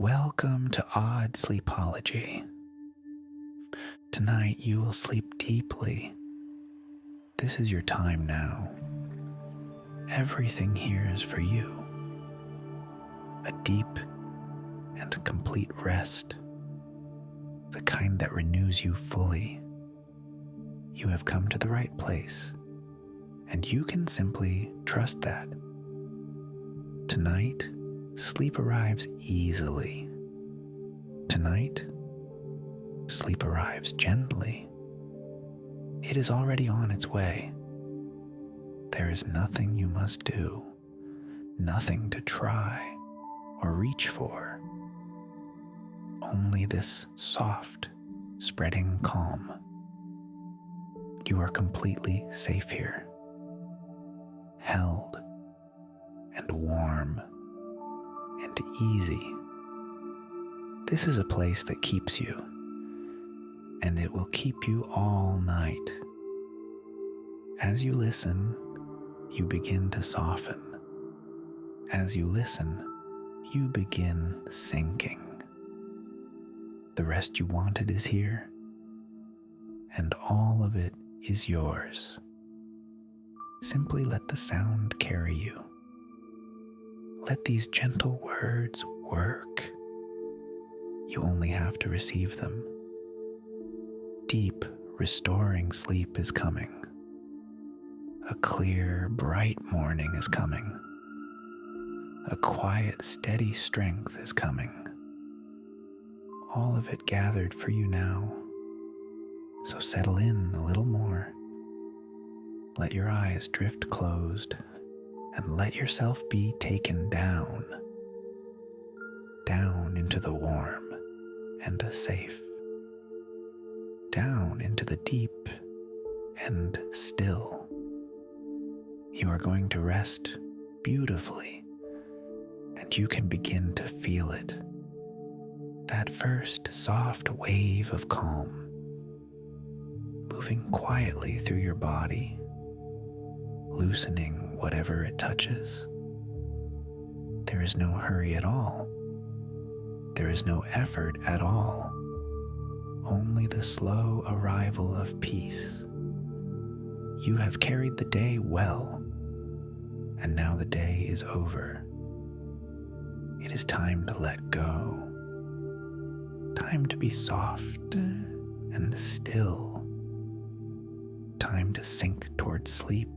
Welcome to Oddsleepology. Tonight you will sleep deeply. This is your time now. Everything here is for you. A deep and complete rest. The kind that renews you fully. You have come to the right place, and you can simply trust that. Tonight, sleep arrives easily. Tonight, sleep arrives gently. It is already on its way. There is nothing you must do, nothing to try or reach for. Only this soft, spreading calm. You are completely safe here, held and warm and easy. This is a place that keeps you, and it will keep you all night. As you listen, you begin to soften. As you listen, you begin sinking. The rest you wanted is here, and all of it is yours. Simply let the sound carry you. Let these gentle words work. You only have to receive them. Deep, restoring sleep is coming. A clear, bright morning is coming. A quiet, steady strength is coming. All of it gathered for you now. So settle in a little more. Let your eyes drift closed. And let yourself be taken down into the warm and safe, down into the deep and still. You are going to rest beautifully, and you can begin to feel it, that first soft wave of calm, moving quietly through your body, loosening whatever it touches. There is no hurry at all. There is no effort at all. Only the slow arrival of peace. You have carried the day well, and now the day is over. It is time to let go. Time to be soft and still. Time to sink towards sleep.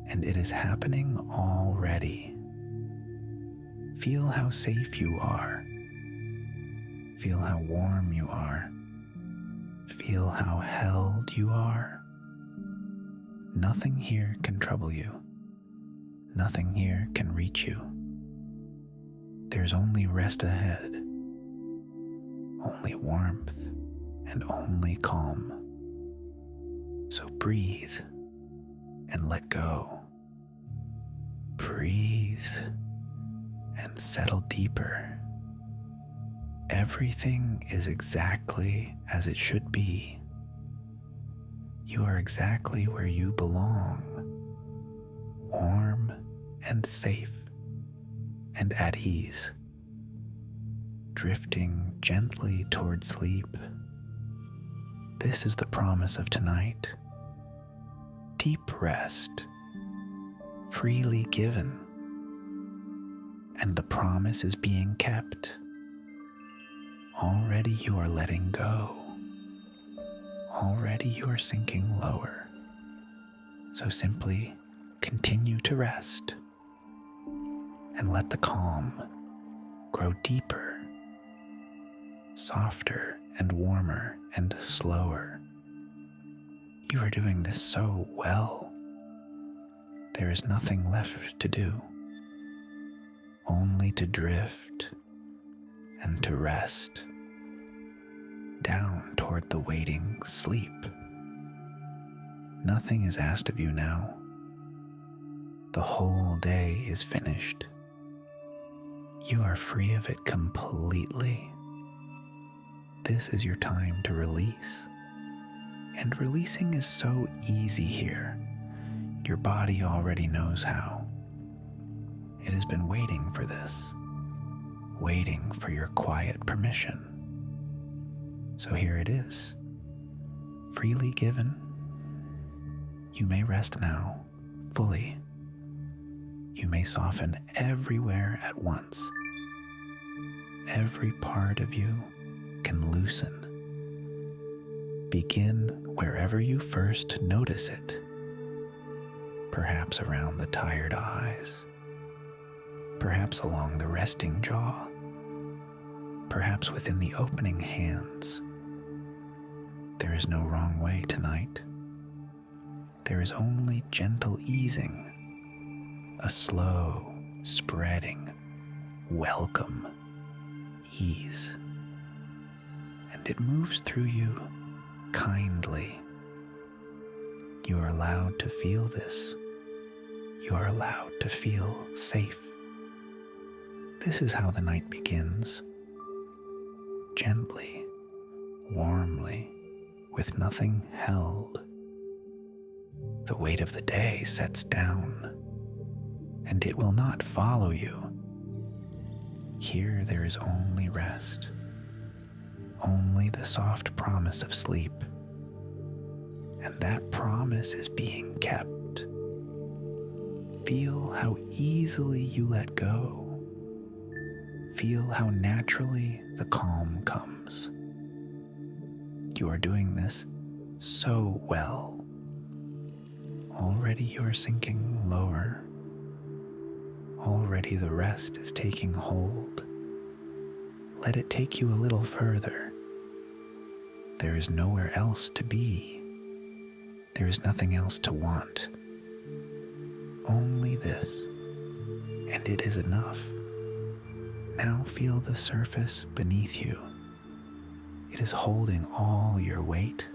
And it is happening already. Feel how safe you are. Feel how warm you are. Feel how held you are. Nothing here can trouble you. Nothing here can reach you. There's only rest ahead. Only warmth and only calm. So breathe and let go. Breathe and settle deeper. Everything is exactly as it should be. You are exactly where you belong, warm and safe and at ease, drifting gently toward sleep. This is the promise of tonight. Deep rest, freely given, and the promise is being kept. Already you are letting go. Already you are sinking lower. So simply continue to rest and let the calm grow deeper, softer and warmer and slower. You are doing this so well. There is nothing left to do. Only to drift and to rest down toward the waiting sleep. Nothing is asked of you now. The whole day is finished. You are free of it completely. This is your time to release. And releasing is so easy here. Your body already knows how. It has been waiting for this, waiting for your quiet permission. So here it is, freely given. You may rest now, fully. You may soften everywhere at once. Every part of you can loosen. Begin wherever you first notice it, perhaps around the tired eyes, perhaps along the resting jaw, perhaps within the opening hands. There is no wrong way tonight. There is only gentle easing, a slow, spreading, welcome ease. And it moves through you kindly. You are allowed to feel this. You are allowed to feel safe. This is how the night begins. Gently, warmly, with nothing held. The weight of the day sets down, and it will not follow you. Here there is only rest, only the soft promise of sleep, and that promise is being kept. Feel how easily you let go. Feel how naturally the calm comes. You are doing this so well. Already you are sinking lower. Already the rest is taking hold. Let it take you a little further. There is nowhere else to be. There is nothing else to want. Only this, and it is enough. Now feel the surface beneath you. It is holding all your weight.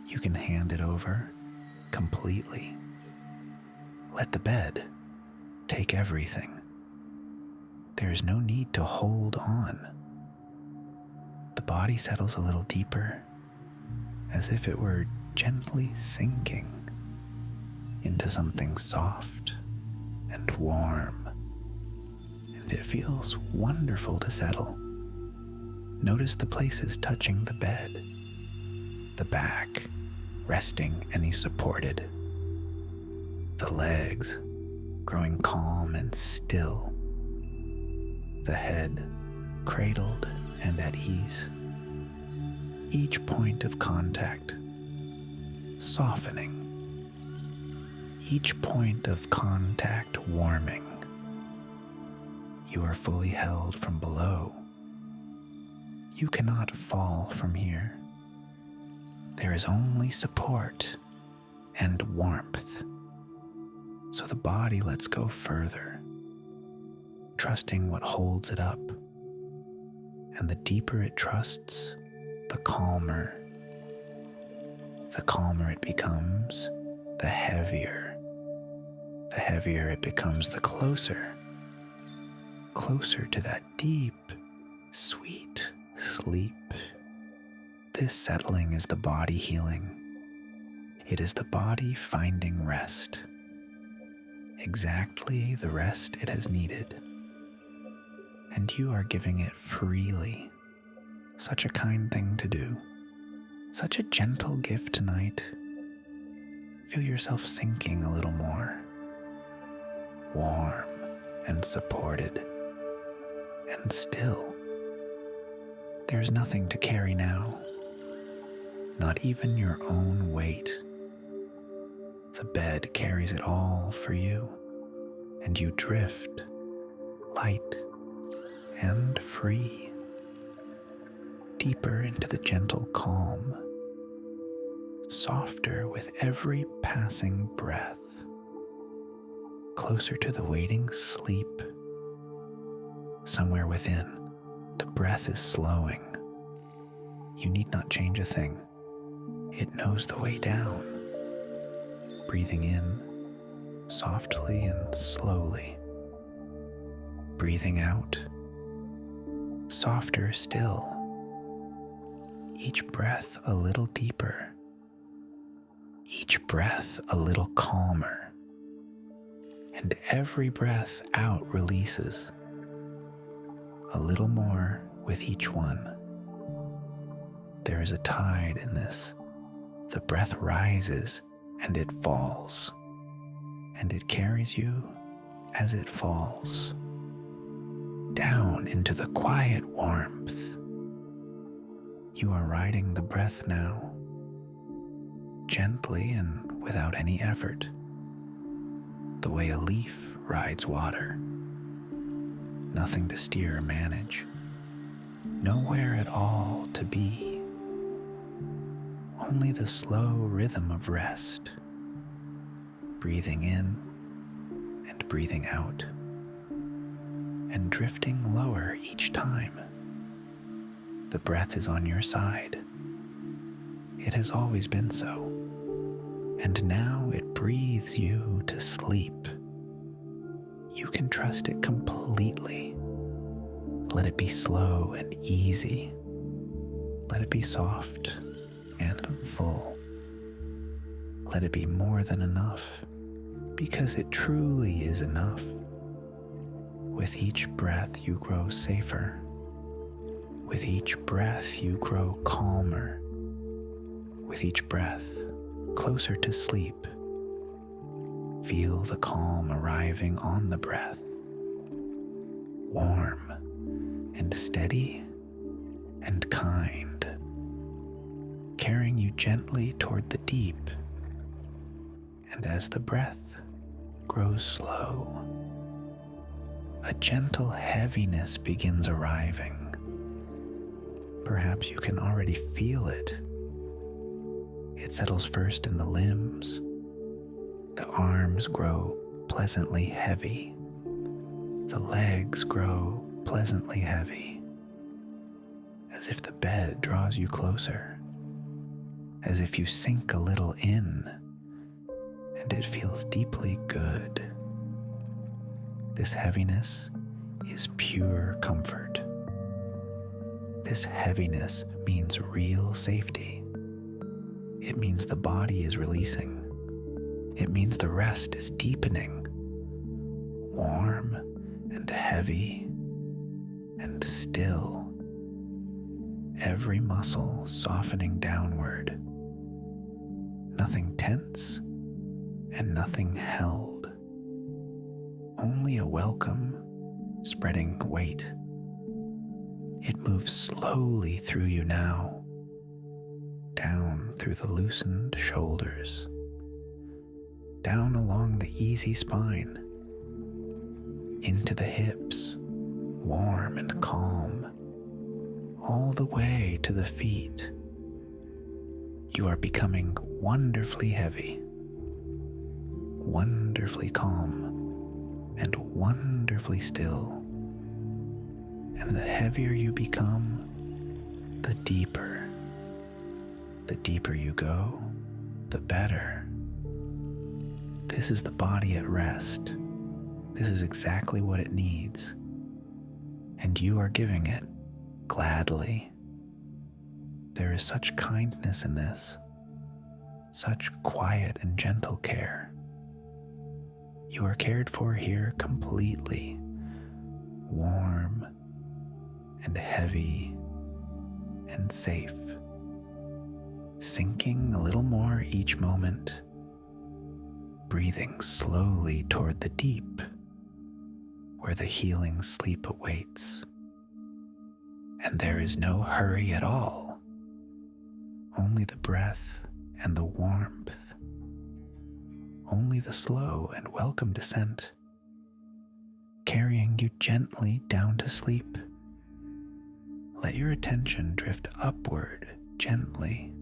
You can hand it over completely. Let the bed take everything. There is no need to hold on. The body settles a little deeper, as if it were gently sinking into something soft and warm. And it feels wonderful to settle. Notice the places touching the bed, the back resting and supported, the legs growing calm and still, the head cradled and at ease. Each point of contact softening, each point of contact warming. You are fully held from below. You cannot fall from here. There is only support and warmth. So the body lets go further, trusting what holds it up. And the deeper it trusts, the calmer. The calmer it becomes, the heavier. The heavier it becomes, the closer to that deep, sweet sleep. This settling is the body healing. It is the body finding rest, exactly the rest it has needed. And you are giving it freely. Such a kind thing to do. Such a gentle gift tonight. Feel yourself sinking a little more. Warm and supported. And still. There's nothing to carry now. Not even your own weight. The bed carries it all for you, and you drift, light and free, deeper into the gentle calm, softer with every passing breath, closer to the waiting sleep. Somewhere within, the breath is slowing. You need not change a thing. It knows the way down. Breathing in, softly and slowly. Breathing out, softer still. Each breath a little deeper. Each breath a little calmer. And every breath out releases. a little more with each one. There is a tide in this. The breath rises and it falls, and it carries you as it falls, down into the quiet warmth. You are riding the breath now, gently and without any effort, the way a leaf rides water. Nothing to steer or manage, nowhere at all to be. Only the slow rhythm of rest, breathing in and breathing out, and drifting lower each time. The breath is on your side. It has always been so, and now it breathes you to sleep. You can trust it completely. Let it be slow and easy. Let it be soft and full. Let it be more than enough, because it truly is enough. With each breath you grow safer. With each breath you grow calmer. With each breath closer to sleep. Feel the calm arriving on the breath, warm and steady and kind, carrying you gently toward the deep. And as the breath grows slow, a gentle heaviness begins arriving. Perhaps you can already feel it. It settles first in the limbs. The arms grow pleasantly heavy. The legs grow pleasantly heavy, as if the bed draws you closer, as if you sink a little in, and it feels deeply good. This heaviness is pure comfort. This heaviness means real safety. It means the body is releasing. It means the rest is deepening, warm and heavy and still, every muscle softening downward, nothing tense and nothing held, only a welcome, spreading weight. It moves slowly through you now, down through the loosened shoulders, down along the easy spine, into the hips, warm and calm, all the way to the feet. You are becoming wonderfully heavy, wonderfully calm, and wonderfully still. And the heavier you become, the deeper you go, the better. This is the body at rest. This is exactly what it needs. And you are giving it gladly. There is such kindness in this, such quiet and gentle care. You are cared for here completely, warm and heavy and safe, sinking a little more each moment, breathing slowly toward the deep, where the healing sleep awaits. And there is no hurry at all, only the breath and the warmth, only the slow and welcome descent, carrying you gently down to sleep. Let your attention drift upward gently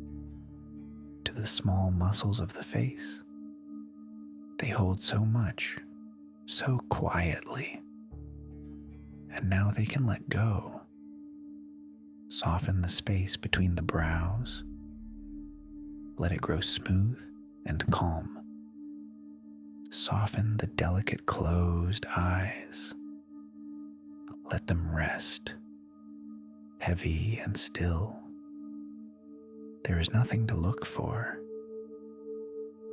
to the small muscles of the face. They hold so much, so quietly, and now they can let go. Soften the space between the brows. Let it grow smooth and calm. Soften the delicate closed eyes. Let them rest, heavy and still. There is nothing to look for,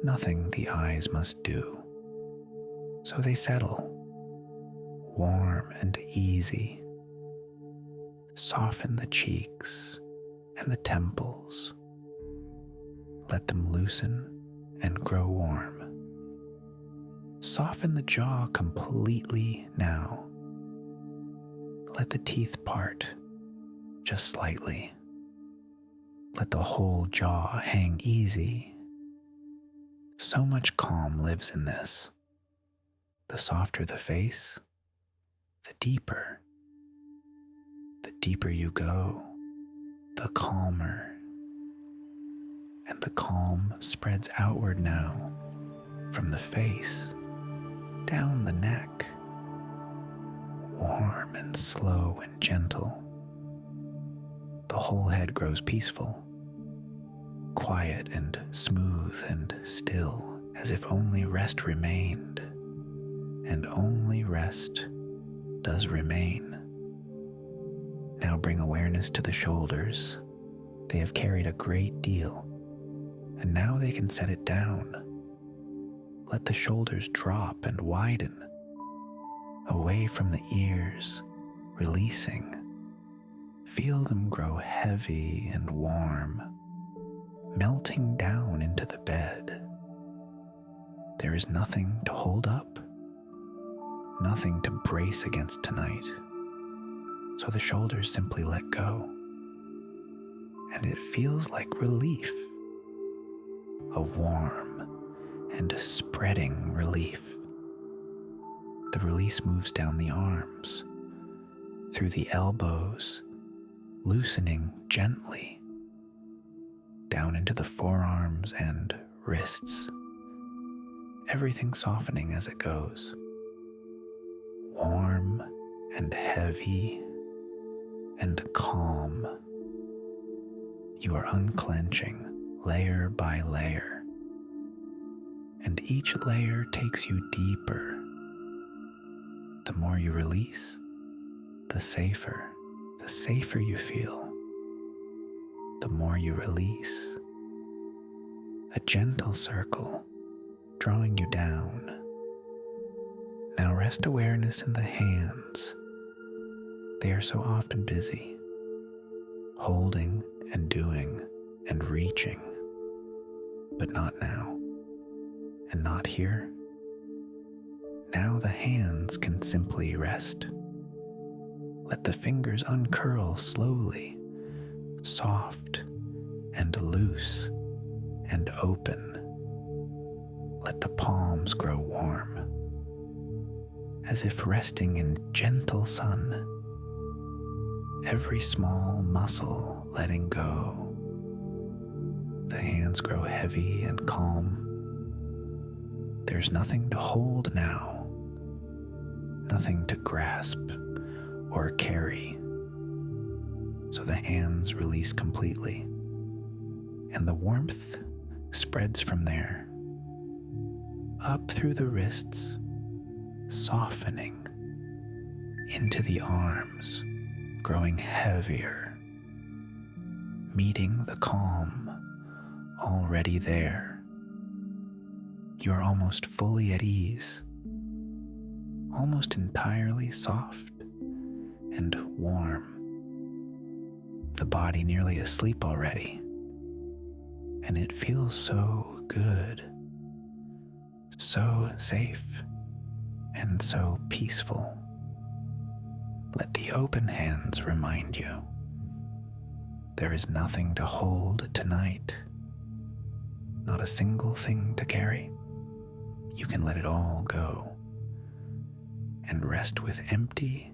nothing the eyes must do. So they settle, warm and easy, Soften the cheeks and the temples. Let them loosen and grow warm. Soften the jaw completely now. Let the teeth part just slightly. Let the whole jaw hang easy. So much calm lives in this. The softer the face, the deeper. The deeper you go, the calmer. And the calm spreads outward now, from the face, down the neck, warm and slow and gentle. The whole head grows peaceful, quiet and smooth and still, as if only rest remained, and only rest does remain. Now bring awareness to the shoulders. They have carried a great deal, and now they can set it down. Let the shoulders drop and widen, away from the ears, releasing. Feel them grow heavy and warm, melting down into the bed. There is nothing to hold up, nothing to brace against tonight, so the shoulders simply let go. And it feels like relief, a warm and spreading relief. The release moves down the arms, through the elbows, loosening gently, down into the forearms and wrists, everything softening as it goes. Warm and heavy and calm. You are unclenching layer by layer, and each layer takes you deeper. The more you release, the safer you feel. The more you release, a gentle circle drawing you down. Now rest awareness in the hands. They are so often busy, holding and doing and reaching, but not now, and not here. Now the hands can simply rest. Let the fingers uncurl slowly, soft and loose and open. Let the palms grow warm, as if resting in gentle sun. Every small muscle letting go. The hands grow heavy and calm. There's nothing to hold now, nothing to grasp or carry. So the hands release completely, and the warmth spreads from there, up through the wrists, softening into the arms, growing heavier, meeting the calm already there. You are almost fully at ease, almost entirely soft and warm. The body nearly asleep already, and it feels so good, so safe, and so peaceful. Let the open hands remind you there is nothing to hold tonight, not a single thing to carry. You can let it all go and rest with empty,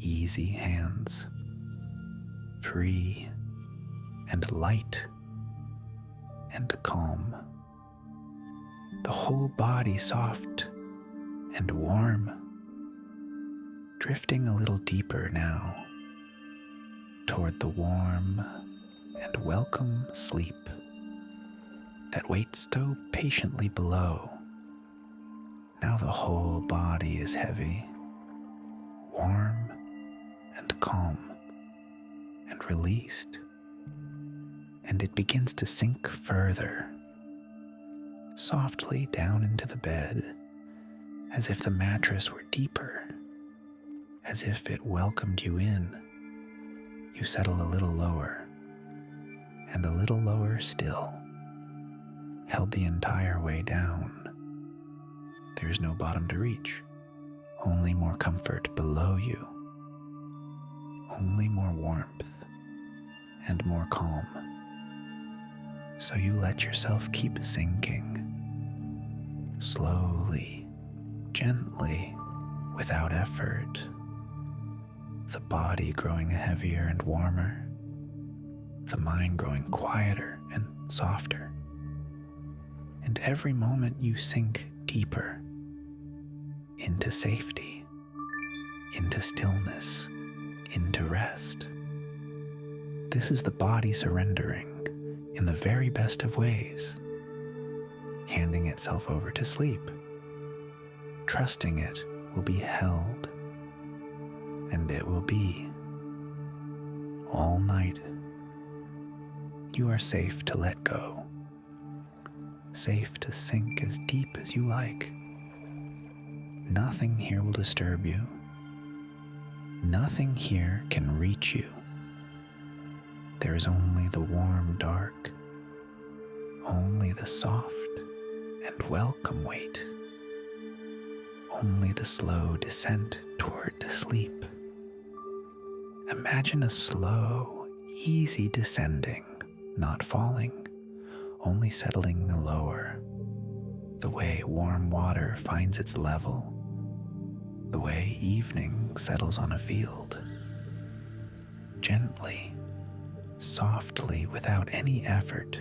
easy hands, free and light and calm. The whole body soft and warm, drifting a little deeper now toward the warm and welcome sleep that waits so patiently below. Now the whole body is heavy, warm and calm and released, and it begins to sink further, softly down into the bed, as if the mattress were deeper, as if it welcomed you in, You settle a little lower, and a little lower still, held the entire way down. There is no bottom to reach, only more comfort below you, only more warmth and more calm. So you let yourself keep sinking, slowly, gently, without effort, the body growing heavier and warmer, the mind growing quieter and softer. And every moment you sink deeper into safety, into stillness, into rest. This is the body surrendering in the very best of ways, handing itself over to sleep, trusting it will be held, and it will be all night. You are safe to let go, safe to sink as deep as you like. Nothing here will disturb you. Nothing here can reach you. There is only the warm dark, only the soft and welcome weight, only the slow descent toward sleep. Imagine a slow, easy descending, not falling, only settling lower, the way warm water finds its level, the way evening settles on a field. Gently, softly, without any effort,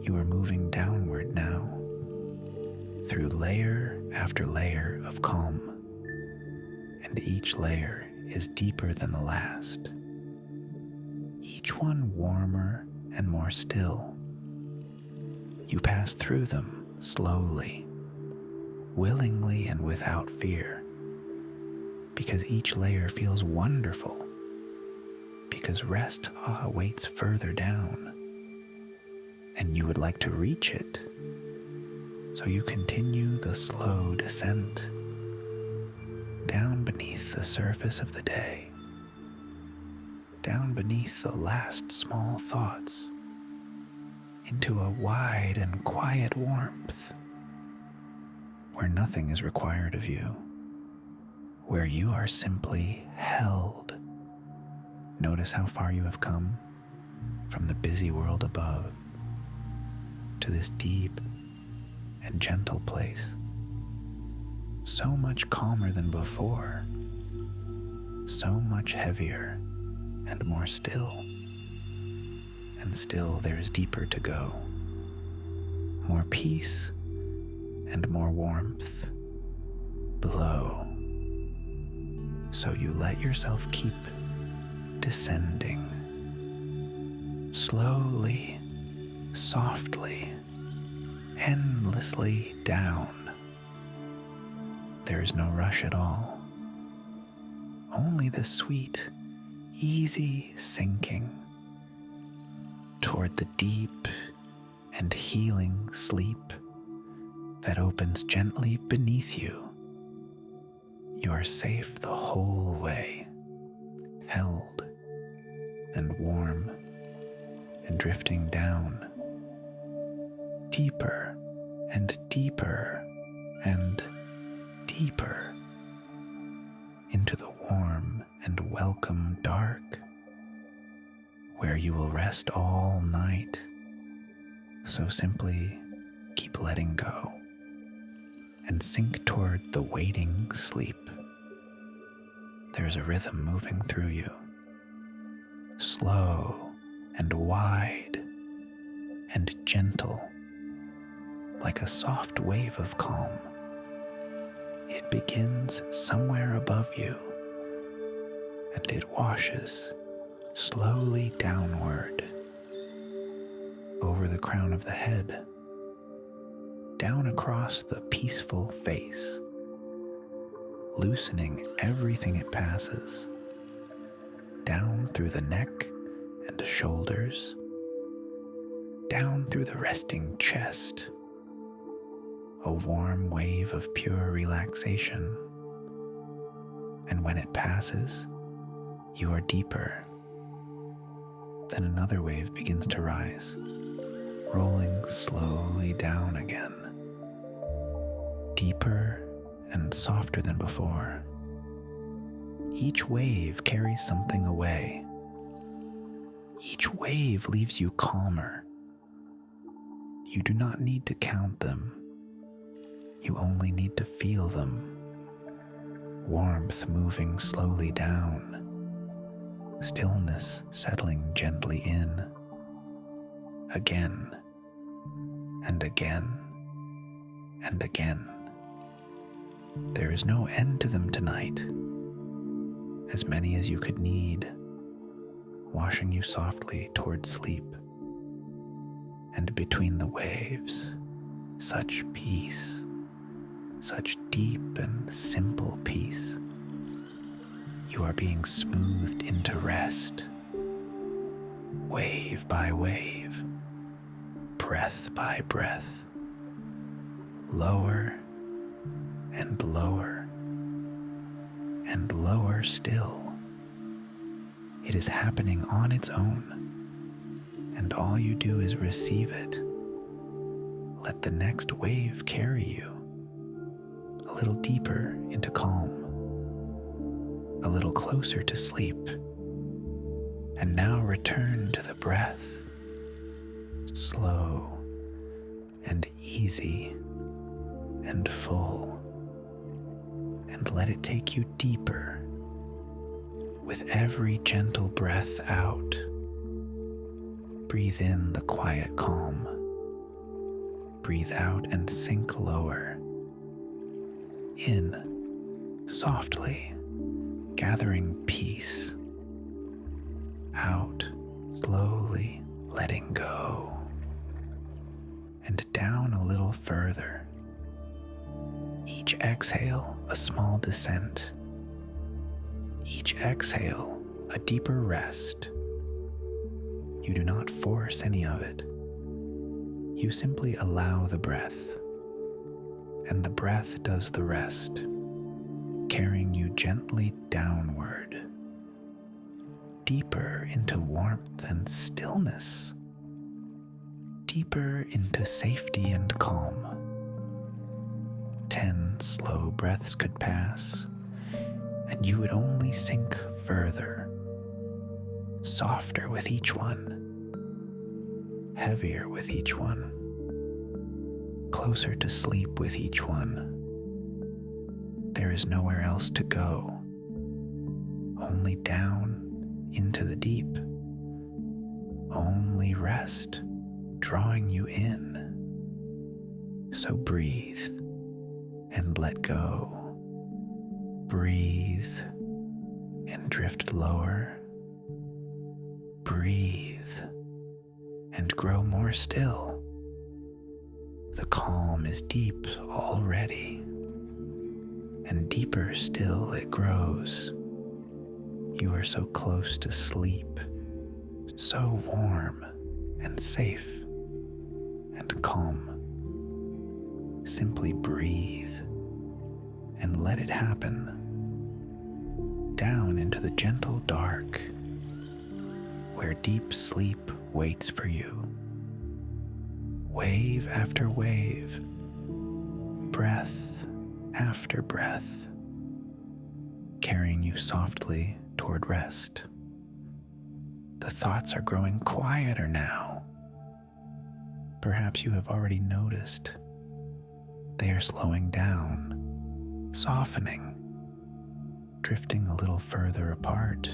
you are moving downward now, through layer after layer of calm, and each layer is deeper than the last, each one warmer and more still. You pass through them slowly, willingly and without fear, because each layer feels wonderful, because rest awaits further down, and you would like to reach it. So you continue the slow descent down beneath the surface of the day, down beneath the last small thoughts, into a wide and quiet warmth, where nothing is required of you, where you are simply held. Notice how far you have come from the busy world above to this deep and gentle place, so much calmer than before, so much heavier and more still. And still there is deeper to go, more peace and more warmth below. So you let yourself keep descending, slowly, softly, endlessly down. There is no rush at all, only the sweet, easy sinking toward the deep and healing sleep that opens gently beneath you. You are safe the whole way, held and warm and drifting down, deeper and deeper and deeper into the warm and welcome dark, where you will rest all night. So simply keep letting go and sink toward the waiting sleep. There is a rhythm moving through you, slow and wide and gentle, like a soft wave of calm. It begins somewhere above you, and it washes slowly downward, over the crown of the head, down across the peaceful face, loosening everything it passes, down through the neck and shoulders, down through the resting chest, a warm wave of pure relaxation. And when it passes, You are deeper. Then another wave begins to rise, rolling slowly down again, deeper and softer than before. Each wave carries something away. Each wave leaves you calmer. You do not need to count them. You only need to feel them. Warmth moving slowly down. Stillness settling gently in. Again and again and again. There is no end to them tonight. As many as you could need, washing you softly toward sleep. And between the waves, such peace, such deep and simple peace. You are being smoothed into rest, wave by wave, breath by breath, lower and lower and lower still. It is happening on its own, and all you do is receive it. Let the next wave carry you a little deeper into calm, a little closer to sleep, and now return to the breath, slow and easy and full, and let it take you deeper with every gentle breath out. Breathe in the quiet calm. Breathe out and sink lower. In, softly, gathering peace. Out, slowly, letting go. And down a little further. Each exhale, a small descent. Each exhale, a deeper rest. You do not force any of it. You simply allow the breath, and the breath does the rest, carrying you gently downward, deeper into warmth and stillness, deeper into safety and calm. 10 slow breaths could pass, and you would only sink further, softer with each one, heavier with each one, closer to sleep with each one. There is nowhere else to go, only down into the deep, only rest drawing you in. So breathe and let go. Breathe and drift lower. Breathe and grow more still. The calm is deep already, and deeper still it grows. You are so close to sleep, so warm and safe and calm. Simply breathe and let it happen. Down into the gentle dark, where deep sleep waits for you. Wave after wave, breath after breath, carrying you softly toward rest. The thoughts are growing quieter now. Perhaps you have already noticed. They are slowing down, softening, drifting a little further apart.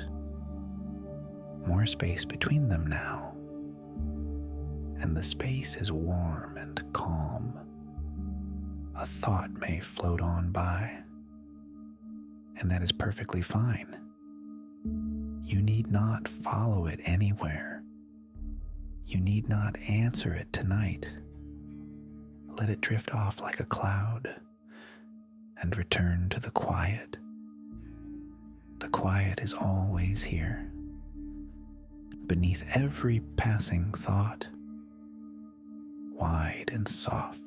More space between them now, and the space is warm and calm. A thought may float on by, and that is perfectly fine. You need not follow it anywhere. You need not answer it tonight. Let it drift off like a cloud and return to the quiet. The quiet is always here, beneath every passing thought, wide and soft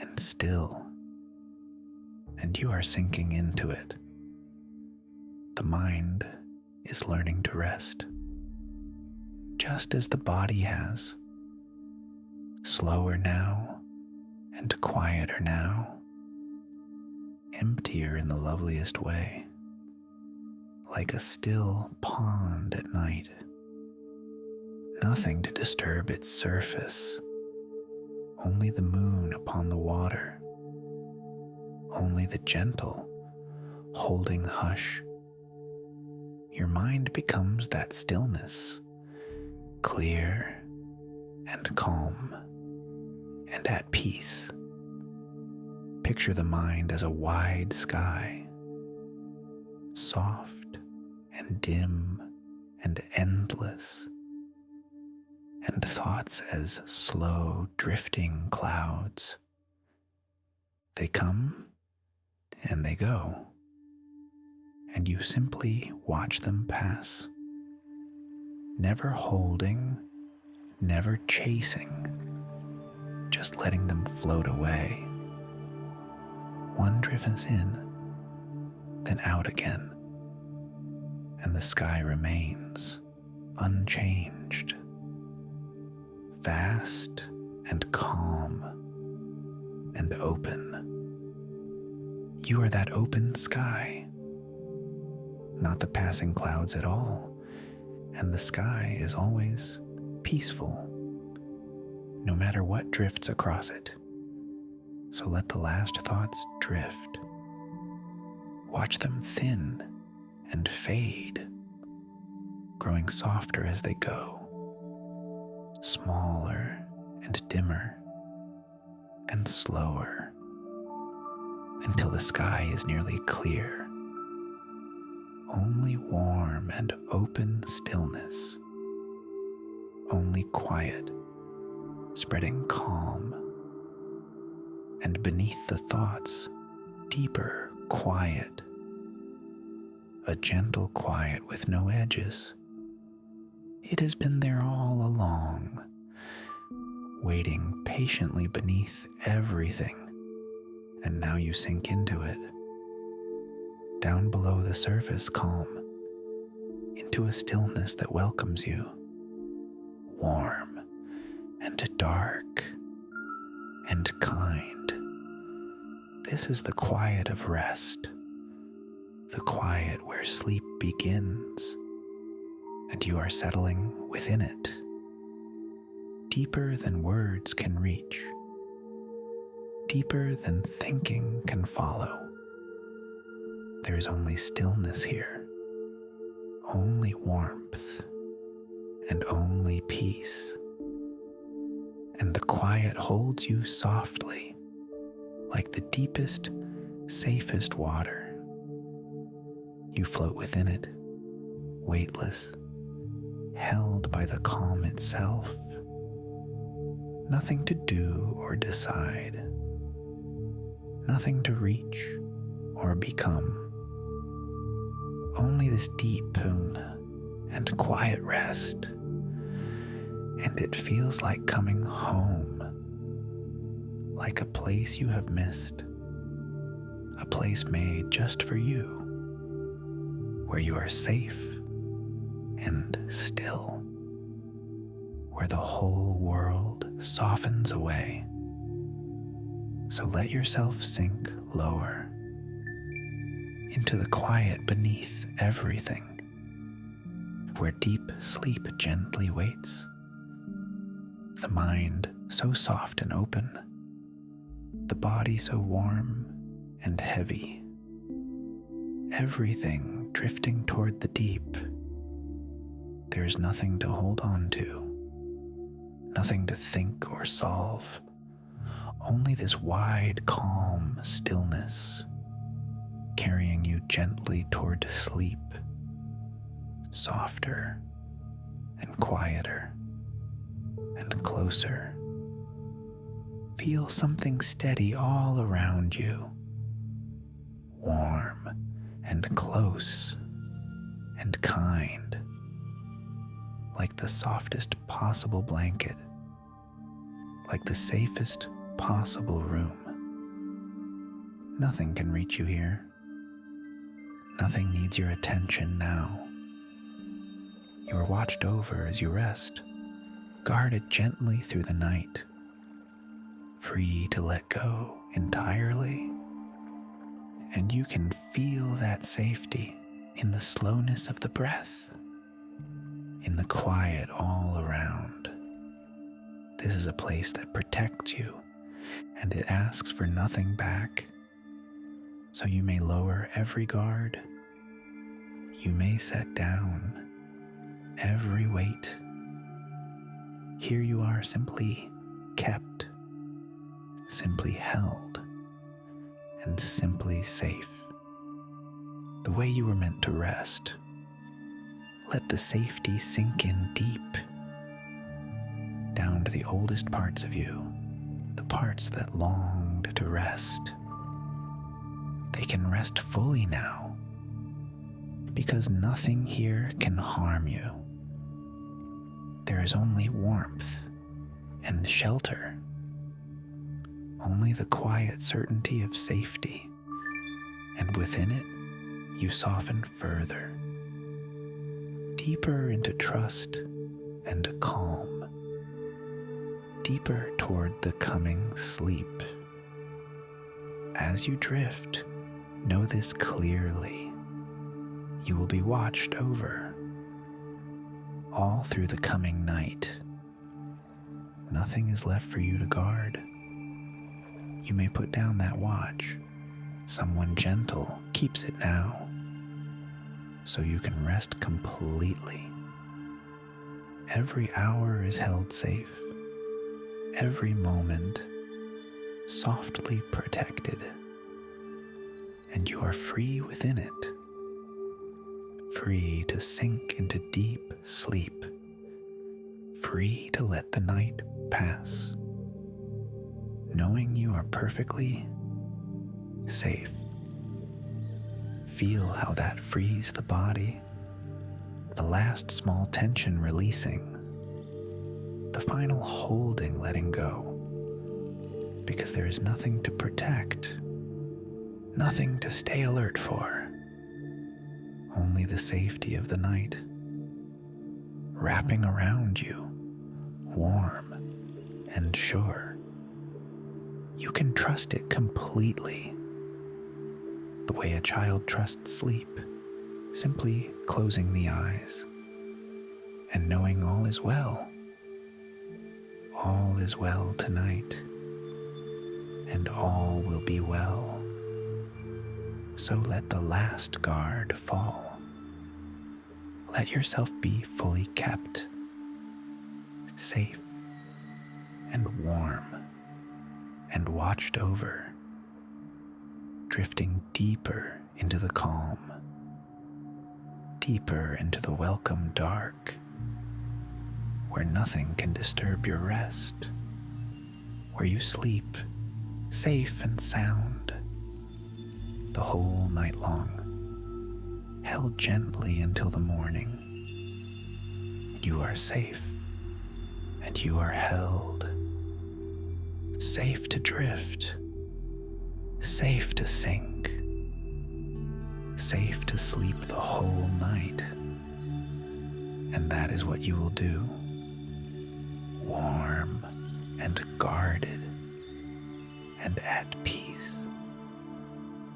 and still, and you are sinking into it. The mind is learning to rest, just as the body has, slower now and quieter now, emptier in the loveliest way, like a still pond at night. Nothing to disturb its surface, only the moon upon the water, only the gentle, holding hush. Your mind becomes that stillness, clear and calm and at peace. Picture the mind as a wide sky, soft and dim and endless, and thoughts as slow drifting clouds. They come and they go, and you simply watch them pass, never holding, never chasing, just letting them float away. One drifts in, then out again, and the sky remains unchanged, vast and calm and open. You are that open sky, not the passing clouds at all, and the sky is always peaceful, no matter what drifts across it. So let the last thoughts drift. Watch them thin and fade, growing softer as they go, smaller and dimmer and slower, until the sky is nearly clear. Only warm and open stillness, only quiet, spreading calm, and beneath the thoughts, deeper quiet, a gentle quiet with no edges. It has been there all along, waiting patiently beneath everything, and now you sink into it. Down below the surface calm, into a stillness that welcomes you, warm and dark and kind. This is the quiet of rest, the quiet where sleep begins, and you are settling within it, deeper than words can reach, deeper than thinking can follow. There is only stillness here, only warmth, and only peace. And the quiet holds you softly, like the deepest, safest water. You float within it, weightless, held by the calm itself. Nothing to do or decide, nothing to reach or become. Only this deep and quiet rest, and it feels like coming home, like a place you have missed, a place made just for you, where you are safe and still, where the whole world softens away. So let yourself sink lower into the quiet beneath everything, where deep sleep gently waits, the mind so soft and open, the body so warm and heavy, everything drifting toward the deep. There is nothing to hold on to, nothing to think or solve, only this wide, calm stillness, carrying you gently toward sleep, softer and quieter and closer. Feel something steady all around you, warm and close and kind, like the softest possible blanket, like the safest possible room. Nothing can reach you here. Nothing needs your attention now. You are watched over as you rest, guarded gently through the night, free to let go entirely. And you can feel that safety in the slowness of the breath, in the quiet all around. This is a place that protects you, and it asks for nothing back. So you may lower every guard. You may set down every weight. Here you are, simply kept, simply held, and simply safe. The way you were meant to rest. Let the safety sink in deep, down to the oldest parts of you, the parts that longed to rest. They can rest fully now, because nothing here can harm you. There is only warmth and shelter, only the quiet certainty of safety, and within it, you soften further, deeper into trust and calm, deeper toward the coming sleep. As you drift, know this clearly. You will be watched over all through the coming night. Nothing is left for you to guard. You may put down that watch. Someone gentle keeps it now, so you can rest completely. Every hour is held safe, every moment softly protected, and you are free within it, free to sink into deep sleep, free to let the night pass, knowing you are perfectly safe. Feel how that frees the body, the last small tension releasing, the final holding letting go, because there is nothing to protect, nothing to stay alert for, only the safety of the night, wrapping around you, warm and sure. You can trust it completely, the way a child trusts sleep, simply closing the eyes and knowing all is well. All is well tonight, and all will be well. So let the last guard fall. Let yourself be fully kept, safe and warm and watched over, drifting deeper into the calm, deeper into the welcome dark, where nothing can disturb your rest, where you sleep safe and sound the whole night long, held gently until the morning. You are safe, and you are held, safe to drift, safe to sink, safe to sleep the whole night. And that is what you will do, warm and guarded and at peace,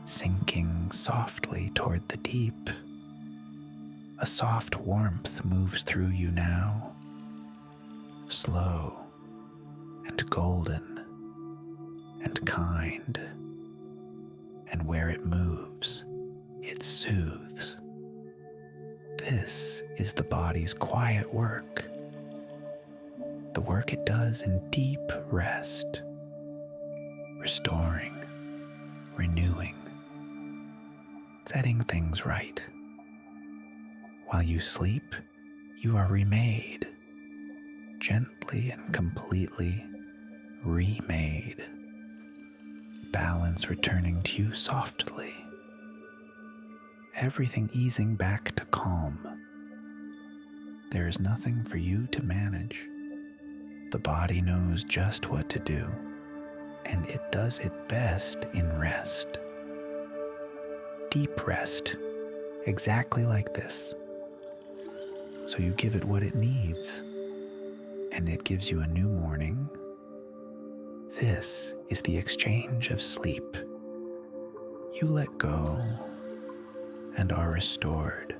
sinking softly toward the deep. A soft warmth moves through you now, slow and golden and kind, and where it moves, it soothes. This is the body's quiet work, the work it does in deep rest, restoring, renewing, setting things right. While you sleep, you are remade, gently and completely remade, balance returning to you softly, everything easing back to calm. There is nothing for you to manage. The body knows just what to do, and it does it best in rest. Deep rest, exactly like this. So you give it what it needs, and it gives you a new morning. This is the exchange of sleep. You let go and are restored.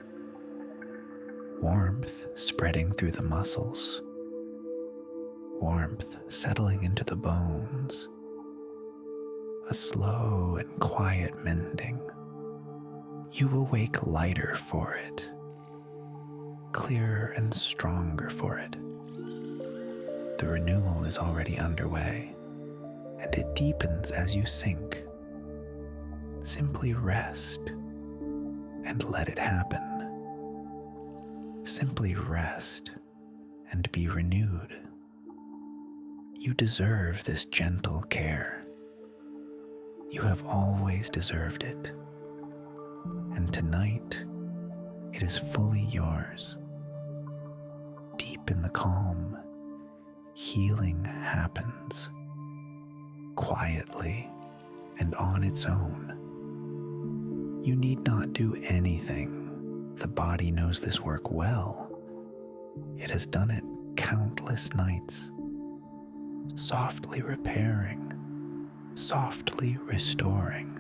Warmth spreading through the muscles. Warmth settling into the bones. A slow and quiet mending. You awake lighter for it. Clearer and stronger for it. The renewal is already underway, and it deepens as you sink. Simply rest and let it happen. Simply rest and be renewed. You deserve this gentle care. You have always deserved it, and tonight it is fully yours. Deep in the calm, healing happens, quietly and on its own. You need not do anything. The body knows this work well. It has done it countless nights, softly repairing, softly restoring.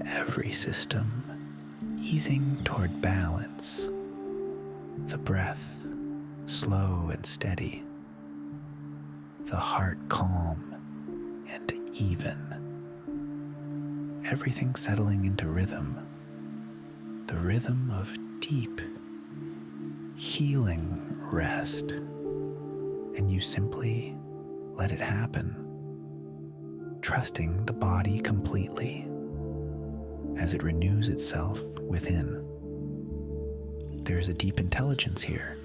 Every system easing toward balance. The breath slow and steady. The heart calm and even. Everything settling into rhythm. The rhythm of deep, healing rest. And you simply let it happen, trusting the body completely as it renews itself within. There's a deep intelligence here,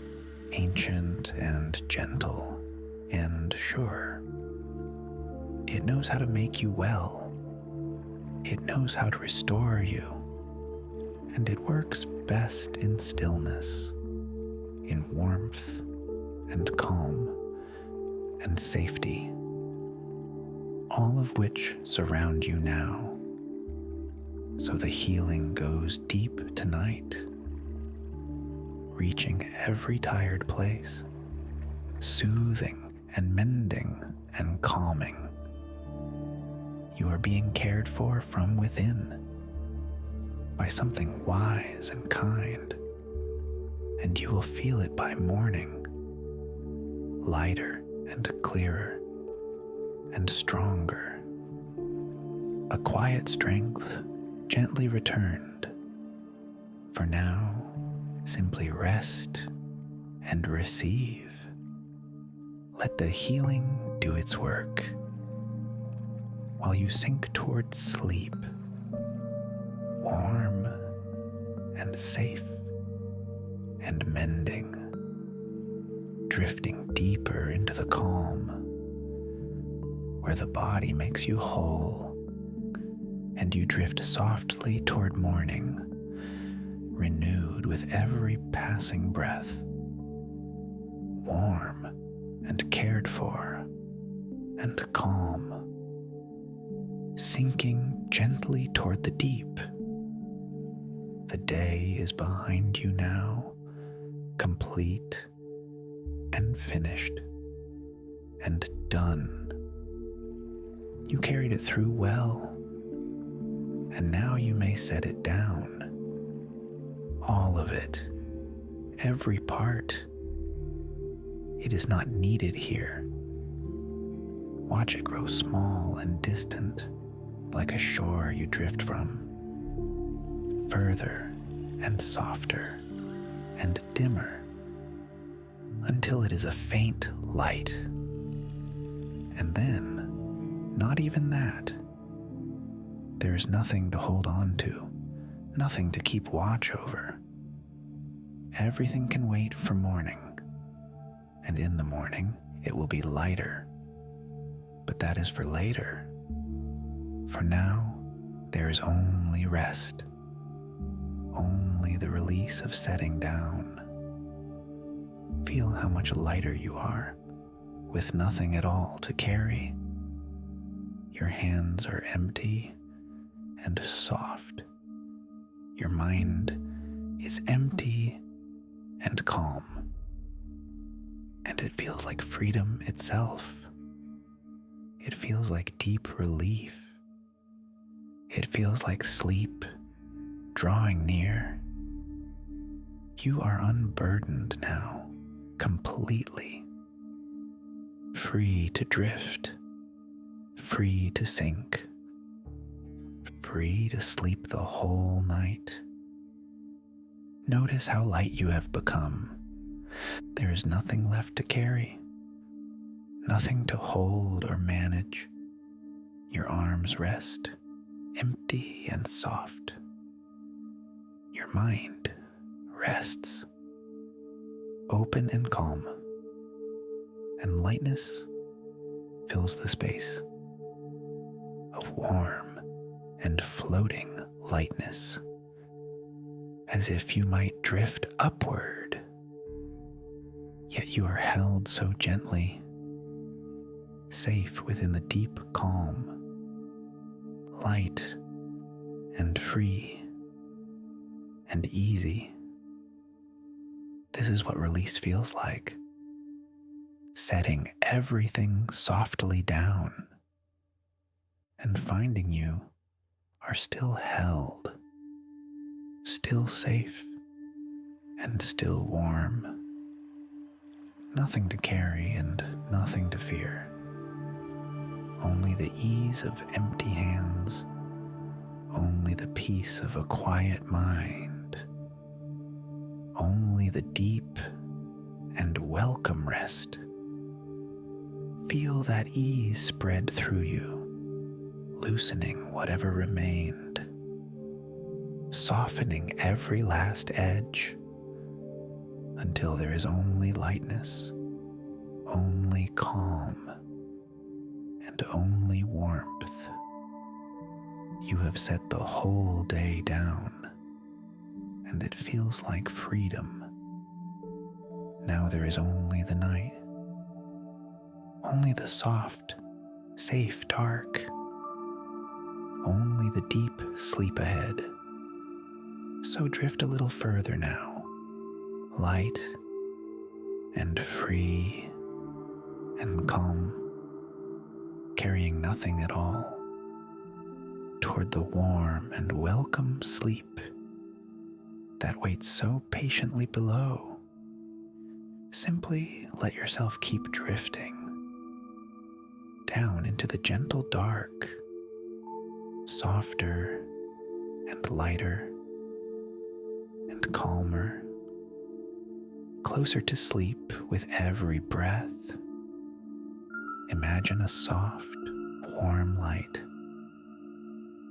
ancient and gentle and sure. It knows how to make you well. It knows how to restore you. And it works best in stillness, in warmth and calm and safety, all of which surround you now. So the healing goes deep tonight, reaching every tired place, soothing and mending and calming. You are being cared for from within by something wise and kind, and you will feel it by morning, lighter and clearer and stronger. A quiet strength gently returned. For now, simply rest and receive. Let the healing do its work while you sink towards sleep, warm and safe and mending, drifting deeper into the calm where the body makes you whole, and you drift softly toward morning, renewed with every passing breath, warm and cared for and calm, sinking gently toward the deep. The day is behind you now, complete and finished and done. You carried it through well, and now you may set it down. All of it, every part. It is not needed here. Watch it grow small and distant, like a shore you drift from, further and softer and dimmer, until it is a faint light. And then, not even that. There is nothing to hold on to, nothing to keep watch over. Everything can wait for morning, and in the morning it will be lighter. But that is for later. For now, there is only rest, only the release of setting down. Feel how much lighter you are, with nothing at all to carry. Your hands are empty and soft. Your mind is empty and calm. And it feels like freedom itself. It feels like deep relief. It feels like sleep drawing near. You are unburdened now, completely. Free to drift, free to sink, free to sleep the whole night. Notice how light you have become. There is nothing left to carry, nothing to hold or manage. Your arms rest, empty and soft. Your mind rests, open and calm, and lightness fills the space. A warm and floating lightness, as if you might drift upward, yet you are held so gently, safe within the deep calm, light and free and easy. This is what release feels like. Setting everything softly down and finding you are still held, still safe, and still warm. Nothing to carry and nothing to fear. Only the ease of empty hands, only the peace of a quiet mind, only the deep and welcome rest. Feel that ease spread through you, loosening whatever remained, softening every last edge until there is only lightness, only calm, and only warmth. You have set the whole day down, and it feels like freedom. Now there is only the night, only the soft, safe dark, only the deep sleep ahead. So drift a little further now, light and free and calm, carrying nothing at all, toward the warm and welcome sleep that waits so patiently below. Simply let yourself keep drifting down into the gentle dark, softer and lighter and calmer, closer to sleep with every breath. Imagine a soft, warm light,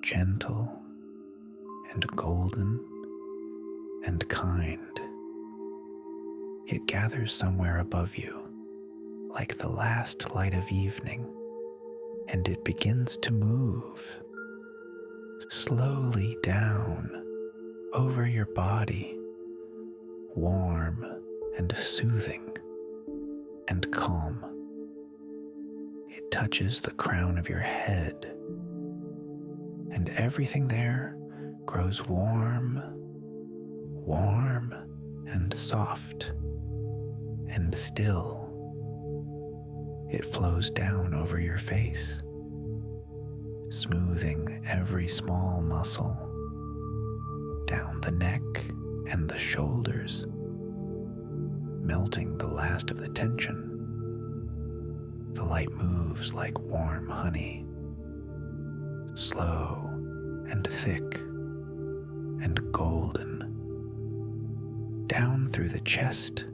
gentle and golden and kind. It gathers somewhere above you, like the last light of evening, and it begins to move slowly down over your body, warm and soothing and calm. It touches the crown of your head, and everything there grows warm, warm and soft and still. It flows down over your face, smoothing every small muscle, down the neck and the shoulders, melting the last of the tension. The light moves like warm honey, slow and thick and golden, down through the chest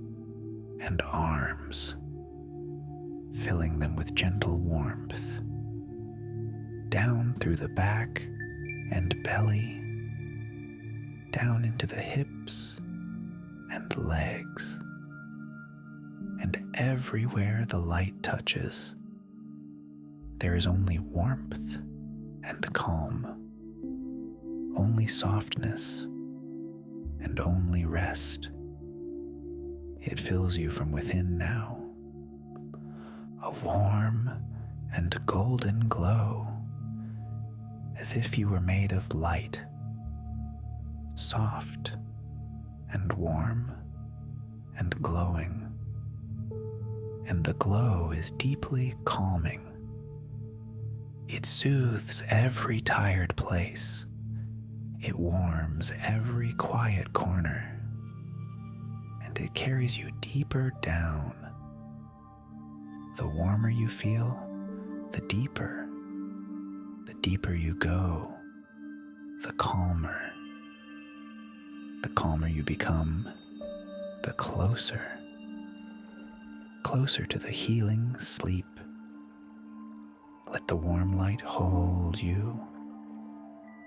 and arms, filling them with gentle warmth, down through the back and belly, down into the hips and legs, and everywhere the light touches, there is only warmth and calm, only softness and only rest. It fills you from within now, a warm and golden glow, as if you were made of light, soft and warm and glowing. And the glow is deeply calming. It soothes every tired place. It warms every quiet corner. And it carries you deeper down. The warmer you feel, the deeper you go, the calmer you become, the closer to the healing sleep. Let the warm light hold you,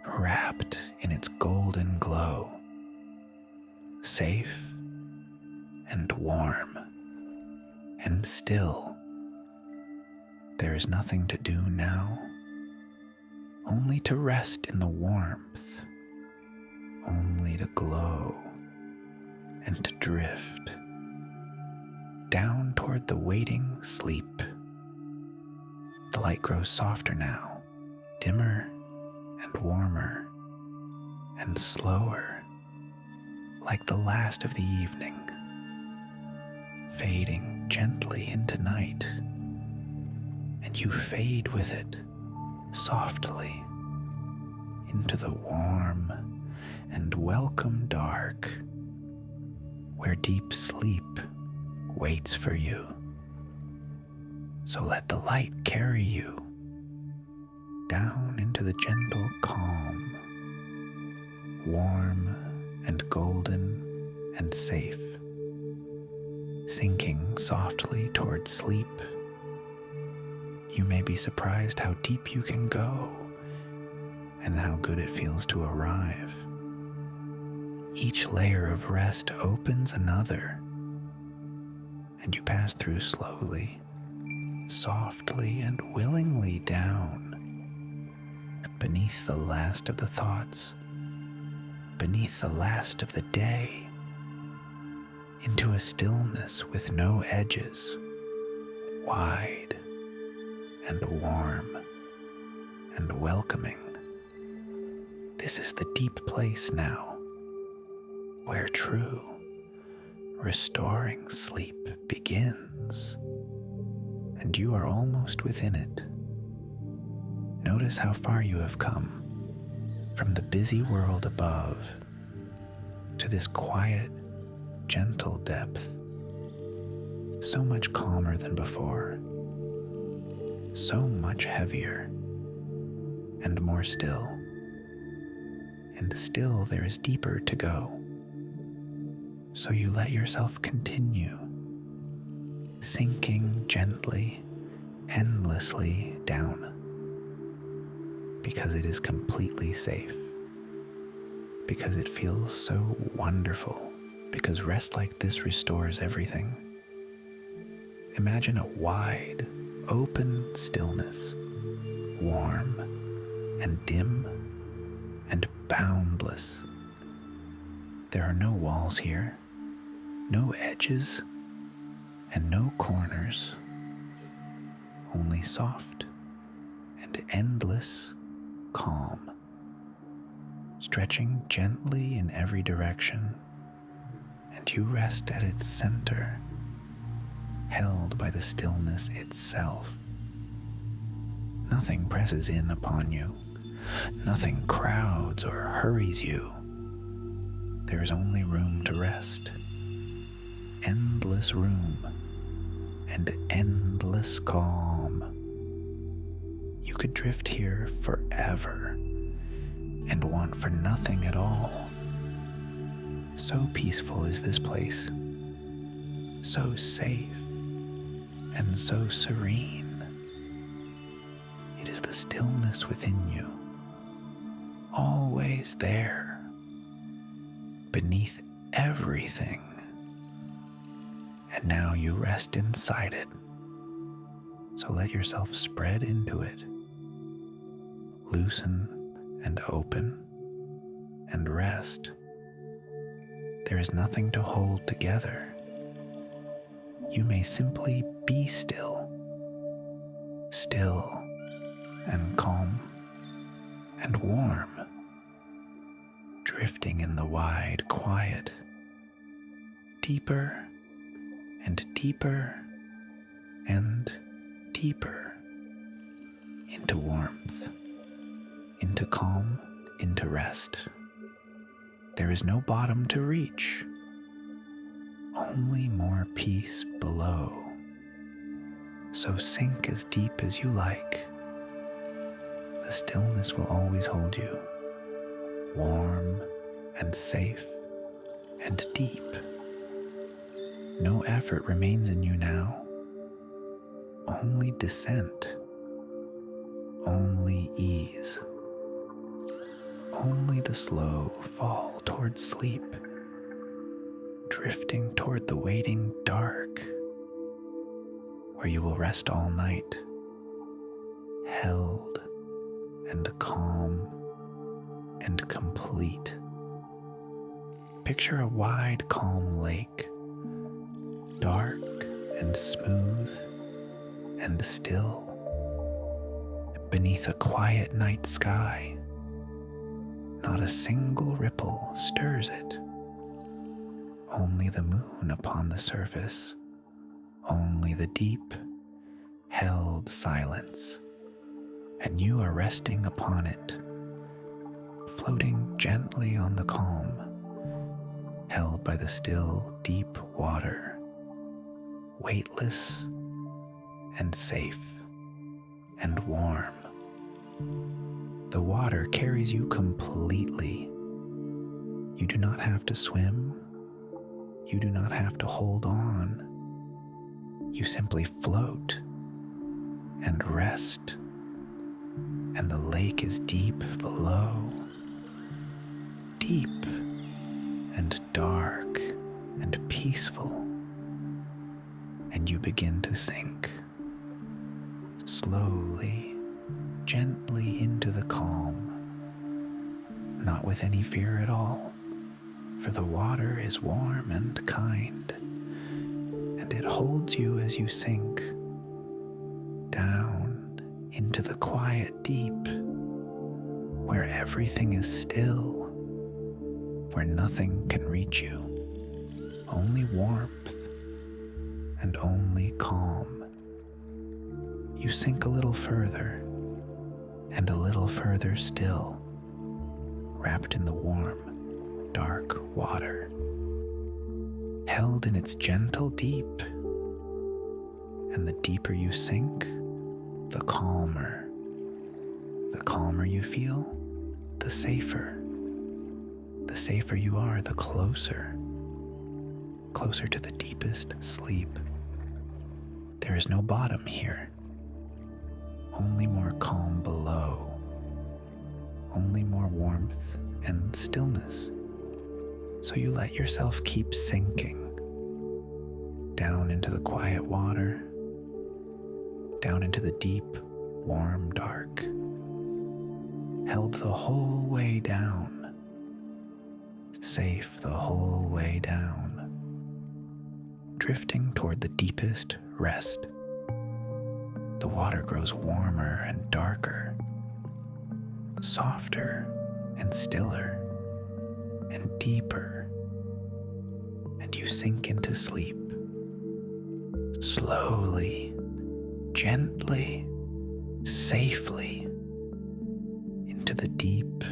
wrapped in its golden glow, safe and warm and still. There is nothing to do now, only to rest in the warmth, only to glow and to drift down toward the waiting sleep. The light grows softer now, dimmer and warmer and slower, like the last of the evening, fading gently into night, and you fade with it softly into the warm and welcome dark, where deep sleep waits for you. So let the light carry you down into the gentle calm, warm and golden and safe, sinking softly toward sleep. You may be surprised how deep you can go and how good it feels to arrive. Each layer of rest opens another, and you pass through slowly, softly and willingly down, beneath the last of the thoughts, beneath the last of the day, into a stillness with no edges, wide and warm and welcoming. This is the deep place now, where true, restoring sleep begins, and you are almost within it. Notice how far you have come from the busy world above to this quiet, gentle depth, so much calmer than before, so much heavier and more still. And still there is deeper to go. So you let yourself continue, sinking gently, endlessly down, because it is completely safe, because it feels so wonderful, because rest like this restores everything. Imagine a wide, open stillness, warm and dim and boundless. There are no walls here, no edges, and no corners, only soft and endless calm, stretching gently in every direction, and you rest at its center, held by the stillness itself. Nothing presses in upon you, nothing crowds or hurries you. There is only room to rest, endless room and endless calm. You could drift here forever and want for nothing at all. So peaceful is this place, so safe and so serene. It is the stillness within you, always there, beneath everything. And now you rest inside it. So let yourself spread into it, loosen and open, and rest. There is nothing to hold together. You may simply be still, still and calm and warm, drifting in the wide quiet, deeper and deeper and deeper into warmth, into calm, into rest. There is no bottom to reach, only more peace below. So sink as deep as you like. The stillness will always hold you, warm and safe and deep. No effort remains in you now, only descent, only ease, only the slow fall towards sleep, drifting toward the waiting dark, where you will rest all night, held and calm and complete. Picture a wide, calm lake, dark and smooth and still, beneath a quiet night sky. Not a single ripple stirs it, only the moon upon the surface, only the deep, held silence, and you are resting upon it, floating gently on the calm, held by the still, deep water, weightless and safe and warm. The water carries you completely. You do not have to swim. You do not have to hold on. You simply float and rest, and the lake is deep below, deep and dark and peaceful, and you begin to sink slowly, gently into the calm, not with any fear at all, for the water is warm and kind, and it holds you as you sink down into the quiet deep, where everything is still, where nothing can reach you, only warmth and only calm. You sink a little further, and a little further still, wrapped in the warm, dark water, held in its gentle deep. And the deeper you sink, the calmer. The calmer you feel, the safer. The safer you are, the closer to the deepest sleep. There is no bottom here, only more calm below, only more warmth and stillness. So you let yourself keep sinking down into the quiet water, down into the deep, warm dark, held the whole way down, safe the whole way down, drifting toward the deepest rest. The water grows warmer and darker, softer and stiller and deeper, and you sink into sleep, slowly, gently, safely, into the deep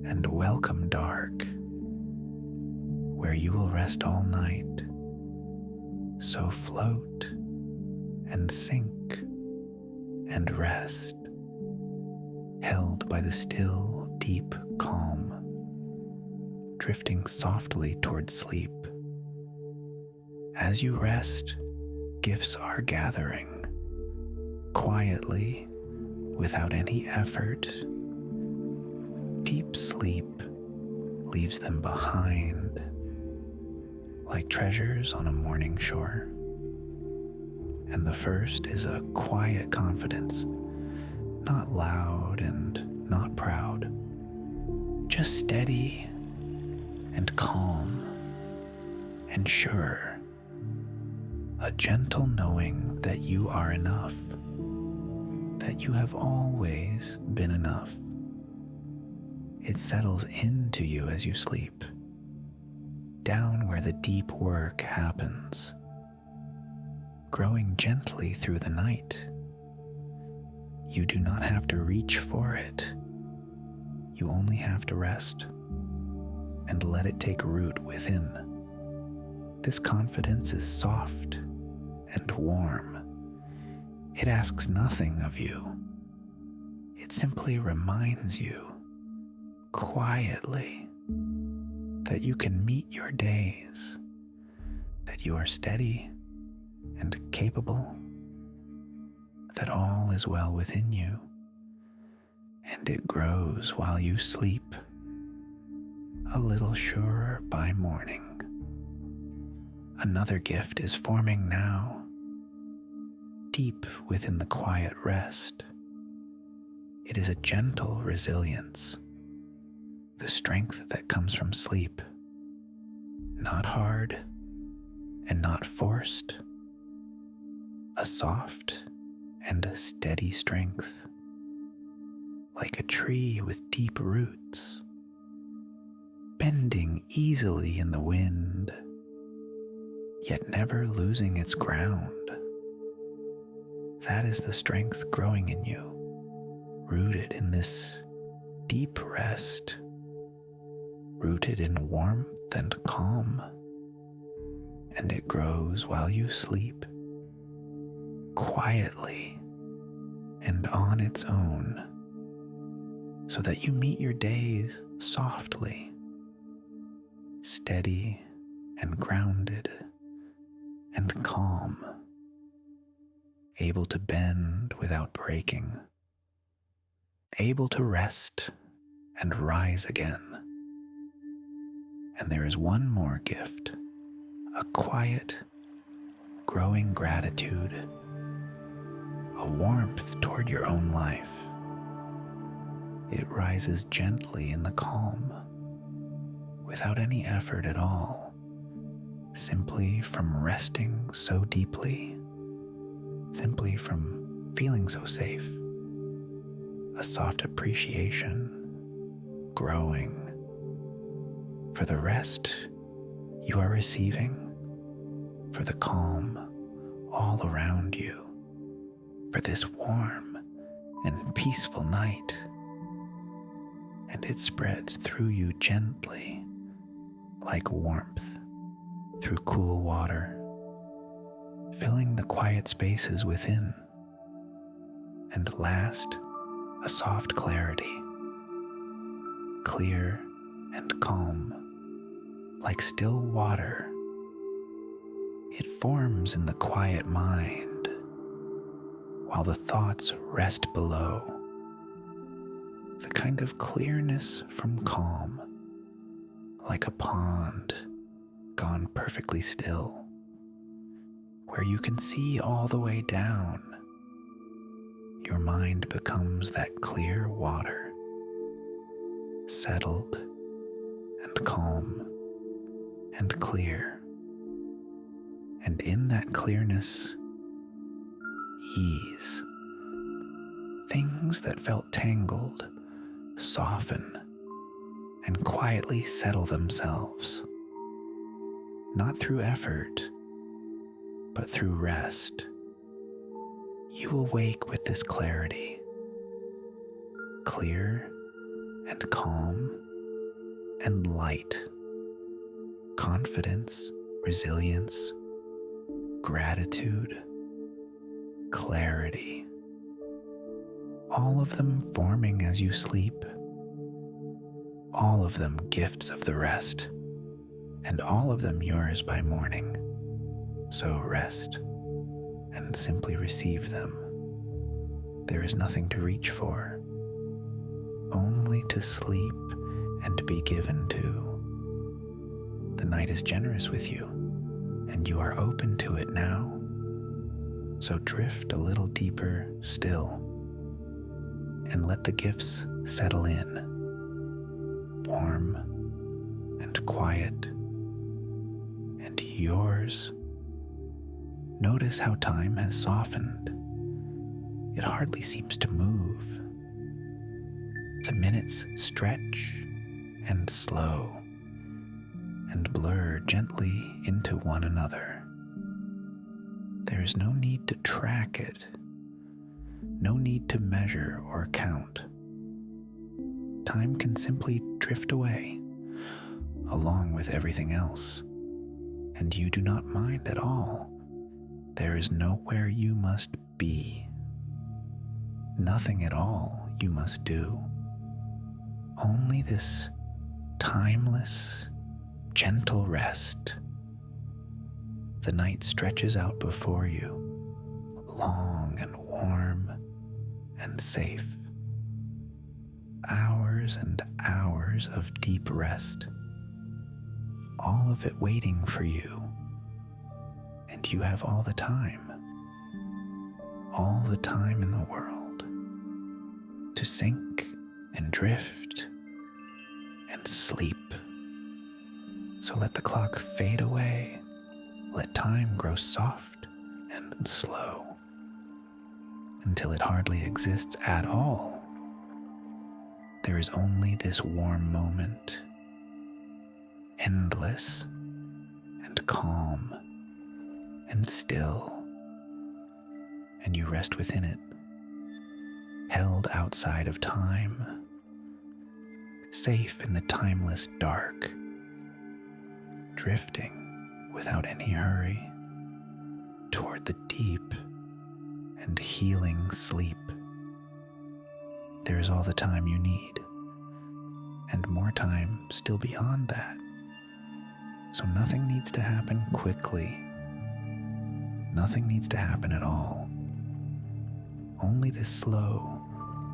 and welcome dark, where you will rest all night. So float and sink and rest, held by the still, deep calm, drifting softly toward sleep. As you rest, gifts are gathering, quietly, without any effort. Deep sleep leaves them behind, like treasures on a morning shore. And the first is a quiet confidence, not loud and not proud, just steady and calm and sure, a gentle knowing that you are enough, that you have always been enough. It settles into you as you sleep, down where the deep work happens, growing gently through the night. You do not have to reach for it. You only have to rest and let it take root within. This confidence is soft and warm. It asks nothing of you. It simply reminds you, quietly, that you can meet your days, that you are steady and capable, that all is well within you, and it grows while you sleep, a little surer by morning. Another gift is forming now, deep within the quiet rest. It is a gentle resilience, the strength that comes from sleep, not hard and not forced, a soft and steady strength, like a tree with deep roots, bending easily in the wind, yet never losing its ground. That is the strength growing in you, rooted in this deep rest, rooted in warmth and calm, and it grows while you sleep, quietly and on its own, so that you meet your days softly, steady and grounded and calm, able to bend without breaking, able to rest and rise again. And there is one more gift, a quiet, growing gratitude, a warmth toward your own life. It rises gently in the calm, without any effort at all, simply from resting so deeply, simply from feeling so safe. A soft appreciation, growing. For the rest you are receiving, for the calm all around you, for this warm and peaceful night. And it spreads through you gently, like warmth through cool water, filling the quiet spaces within. And last, a soft clarity, clear and calm, like still water. It forms in the quiet mind, while the thoughts rest below. The kind of clearness from calm, like a pond gone perfectly still, where you can see all the way down. Your mind becomes that clear water, settled and calm and clear. And in that clearness, ease. Things that felt tangled soften and quietly settle themselves, not through effort, but through rest. You awake with this clarity, clear and calm and light, confidence, resilience, gratitude, clarity, all of them forming as you sleep, all of them gifts of the rest, and all of them yours by morning. So rest and simply receive them. There is nothing to reach for, only to sleep and be given to. The night is generous with you, and you are open to it now. So drift a little deeper still, and let the gifts settle in, warm and quiet, and yours. Notice how time has softened. It hardly seems to move. The minutes stretch and slow and blur gently into one another. There is no need to track it, no need to measure or count. Time can simply drift away, along with everything else, and you do not mind at all. There is nowhere you must be, nothing at all you must do. Only this timeless, gentle rest. The night stretches out before you, long and warm and safe. Hours and hours of deep rest, all of it waiting for you, and you have all the time in the world to sink and drift and sleep. So let the clock fade away, let time grow soft and slow until it hardly exists at all. There is only this warm moment, endless and calm and still, and you rest within it, held outside of time, safe in the timeless dark, drifting without any hurry toward the deep and healing sleep. There is all the time you need, and more time still beyond that. So nothing needs to happen quickly. Nothing needs to happen at all. Only this slow,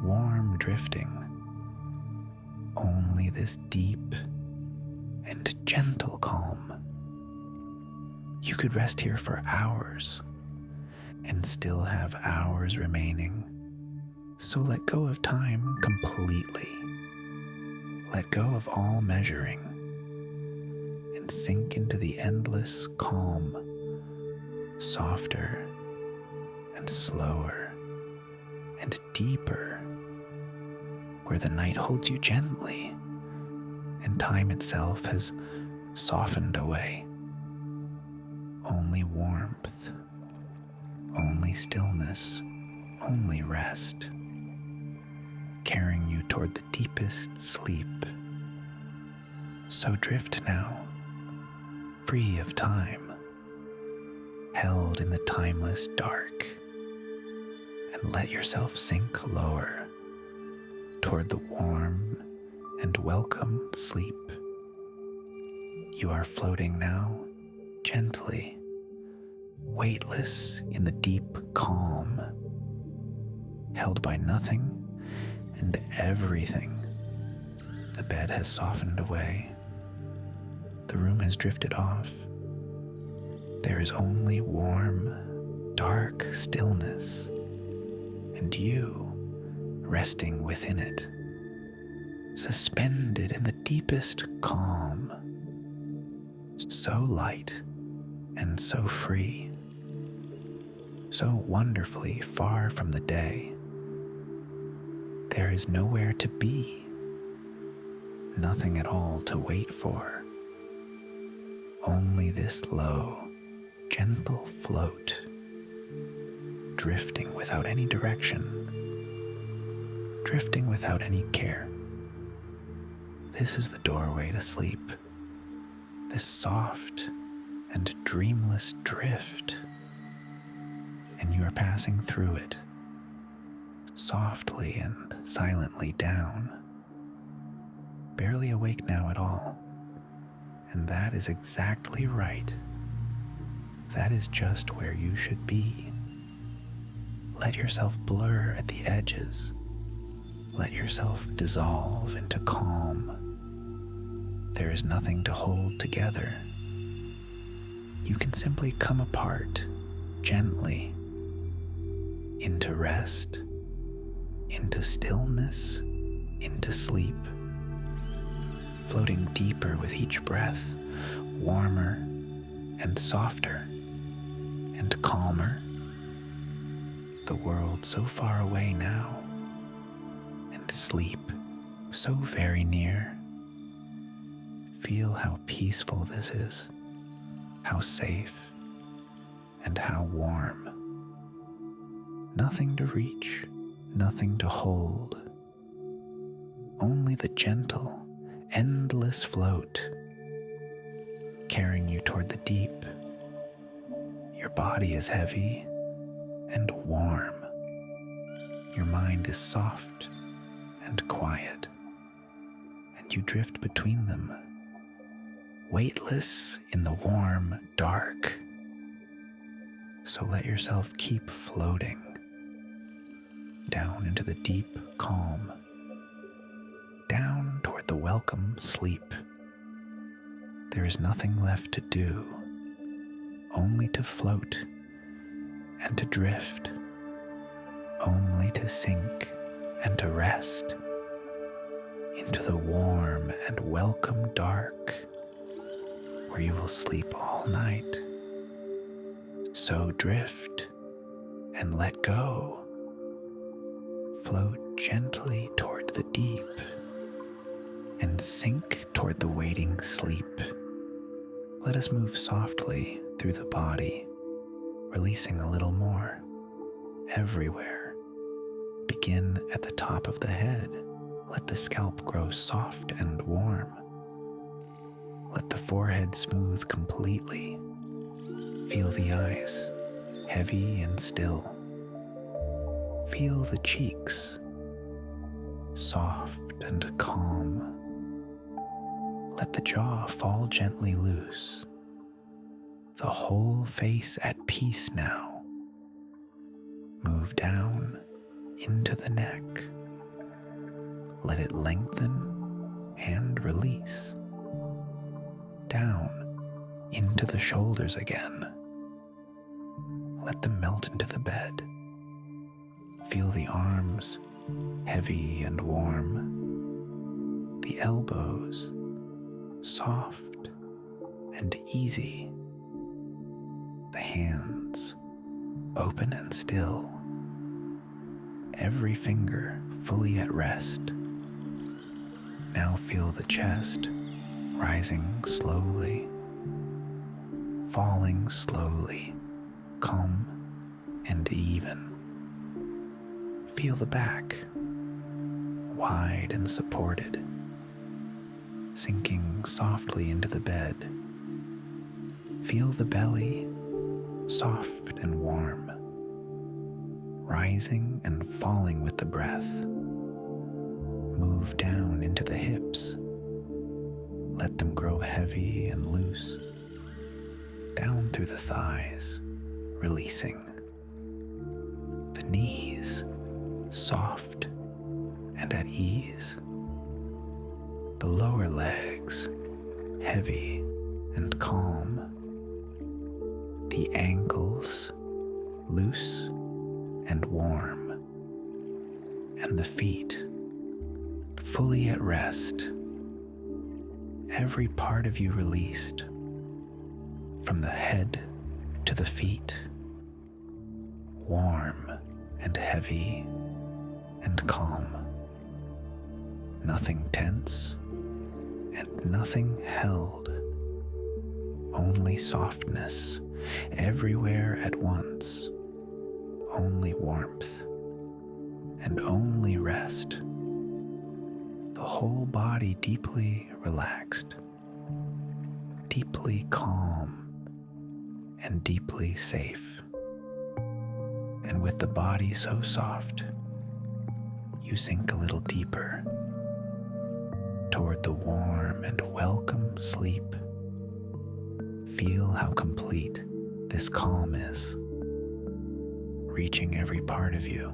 warm drifting. Only this deep and gentle calm. You could rest here for hours and still have hours remaining. So let go of time completely. Let go of all measuring and sink into the endless calm, softer and slower and deeper, where the night holds you gently and time itself has softened away. Only warmth, only stillness, only rest, carrying you toward the deepest sleep. So drift now, free of time, held in the timeless dark, and let yourself sink lower toward the warm and welcome sleep. You are floating now, gently, weightless in the deep calm, held by nothing and everything. The bed has softened away. The room has drifted off. There is only warm, dark stillness, and you resting within it, suspended in the deepest calm, so light and so free, so wonderfully far from the day. There is nowhere to be, nothing at all to wait for, only this low, gentle float, drifting without any direction, drifting without any care. This is the doorway to sleep, this soft and dreamless drift, and you are passing through it, softly and silently down, barely awake now at all. And that is exactly right. That is just where you should be. Let yourself blur at the edges. Let yourself dissolve into calm. There is nothing to hold together. You can simply come apart gently into rest, into stillness, into sleep, floating deeper with each breath, warmer and softer and calmer. The world so far away now, and sleep so very near. Feel how peaceful this is, how safe, and how warm. Nothing to reach, nothing to hold. Only the gentle, endless float, carrying you toward the deep. Your body is heavy and warm. Your mind is soft and quiet, and you drift between them, weightless in the warm dark. So let yourself keep floating down into the deep calm, down toward the welcome sleep. There is nothing left to do, only to float and to drift, only to sink and to rest into the warm and welcome dark, where you will sleep all night. So drift and let go. Float gently toward the deep and sink toward the waiting sleep. Let us move softly through the body, releasing a little more everywhere. Begin at the top of the head. Let the scalp grow soft and warm. Let the forehead smooth completely. Feel the eyes, heavy and still. Feel the cheeks, soft and calm. Let the jaw fall gently loose. The whole face at peace now. Move down into the neck. Let it lengthen and release. Down into the shoulders again. Let them melt into the bed. Feel the arms, heavy and warm. The elbows, soft and easy. The hands, open and still. Every finger fully at rest. Now feel the chest rising slowly, falling slowly, calm and even. Feel the back, wide and supported, sinking softly into the bed. Feel the belly, soft and warm, rising and falling with the breath. Move down into the hips. Let them grow heavy and loose. Down through the thighs, releasing. The knees, soft and at ease. The lower legs, heavy and calm. The ankles, loose and warm. And the feet, fully at rest. Every part of you released, from the head to the feet, warm and heavy and calm. Nothing tense and nothing held, only softness everywhere at once, only warmth and only rest. The whole body deeply relaxed, deeply calm and deeply safe. And with the body so soft, you sink a little deeper toward the warm and welcome sleep. Feel how complete this calm is, reaching every part of you,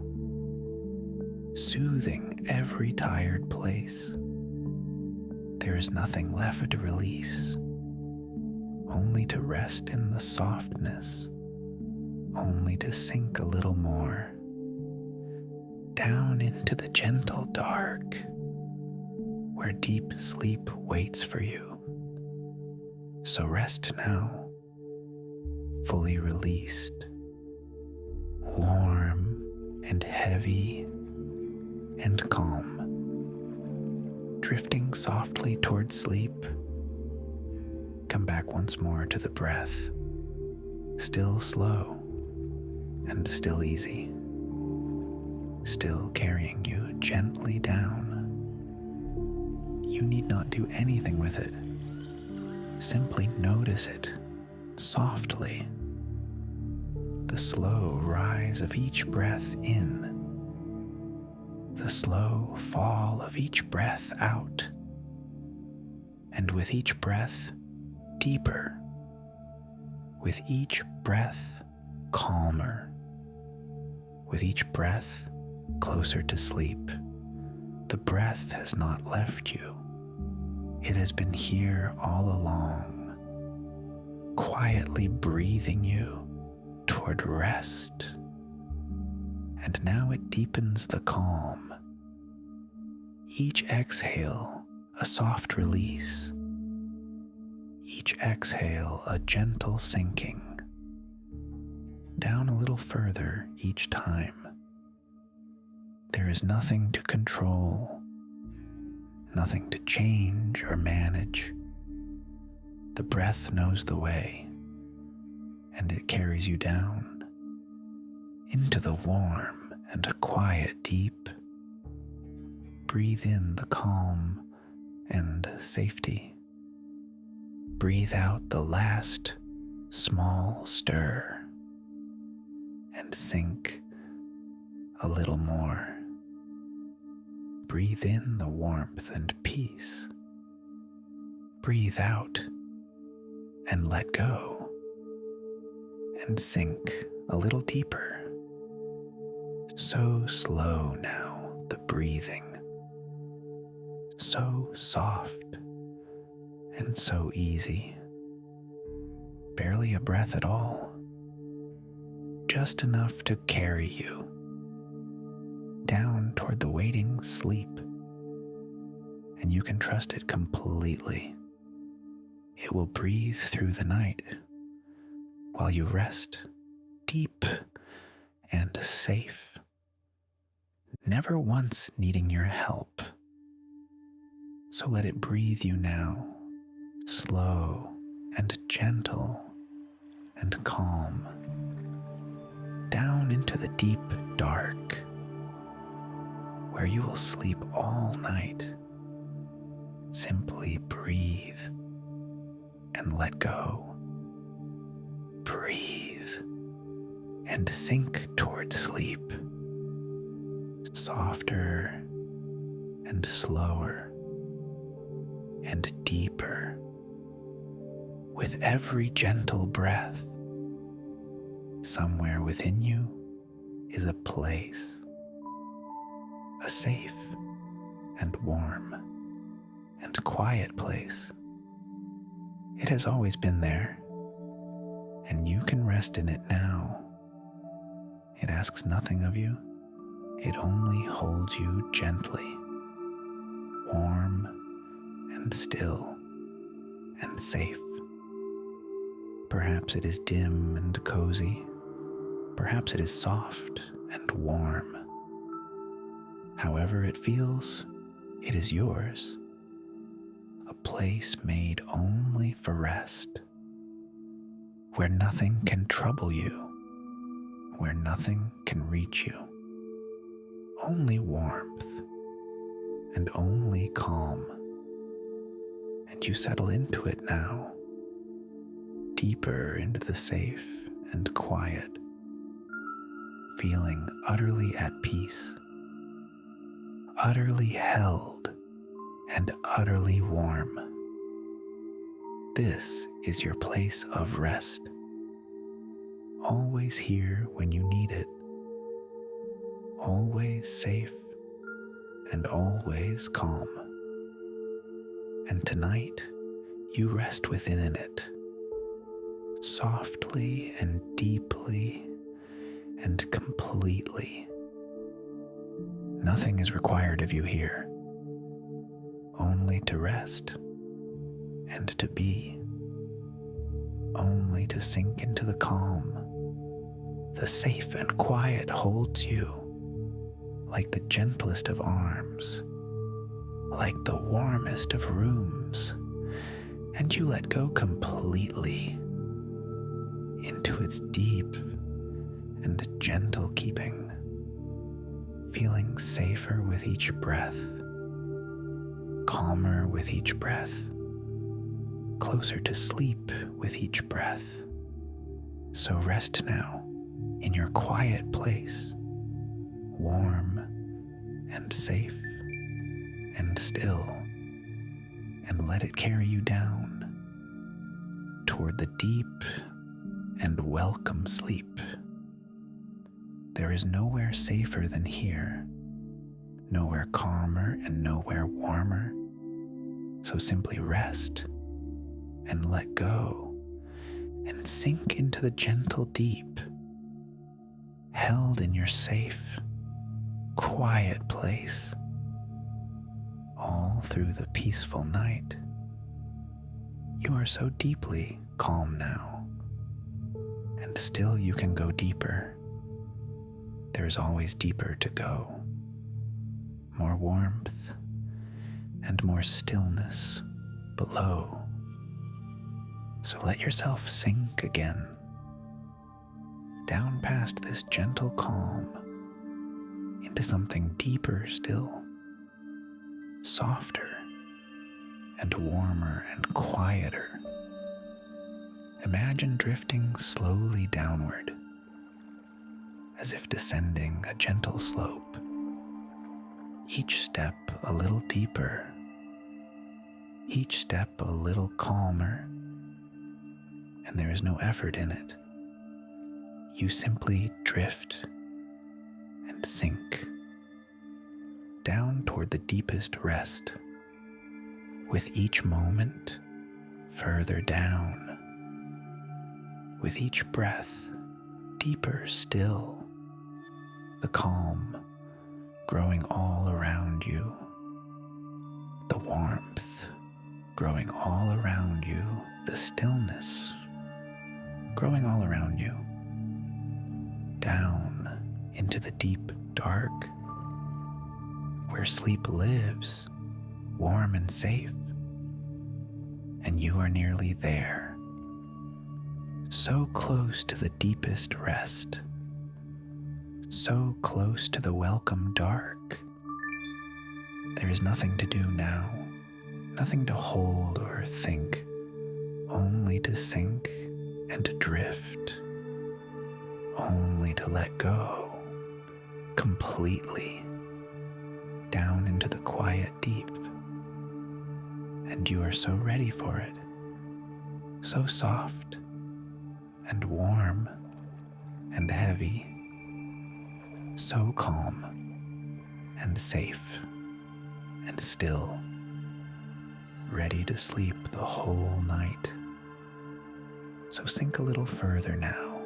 soothing every tired place. There is nothing left to release, only to rest in the softness, only to sink a little more, down into the gentle dark, where deep sleep waits for you. So rest now, fully released, warm and heavy and calm, drifting softly towards sleep. Come back once more to the breath. still slow and still easy, still carrying you gently down. You need not do anything with it. Simply notice it softly. The slow rise of each breath in, the slow fall of each breath out, and with each breath, deeper. With each breath, calmer. With each breath, closer to sleep. The breath has not left you. It has been here all along, quietly breathing you toward rest. And now it deepens the calm. Each exhale, a soft release. Each exhale, a gentle sinking. Down a little further each time. There is nothing to control, nothing to change or manage. The breath knows the way, and it carries you down into the warm and quiet deep. Breathe in the calm and safety. Breathe out the last small stir and sink a little more. Breathe in the warmth and peace. Breathe out and let go and sink a little deeper. So slow now, the breathing. So soft and so easy. Barely a breath at all. Just enough to carry you down toward the waiting sleep. And you can trust it completely. It will breathe through the night while you rest deep and safe, never once needing your help. So let it breathe you now, slow and gentle and calm, down into the deep dark, where you will sleep all night. Simply breathe and let go. Breathe and sink toward sleep, softer and slower and deeper. With every gentle breath, somewhere within you is a place, a safe and warm and quiet place. It has always been there, and you can rest in it now. It asks nothing of you. It only holds you gently, warm and still and safe. Perhaps it is dim and cozy. Perhaps it is soft and warm. However it feels, it is yours. A place made only for rest, where nothing can trouble you, where nothing can reach you. Only warmth and only calm. And you settle into it now, deeper into the safe and quiet, feeling utterly at peace, utterly held and utterly warm. This is your place of rest, always here when you need it, always safe and always calm. And tonight, you rest within it, softly and deeply and completely. Nothing is required of you here, only to rest and to be, only to sink into the calm. The safe and quiet holds you like the gentlest of arms, like the warmest of rooms, and you let go completely into its deep and gentle keeping, feeling safer with each breath, calmer with each breath, closer to sleep with each breath. So rest now in your quiet place, warm and safe and still, and let it carry you down toward the deep and welcome sleep. There is nowhere safer than here, nowhere calmer and nowhere warmer. So simply rest and let go and sink into the gentle deep, held in your safe, quiet place, all through the peaceful night. You are so deeply calm now, and still you can go deeper. There is always deeper to go, more warmth and more stillness below. So let yourself sink again, down past this gentle calm, into something deeper still, softer and warmer and quieter. Imagine drifting slowly downward, as if descending a gentle slope, each step a little deeper, each step a little calmer, and there is no effort in it. You simply drift and sink down toward the deepest rest, with each moment further down, with each breath deeper still, the calm growing all around you, the warmth growing all around you, the stillness growing all around you, down into the deep dark where sleep lives, warm and safe, and you are nearly there, so close to the deepest rest, so close to the welcome dark. There is nothing to do now, nothing to hold or think, only to sink and to drift, only to let go completely down into the quiet deep. And you are so ready for it, so soft and warm and heavy, so calm and safe and still, ready to sleep the whole night. So sink a little further now,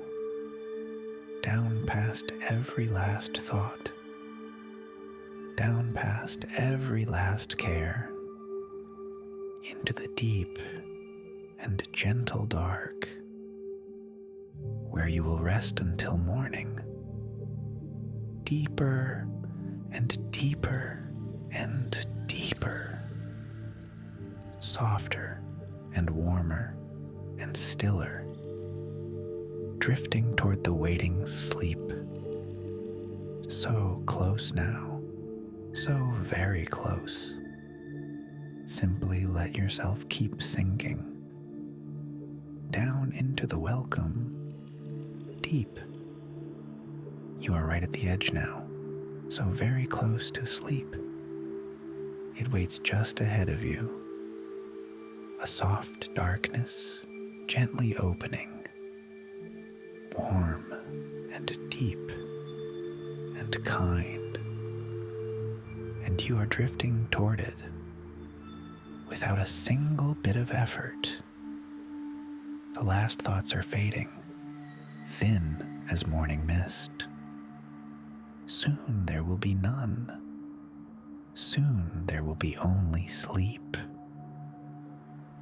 down past every last thought, down past every last care, into the deep and gentle dark, where you will rest until morning, deeper and deeper and deeper, softer and warmer and stiller, drifting toward the waiting sleep. So close now, so very close. Simply let yourself keep sinking down into the welcome deep. You are right at the edge now, so very close to sleep. It waits just ahead of you, a soft darkness gently opening, warm and deep and kind, and you are drifting toward it without a single bit of effort. The last thoughts are fading, thin as morning mist. Soon there will be none. Soon there will be only sleep.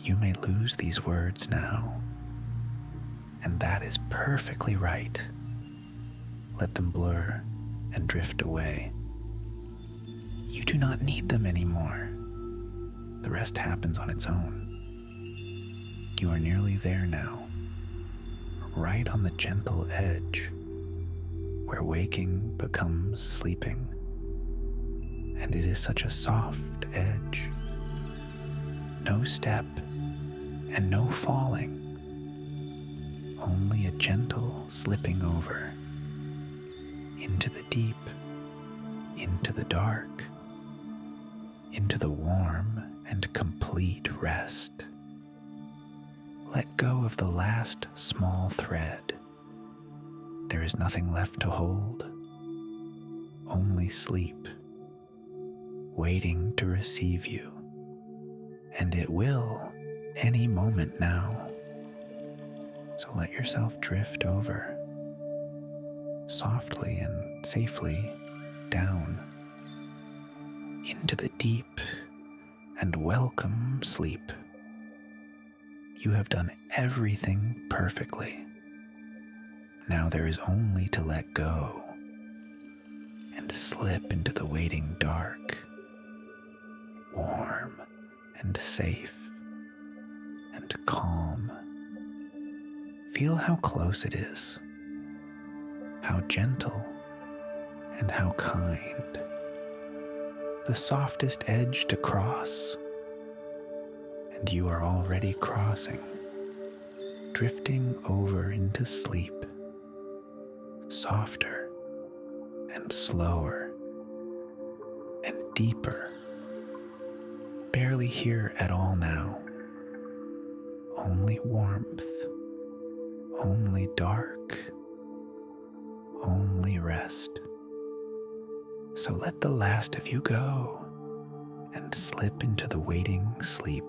You may lose these words now, and that is perfectly right. Let them blur and drift away. You do not need them anymore. The rest happens on its own. You are nearly there now, right on the gentle edge where waking becomes sleeping. And it is such a soft edge. No step and no falling, only a gentle slipping over into the deep, into the dark, into the warm and complete rest. Let go of the last small thread. There is nothing left to hold, only sleep, waiting to receive you. And it will any moment now. So let yourself drift over, softly and safely down into the deep and welcome sleep. You have done everything perfectly. Now there is only to let go and slip into the waiting dark, warm and safe and calm. Feel how close it is, how gentle and how kind. The softest edge to cross, and you are already crossing, drifting over into sleep, softer and slower and deeper. Barely here at all now. Only warmth, only dark, only rest. So let the last of you go and slip into the waiting sleep.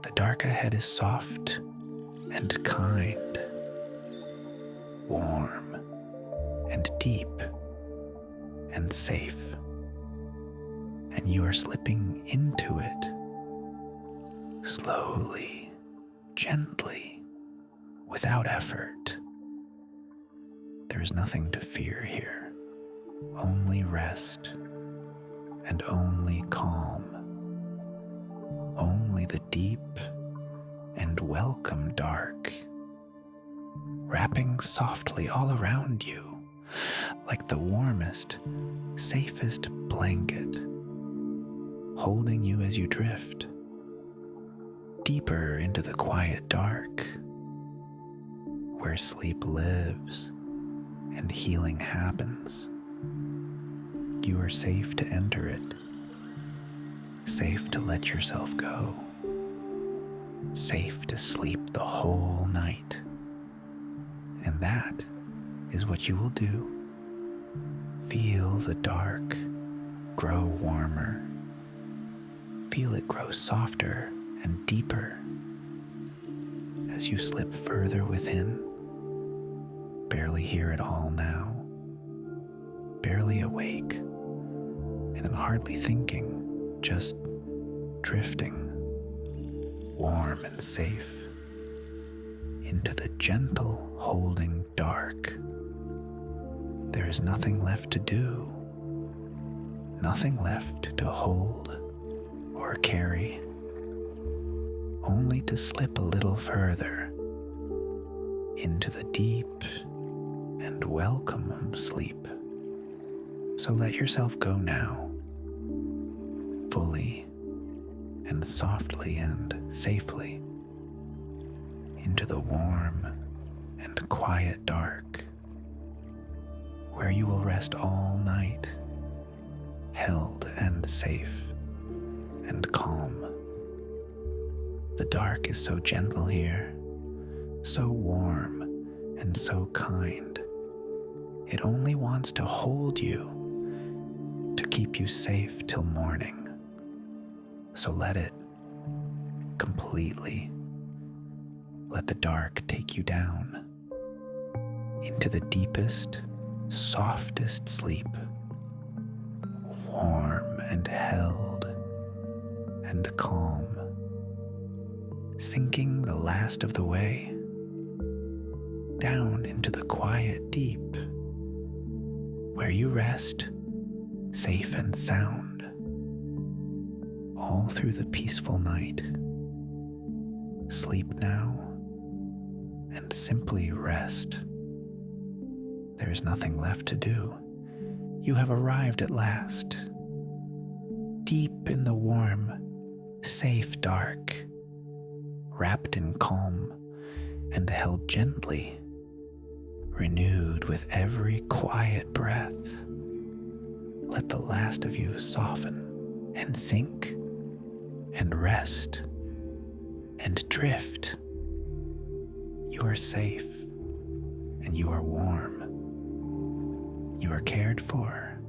The dark ahead is soft and kind, warm and deep and safe. And you are slipping into it, slowly, gently, without effort. There is nothing to fear here, only rest and only calm, only the deep and welcome dark, wrapping softly all around you like the warmest, safest blanket, holding you as you drift deeper into the quiet dark, where sleep lives and healing happens. You are safe to enter it, safe to let yourself go, safe to sleep the whole night. And that is what you will do. Feel the dark grow warmer. Feel it grow softer and deeper as you slip further within, barely here at all now, barely awake, and hardly thinking, just drifting, warm and safe, into the gentle holding dark. There is nothing left to do, nothing left to hold or carry, only to slip a little further into the deep and welcome sleep. So let yourself go now, fully and softly and safely, into the warm and quiet dark, where you will rest all night, held and safe and calm. The dark is so gentle here, so warm and so kind. It only wants to hold you, to keep you safe till morning. So let it completely. Let the dark take you down into the deepest, softest sleep, warm and held and calm, sinking the last of the way down into the quiet deep, where you rest safe and sound all through the peaceful night. Sleep now and simply rest. There is nothing left to do. You have arrived at last, deep in the warm, safe dark, wrapped in calm and held gently, renewed with every quiet breath. Let the last of you soften and sink and rest and drift. You are safe and you are warm. You are cared for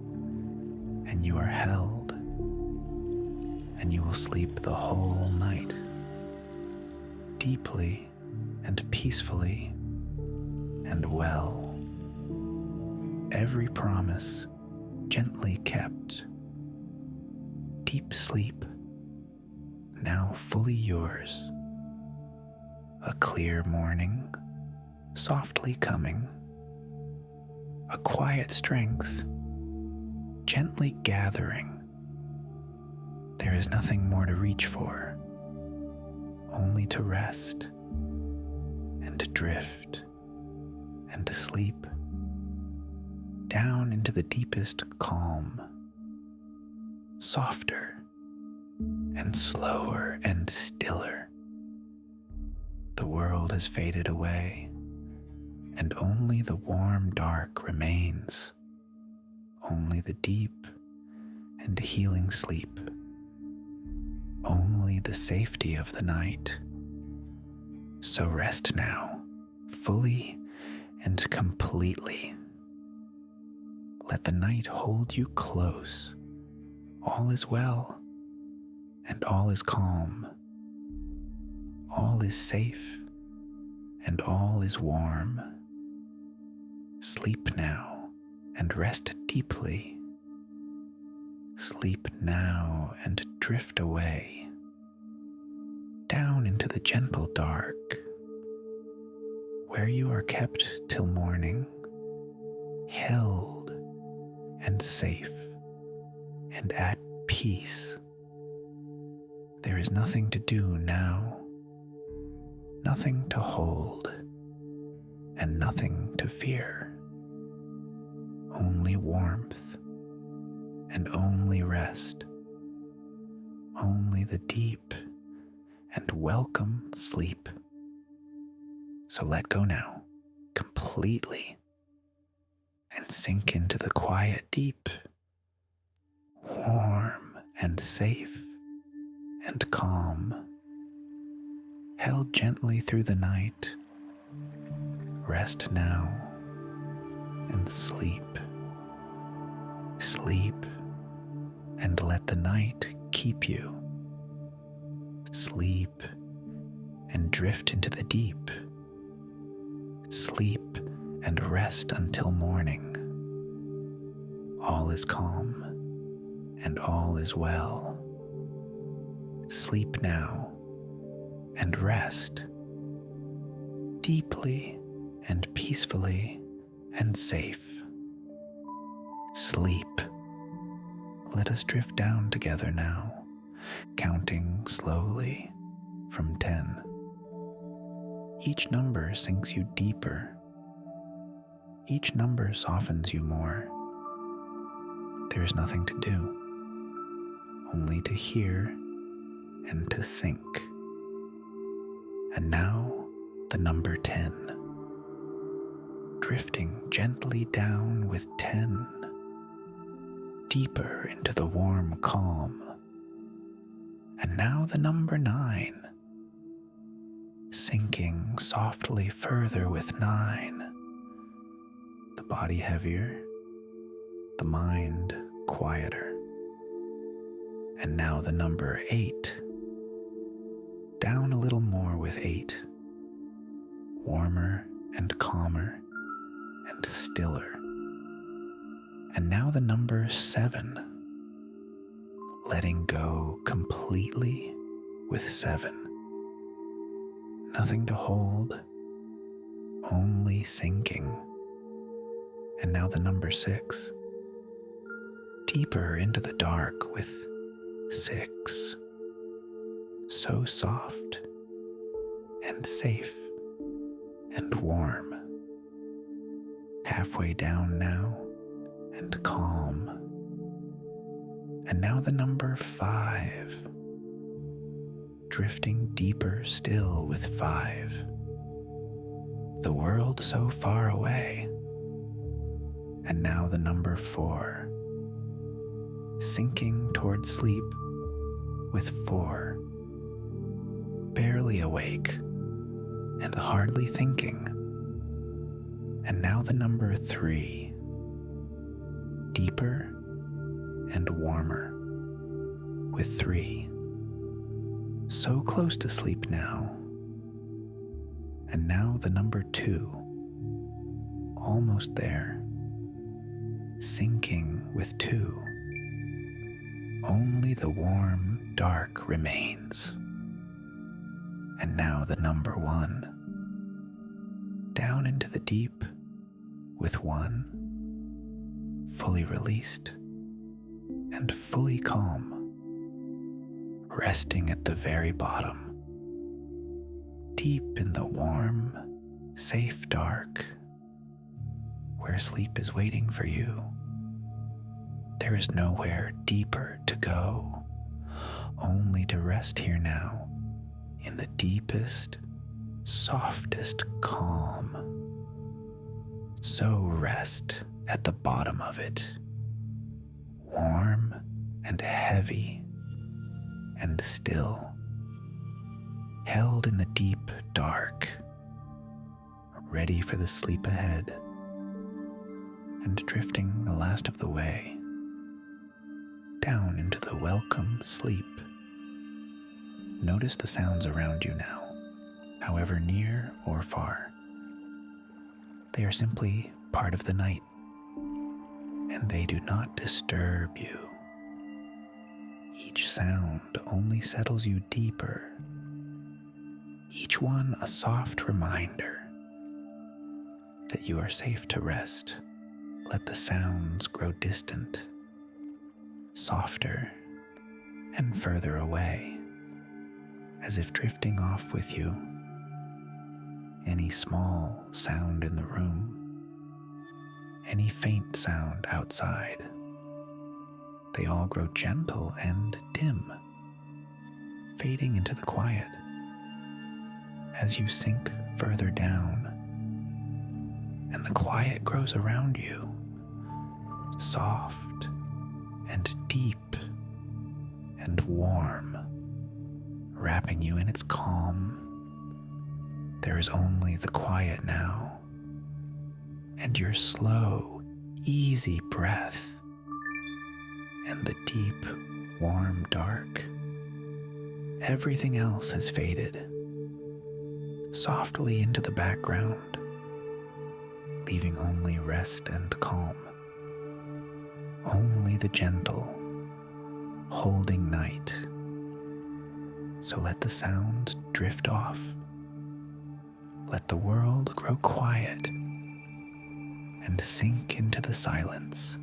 and you are held, and you will sleep the whole night, deeply and peacefully and well. Every promise gently kept. Deep sleep, now fully yours. A clear morning, softly coming. A quiet strength, gently gathering. There is nothing more to reach for, only to rest and to drift and to sleep down into the deepest calm, softer and slower and stiller. The world has faded away, and only the warm dark remains, only the deep and healing sleep, only the safety of the night. So rest now, fully and completely. Let the night hold you close. All is well, and all is calm. All is safe, and all is warm. Sleep now and rest deeply. Sleep now and drift away, down into the gentle dark, where you are kept till morning, held and safe and at peace. There is nothing to do now, nothing to hold, and nothing to fear. Only warmth and only rest, only the deep and welcome sleep. So let go now, completely, and sink into the quiet deep, warm and safe and calm, held gently through the night. Rest now and sleep. Sleep and let the night keep you. Sleep and drift into the deep. Sleep and rest until morning. All is calm and all is well. Sleep now and rest deeply and peacefully and safe. Sleep. Let us drift down together now, counting slowly from 10. Each number sinks you deeper. Each number softens you more. There is nothing to do, only to hear and to sink. And now the number 10. Drifting gently down with 10, deeper into the warm calm. And now the number 9, sinking softly further with 9, the body heavier, the mind quieter. And now the number 8, down a little more with 8, warmer and calmer and stiller. And now the number 7, letting go completely with 7. Nothing to hold, only sinking. And now the number 6, deeper into the dark with 6. So soft and safe and warm. Halfway down now and calm. And now the number 5. Drifting deeper still with 5. The world so far away. And now the number 4. Sinking toward sleep with 4. Barely awake and hardly thinking. And now the number 3. Deeper and warmer with 3. So close to sleep now. And now the number 2. Almost there. Sinking with 2. Only the warm dark remains. And now the number 1. Down into the deep with 1. Fully released and fully calm. Resting at the very bottom. Deep in the warm, safe dark, where sleep is waiting for you. There is nowhere deeper to go, only to rest here now, in the deepest, softest calm. So rest at the bottom of it, warm and heavy and still, held in the deep dark, ready for the sleep ahead, and drifting the last of the way, down into the welcome sleep. Notice the sounds around you now, however near or far. They are simply part of the night, and they do not disturb you. Each sound only settles you deeper, each one a soft reminder that you are safe to rest. Let the sounds grow distant, softer, and further away, as if drifting off with you. Any small sound in the room, any faint sound outside, they all grow gentle and dim, fading into the quiet as you sink further down, and the quiet grows around you, soft and deep and warm, wrapping you in its calm. There is only the quiet now, and your slow, easy breath, and the deep, warm dark. Everything else has faded softly into the background, leaving only rest and calm. Only the gentle, holding night. So let the sounds drift off. Let the world grow quiet and sink into the silence,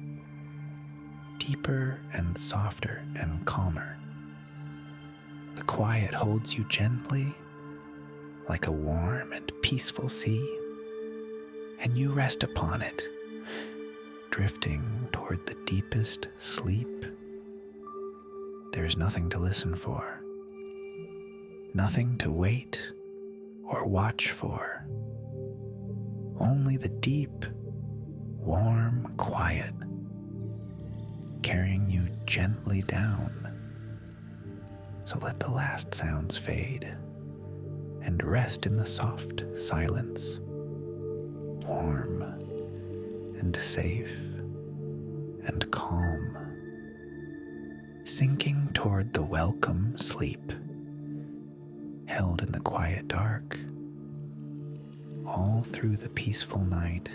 deeper and softer and calmer. The quiet holds you gently like a warm and peaceful sea, and you rest upon it, drifting toward the deepest sleep. There is nothing to listen for, nothing to wait or watch for, only the deep, warm quiet, carrying you gently down. So let the last sounds fade and rest in the soft silence, warm and safe and calm, sinking toward the welcome sleep, held in the quiet dark, all through the peaceful night.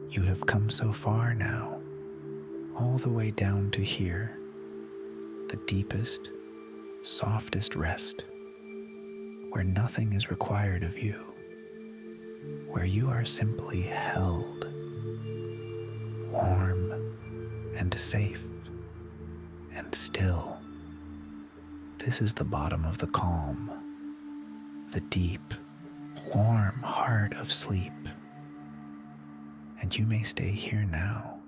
You have come so far now, all the way down to here, the deepest, softest rest, where nothing is required of you, where you are simply held, warm and safe and still. This is the bottom of the calm, the deep, warm heart of sleep. And you may stay here now,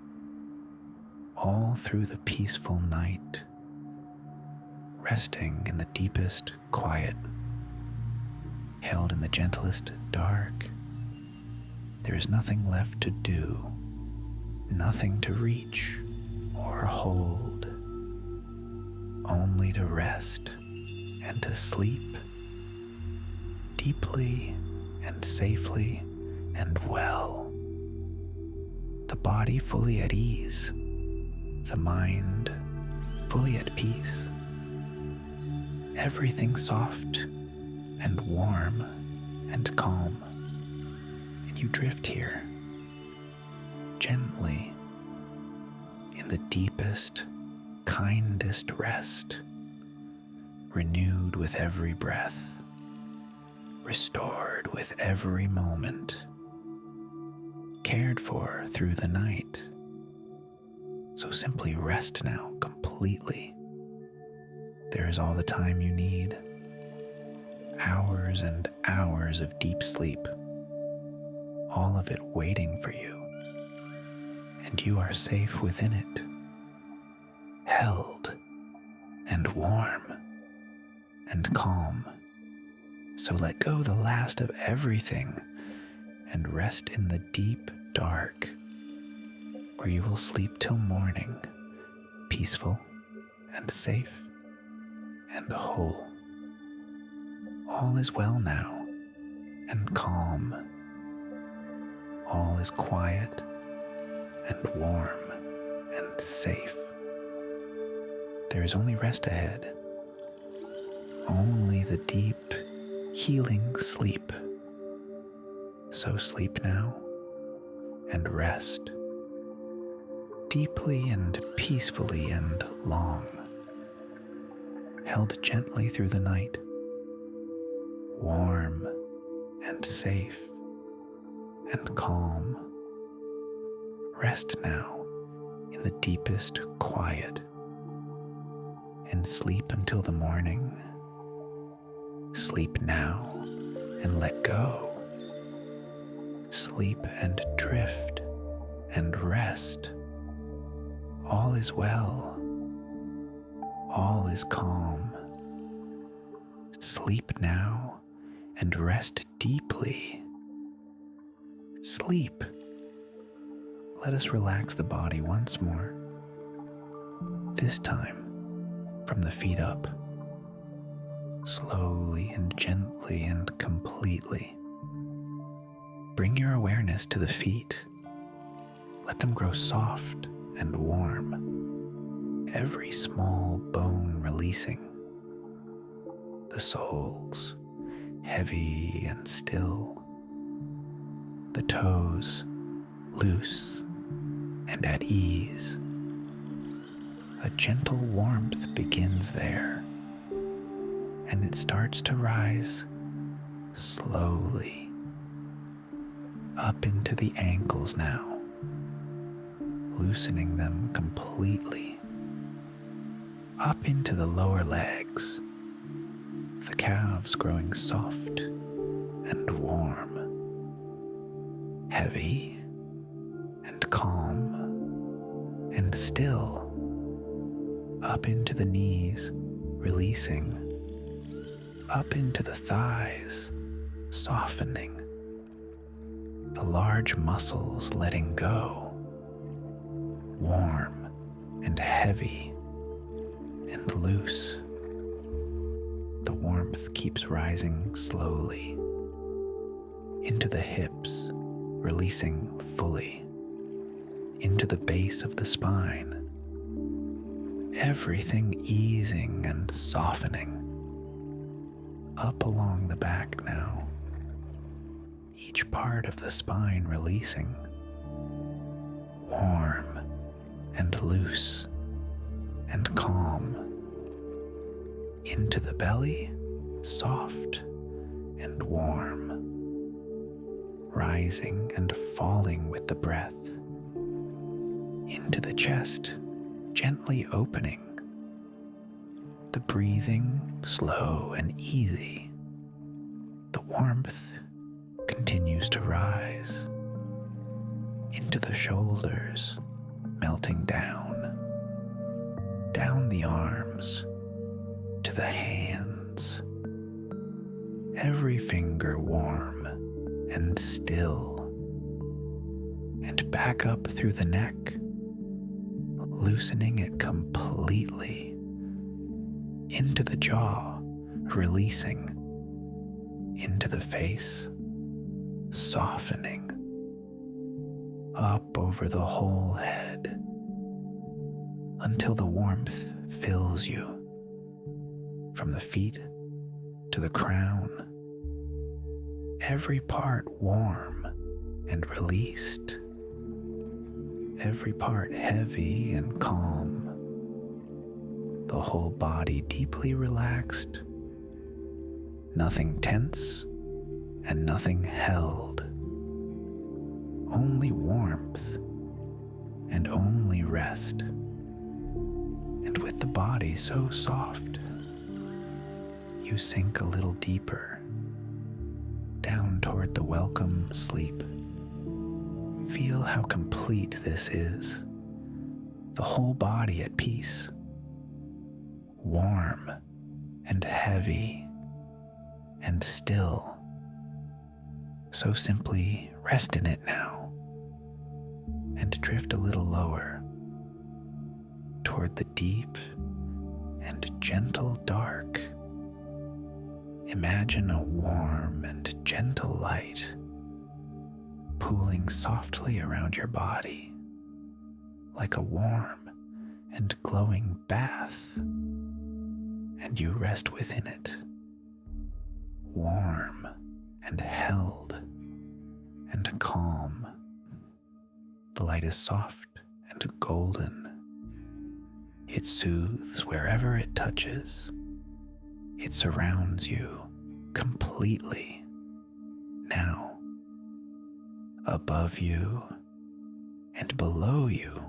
all through the peaceful night, resting in the deepest quiet, held in the gentlest dark. There is nothing left to do, nothing to reach or hold, only to rest and to sleep deeply and safely and well. The body fully at ease, the mind fully at peace, everything soft and warm and calm, and you drift here gently in the deepest, kindest rest, renewed with every breath, restored with every moment, cared for through the night. So simply rest now completely. There is all the time you need, hours and hours of deep sleep, all of it waiting for you, and you are safe within it, held and warm and calm. So let go the last of everything and rest in the deep dark, where you will sleep till morning, peaceful and safe and whole. All is well now and calm. All is quiet and warm and safe. There is only rest ahead, only the deep, healing sleep. So sleep now and rest deeply and peacefully and long, held gently through the night, warm and safe and calm. Rest now in the deepest quiet and sleep until the morning. Sleep now and let go. Sleep and drift and rest. All is well. All is calm. Sleep now and rest deeply. Sleep. Let us relax the body once more. This time from the feet up, slowly and gently and completely. Bring your awareness to the feet. Let them grow soft and warm, every small bone releasing. The soles heavy and still. The toes loose and at ease. A gentle warmth begins there, and it starts to rise slowly up into the ankles now, loosening them completely, up into the lower legs, the calves growing soft and warm, heavy and calm and still, up into the knees, releasing, up into the thighs, softening, the large muscles letting go, warm and heavy and loose. The warmth keeps rising slowly into the hips, releasing fully, into the base of the spine, everything easing and softening, up along the back now, each part of the spine releasing, warm and loose and calm, into the belly, soft and warm, rising and falling with the breath, into the chest, gently opening, the breathing slow and easy, the warmth continues to rise into the shoulders, melting down the arms to the hands, every finger warm and still, and back up through the neck, loosening it completely into the jaw, releasing into the face, softening up over the whole head until the warmth fills you from the feet to the crown, every part warm and released, every part heavy and calm, the whole body deeply relaxed, nothing tense and nothing held, only warmth and only rest. And with the body so soft, you sink a little deeper down toward the welcome sleep. Feel how complete this is. The whole body at peace, warm and heavy and still. So simply rest in it now and drift a little lower toward the deep and gentle dark. Imagine a warm and gentle light pooling softly around your body like a warm and glowing bath, and you rest within it, warm and held and calm. The light is soft and golden. It soothes wherever it touches. It surrounds you completely now, above you and below you,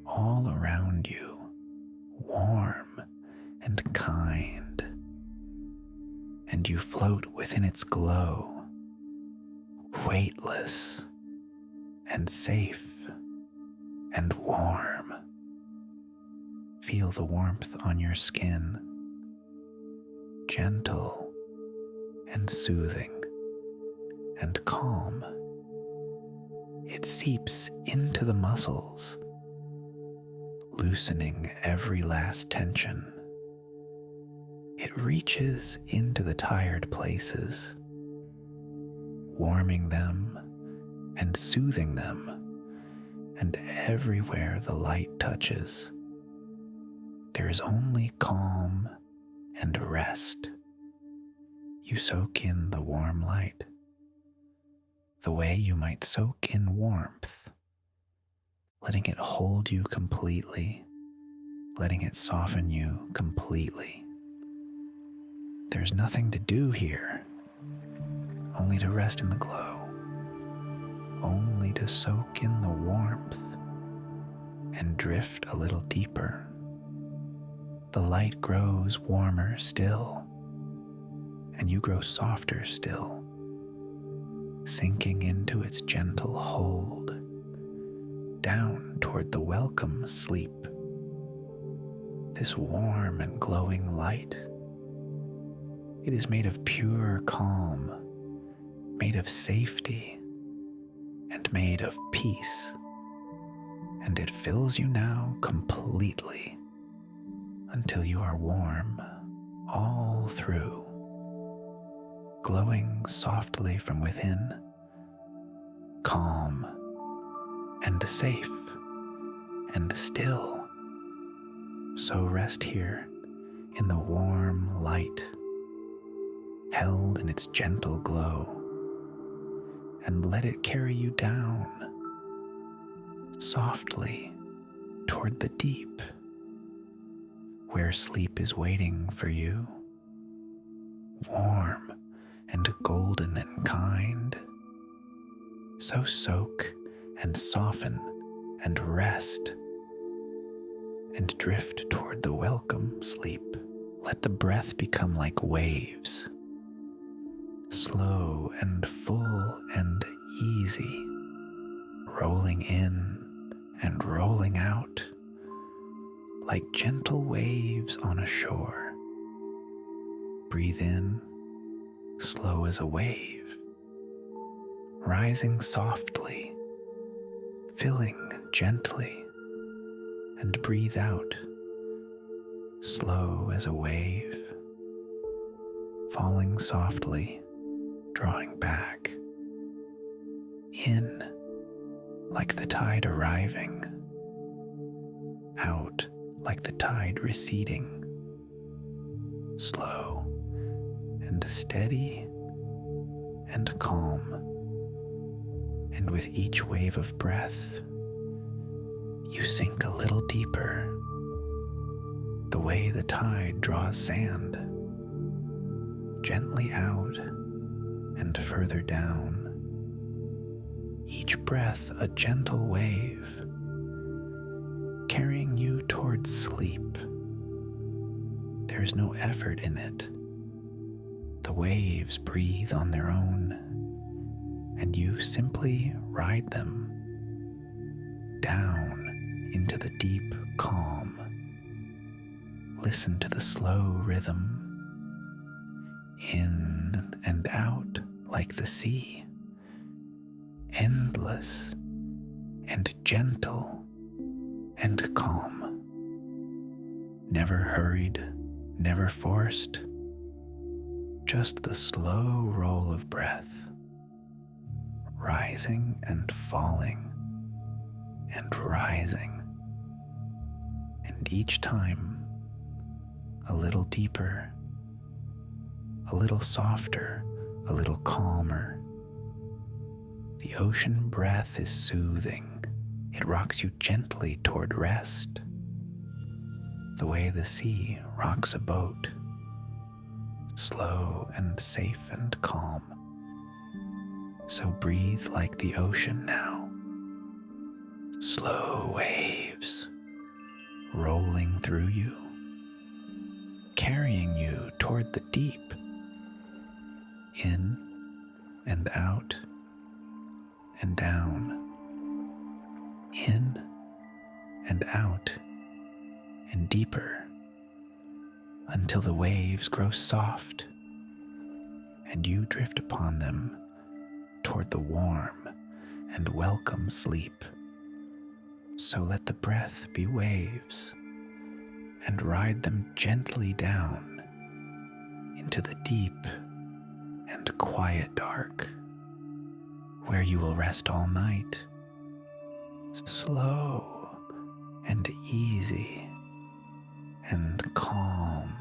all around you, warm and kind, and you float within its glow, weightless and safe and warm. Feel the warmth on your skin, gentle and soothing and calm. It seeps into the muscles, loosening every last tension. It reaches into the tired places, warming them and soothing them, and everywhere the light touches, there is only calm and rest. You soak in the warm light, the way you might soak in warmth, letting it hold you completely, letting it soften you completely. There's nothing to do here, only to rest in the glow, only to soak in the warmth and drift a little deeper. The light grows warmer still, and you grow softer still, sinking into its gentle hold, down toward the welcome sleep. This warm and glowing light, it is made of pure calm, made of safety, and made of peace, and it fills you now completely until you are warm all through, glowing softly from within, calm and safe and still. So rest here in the warm light, held in its gentle glow, and let it carry you down softly toward the deep, where sleep is waiting for you, warm and golden and kind. So soak and soften and rest and drift toward the welcome sleep. Let the breath become like waves, slow and full easy, rolling in and rolling out like gentle waves on a shore. Breathe in, slow as a wave, rising softly, filling gently, and breathe out, slow as a wave, falling softly, drawing back, in like the tide arriving, out like the tide receding, slow and steady and calm. And with each wave of breath, you sink a little deeper, the way the tide draws sand, gently out and further down. Each breath a gentle wave, carrying you towards sleep. There is no effort in it. The waves breathe on their own, and you simply ride them down into the deep calm. Listen to the slow rhythm, in and out like the sea, endless and gentle and calm. Never hurried, never forced, just the slow roll of breath, rising and falling and rising, and each time a little deeper, a little softer, a little calmer. The ocean breath is soothing. It rocks you gently toward rest, the way the sea rocks a boat, slow and safe and calm. So breathe like the ocean now. Slow waves rolling through you, carrying you toward the deep, in and out and down, in and out and deeper, until the waves grow soft and you drift upon them toward the warm and welcome sleep. So let the breath be waves and ride them gently down into the deep and quiet dark, where you will rest all night, slow and easy and calm,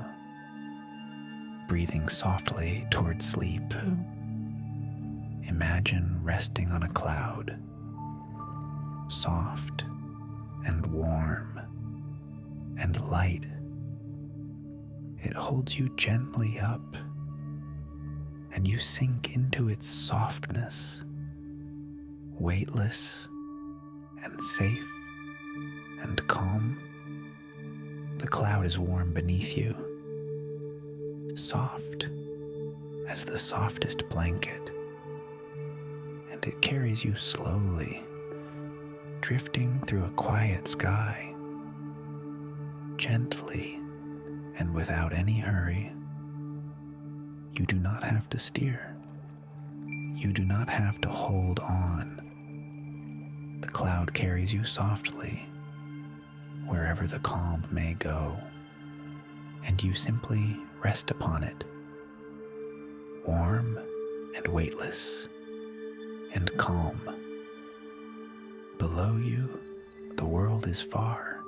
breathing softly toward sleep. Imagine resting on a cloud, soft and warm and light. It holds you gently up, and you sink into its softness, weightless and safe and calm. The cloud is warm beneath you, soft as the softest blanket, and it carries you slowly, drifting through a quiet sky, gently and without any hurry. You do not have to steer. You do not have to hold on. The cloud carries you softly wherever the calm may go, and you simply rest upon it, warm and weightless and calm. Below you, the world is far,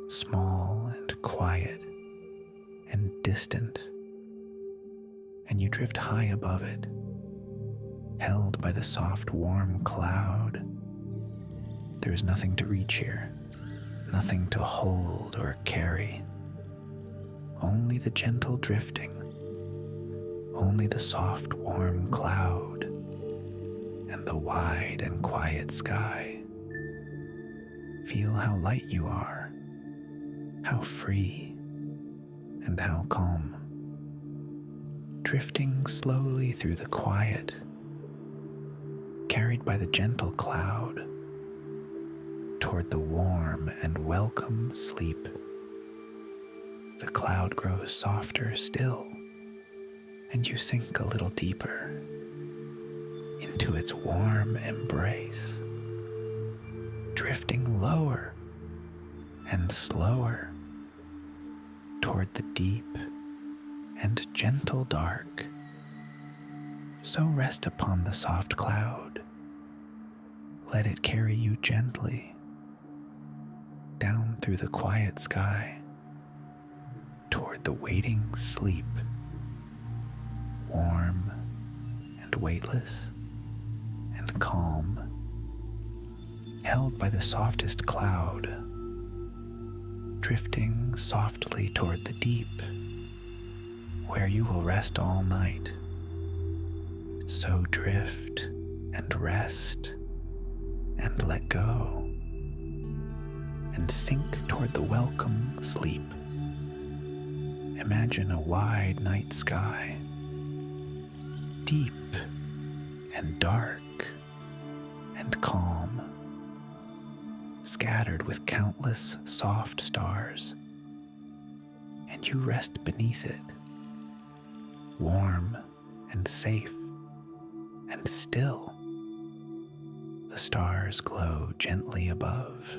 small and quiet and distant, and you drift high above it, held by the soft, warm cloud. There is nothing to reach here, nothing to hold or carry, only the gentle drifting, only the soft, warm cloud, and the wide and quiet sky. Feel how light you are, how free, and how calm. Drifting slowly through the quiet, carried by the gentle cloud toward the warm and welcome sleep. The cloud grows softer still, and you sink a little deeper into its warm embrace, drifting lower and slower toward the deep and gentle dark. So rest upon the soft cloud. Let it carry you gently down through the quiet sky toward the waiting sleep, warm and weightless and calm, held by the softest cloud, drifting softly toward the deep, where you will rest all night. So drift and rest and let go and sink toward the welcome sleep. Imagine a wide night sky, deep and dark and calm, scattered with countless soft stars, and you rest beneath it, warm and safe and still. The stars glow gently above,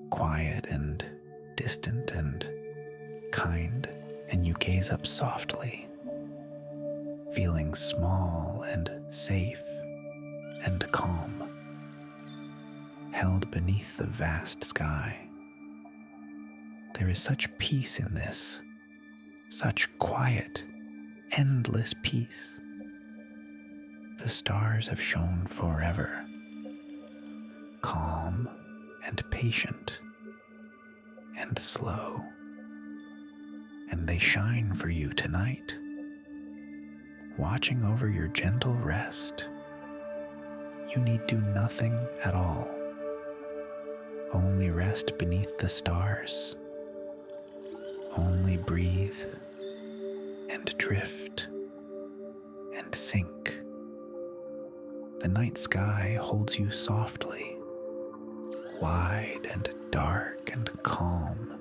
quiet and distant and kind, and you gaze up softly, feeling small and safe and calm, held beneath the vast sky. There is such peace in this, such quiet, endless peace. The stars have shone forever, calm and patient and slow, and they shine for you tonight, watching over your gentle rest. You need do nothing at all, only rest beneath the stars, only breathe and drift and sink. The night sky holds you softly, wide and dark and calm,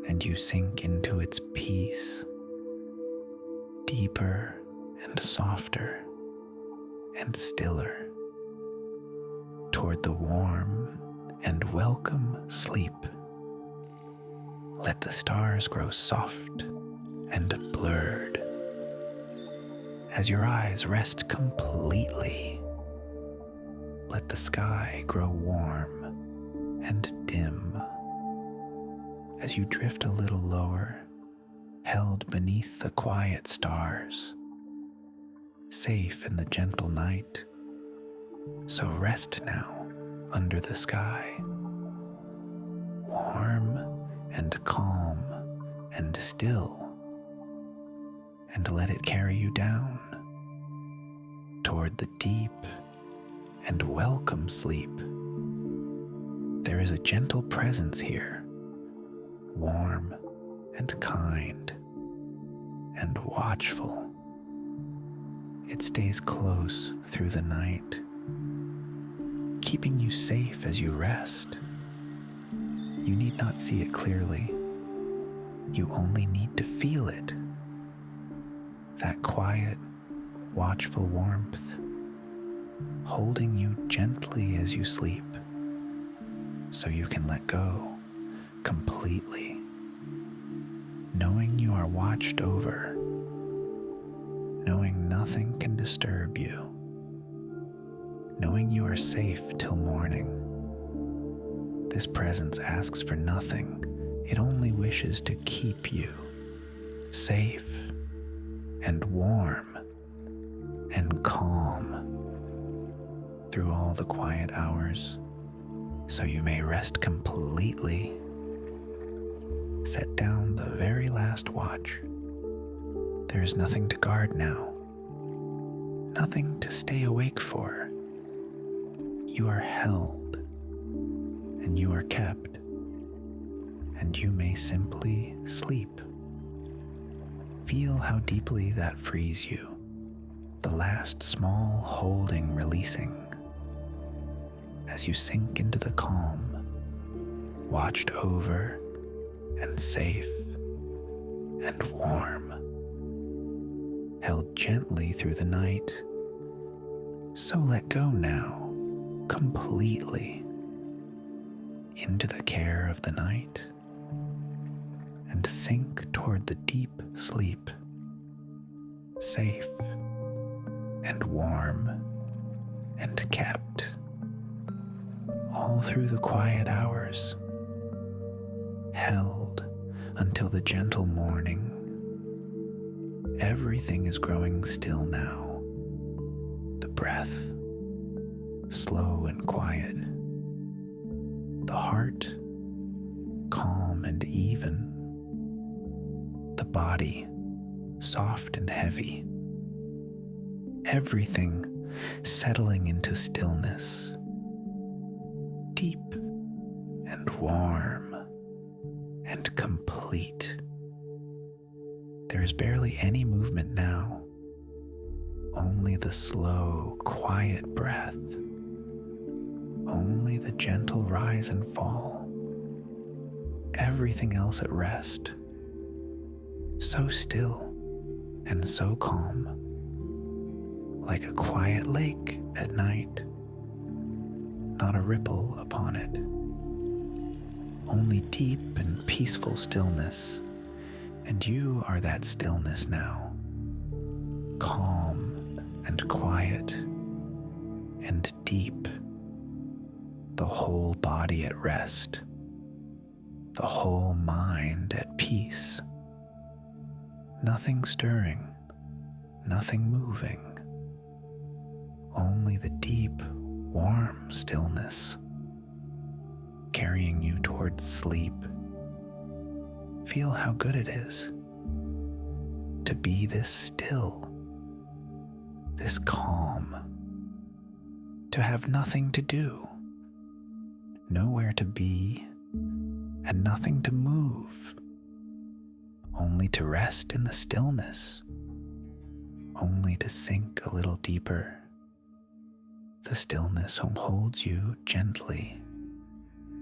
and you sink into its peace, deeper and softer and stiller, toward the warm and welcome sleep. Let the stars grow soft and blurred as your eyes rest completely. Let the sky grow warm and dim as you drift a little lower, held beneath the quiet stars, safe in the gentle night. So rest now under the sky, warm and calm and still, and let it carry you down toward the deep and welcome sleep. There is a gentle presence here, warm and kind and watchful. It stays close through the night, keeping you safe as you rest. You need not see it clearly. You only need to feel it. That quiet, watchful warmth, holding you gently as you sleep, so you can let go completely, knowing you are watched over, knowing nothing can disturb you, knowing you are safe till morning. This presence asks for nothing. It only wishes to keep you safe and warm and calm through all the quiet hours, so you may rest completely. Set down the very last watch. There is nothing to guard now, nothing to stay awake for. You are held, and you are kept, and you may simply sleep. Feel how deeply that frees you the last small holding releasing as you sink into the calm, watched over and safe and warm, held gently through the night. So let go now, completely, into the care of the night, and sink toward the deep sleep, safe and warm and kept, all through the quiet hours, held until the gentle morning. Everything is growing still now. The breath, slow and quiet. The heart, calm and even. The body, soft and heavy. Everything settling into stillness. Deep and warm and complete. There is barely any movement now, only the slow, quiet breath, only the gentle rise and fall, everything else at rest, so still and so calm, like a quiet lake at night, not a ripple upon it, only deep and peaceful stillness. And you are that stillness now, calm and quiet and deep, the whole body at rest, the whole mind at peace, nothing stirring, nothing moving, only the deep, warm stillness, carrying you towards sleep. Feel how good it is to be this still, this calm, to have nothing to do, nowhere to be, and nothing to move, only to rest in the stillness, only to sink a little deeper. The stillness holds you gently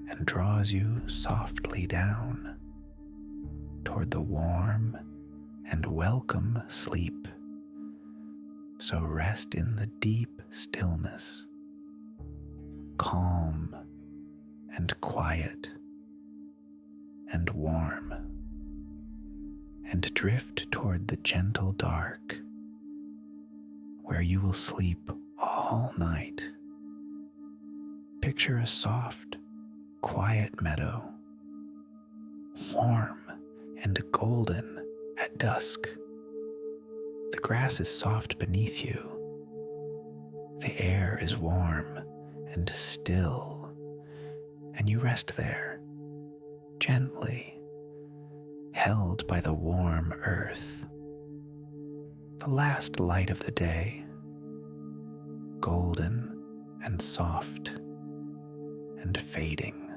and draws you softly down toward the warm and welcome sleep. So rest in the deep stillness, calm and quiet and warm, and drift toward the gentle dark, where you will sleep all night. Picture a soft, quiet meadow, warm and golden at dusk. The grass is soft beneath you. The air is warm and still, and you rest there, gently, held by the warm earth. The last light of the day, golden and soft and fading,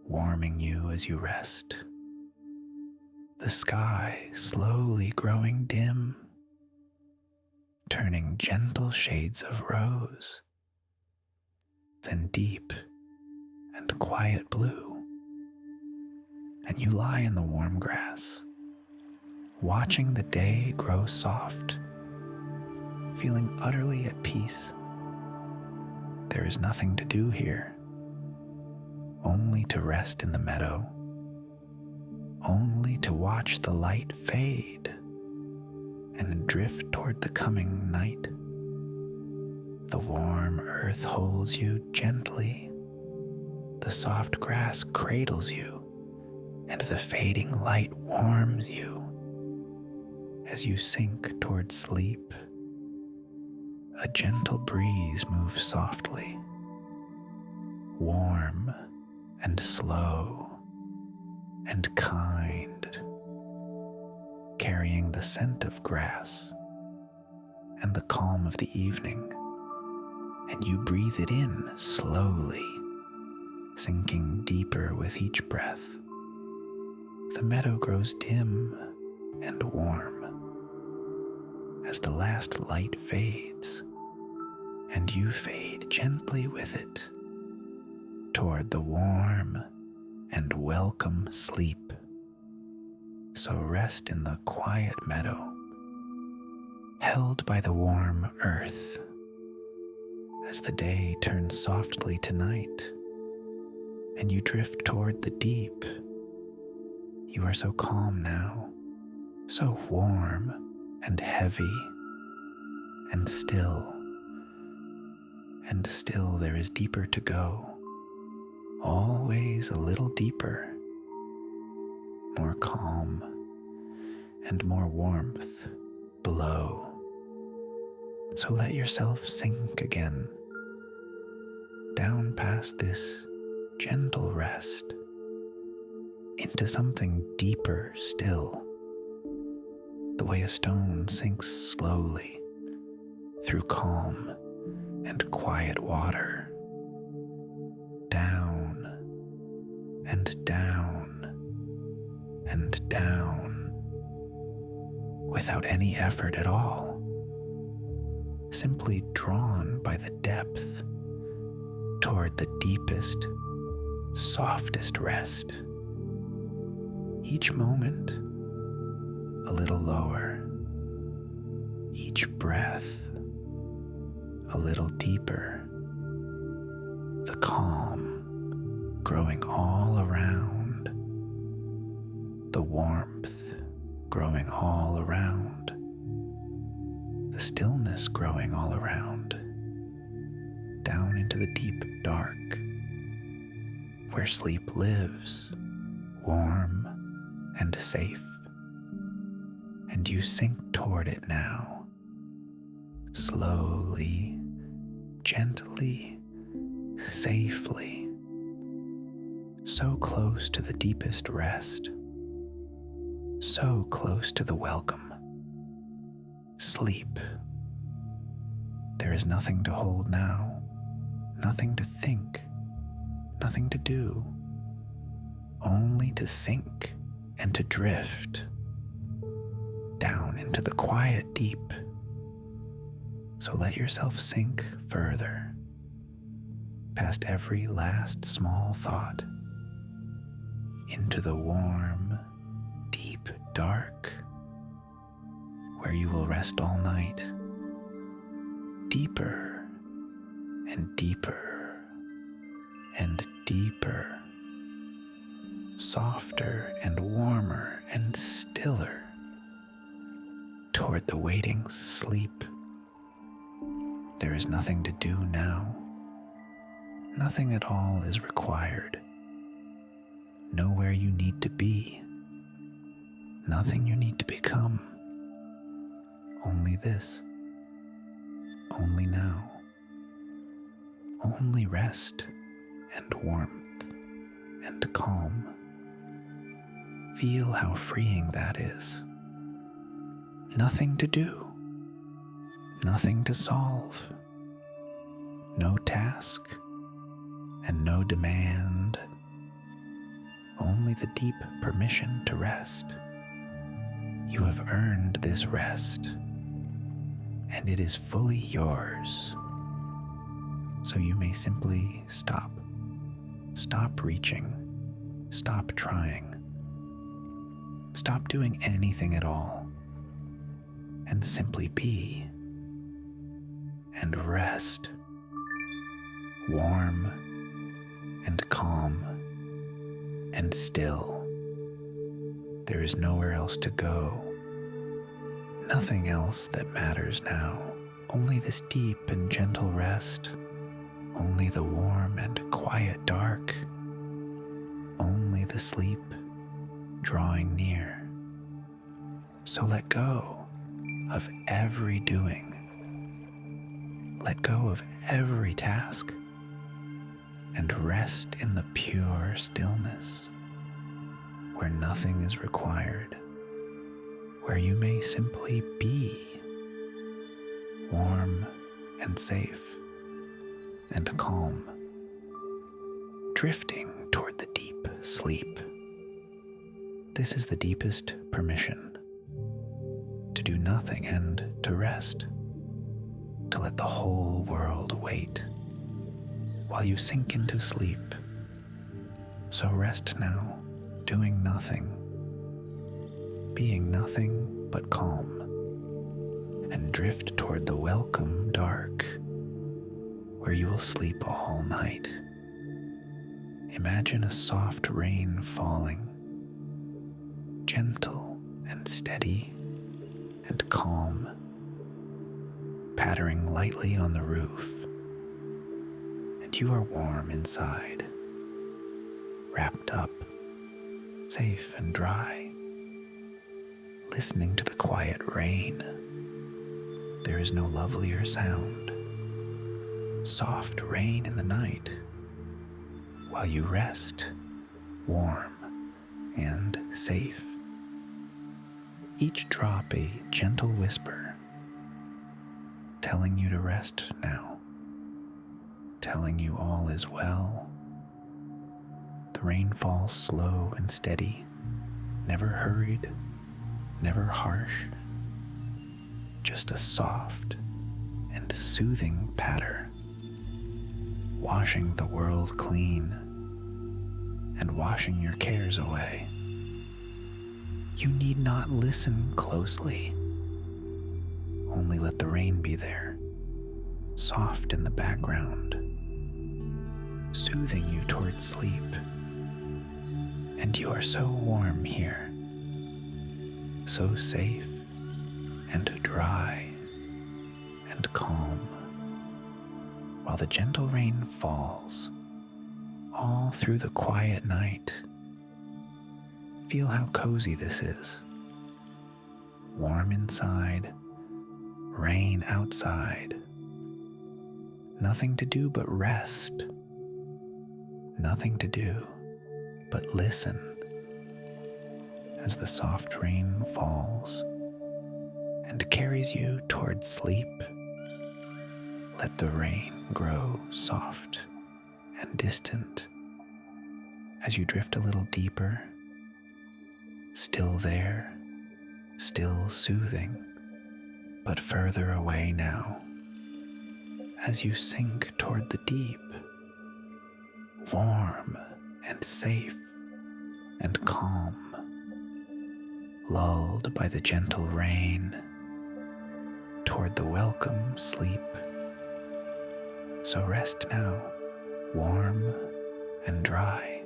warming you as you rest. The sky slowly growing dim, turning gentle shades of rose, then deep and quiet blue. And you lie in the warm grass, watching the day grow soft, feeling utterly at peace. There is nothing to do here, only to rest in the meadow, only to watch the light fade and drift toward the coming night. The warm earth holds you gently, the soft grass cradles you, and the fading light warms you as you sink toward sleep. A gentle breeze moves softly, warm and slow and kind, carrying the scent of grass and the calm of the evening, and you breathe it in slowly, sinking deeper with each breath. The meadow grows dim and warm as the last light fades, and you fade gently with it toward the warm and welcome sleep. So rest in the quiet meadow, held by the warm earth, as the day turns softly to night, and you drift toward the deep. You are so calm now, so warm and heavy, and still there is deeper to go, always a little deeper, more calm and more warmth below. So let yourself sink again, down past this gentle rest, into something deeper still, the way a stone sinks slowly through calm and quiet water, down and down and down, without any effort at all, simply drawn by the depth toward the deepest, softest rest. Each moment a little lower, each breath a little deeper, the calm growing all around, the warmth growing all around, the stillness growing all around, down into the deep dark, where sleep lives, warm and safe. And you sink toward it now, slowly, gently, safely, so close to the deepest rest, so close to the welcome. Sleep. There is nothing to hold now, nothing to think, nothing to do, only to sink and to drift down into the quiet deep. So let yourself sink further, past every last small thought, into the warm, deep dark, where you will rest all night, deeper and deeper and deeper, softer and warmer and stiller, toward the waiting sleep. There is nothing to do now. Nothing at all is required. Nowhere you need to be. Nothing you need to become. Only this. Only now. Only rest and warmth and calm. Feel how freeing that is. Nothing to do, nothing to solve, no task and no demand, only the deep permission to rest. You have earned this rest, and it is fully yours. So you may simply stop reaching, stop trying, stop doing anything at all, and simply be and rest, warm and calm and still. There is nowhere else to go, nothing else that matters now, only this deep and gentle rest, only the warm and quiet dark, only the sleep drawing near. So let go of every doing. Let go of every task and rest in the pure stillness, where nothing is required, where you may simply be, warm and safe and calm, drifting toward the deep sleep. This is the deepest permission, to do nothing and to rest, to let the whole world wait while you sink into sleep. So rest now, doing nothing, being nothing but calm, and drift toward the welcome dark, where you will sleep all night. Imagine a soft rain falling, gentle and steady and calm, pattering lightly on the roof, and you are warm inside, wrapped up, safe and dry, listening to the quiet rain. There is no lovelier sound. Soft rain in the night, while you rest, warm and safe. Each drop a gentle whisper, telling you to rest now, telling you all is well. The rain falls slow and steady, never hurried, never harsh, just a soft and soothing patter, washing the world clean and washing your cares away. You need not listen closely. Only let the rain be there, soft in the background, soothing you toward sleep. And you are so warm here, so safe and dry and calm, while the gentle rain falls all through the quiet night. Feel how cozy this is. Warm inside, rain outside. Nothing to do but rest. Nothing to do but listen as the soft rain falls and carries you toward sleep. Let the rain grow soft and distant as you drift a little deeper, still there, still soothing, but further away now as you sink toward the deep, warm and safe and calm, lulled by the gentle rain toward the welcome sleep. So rest now, warm and dry,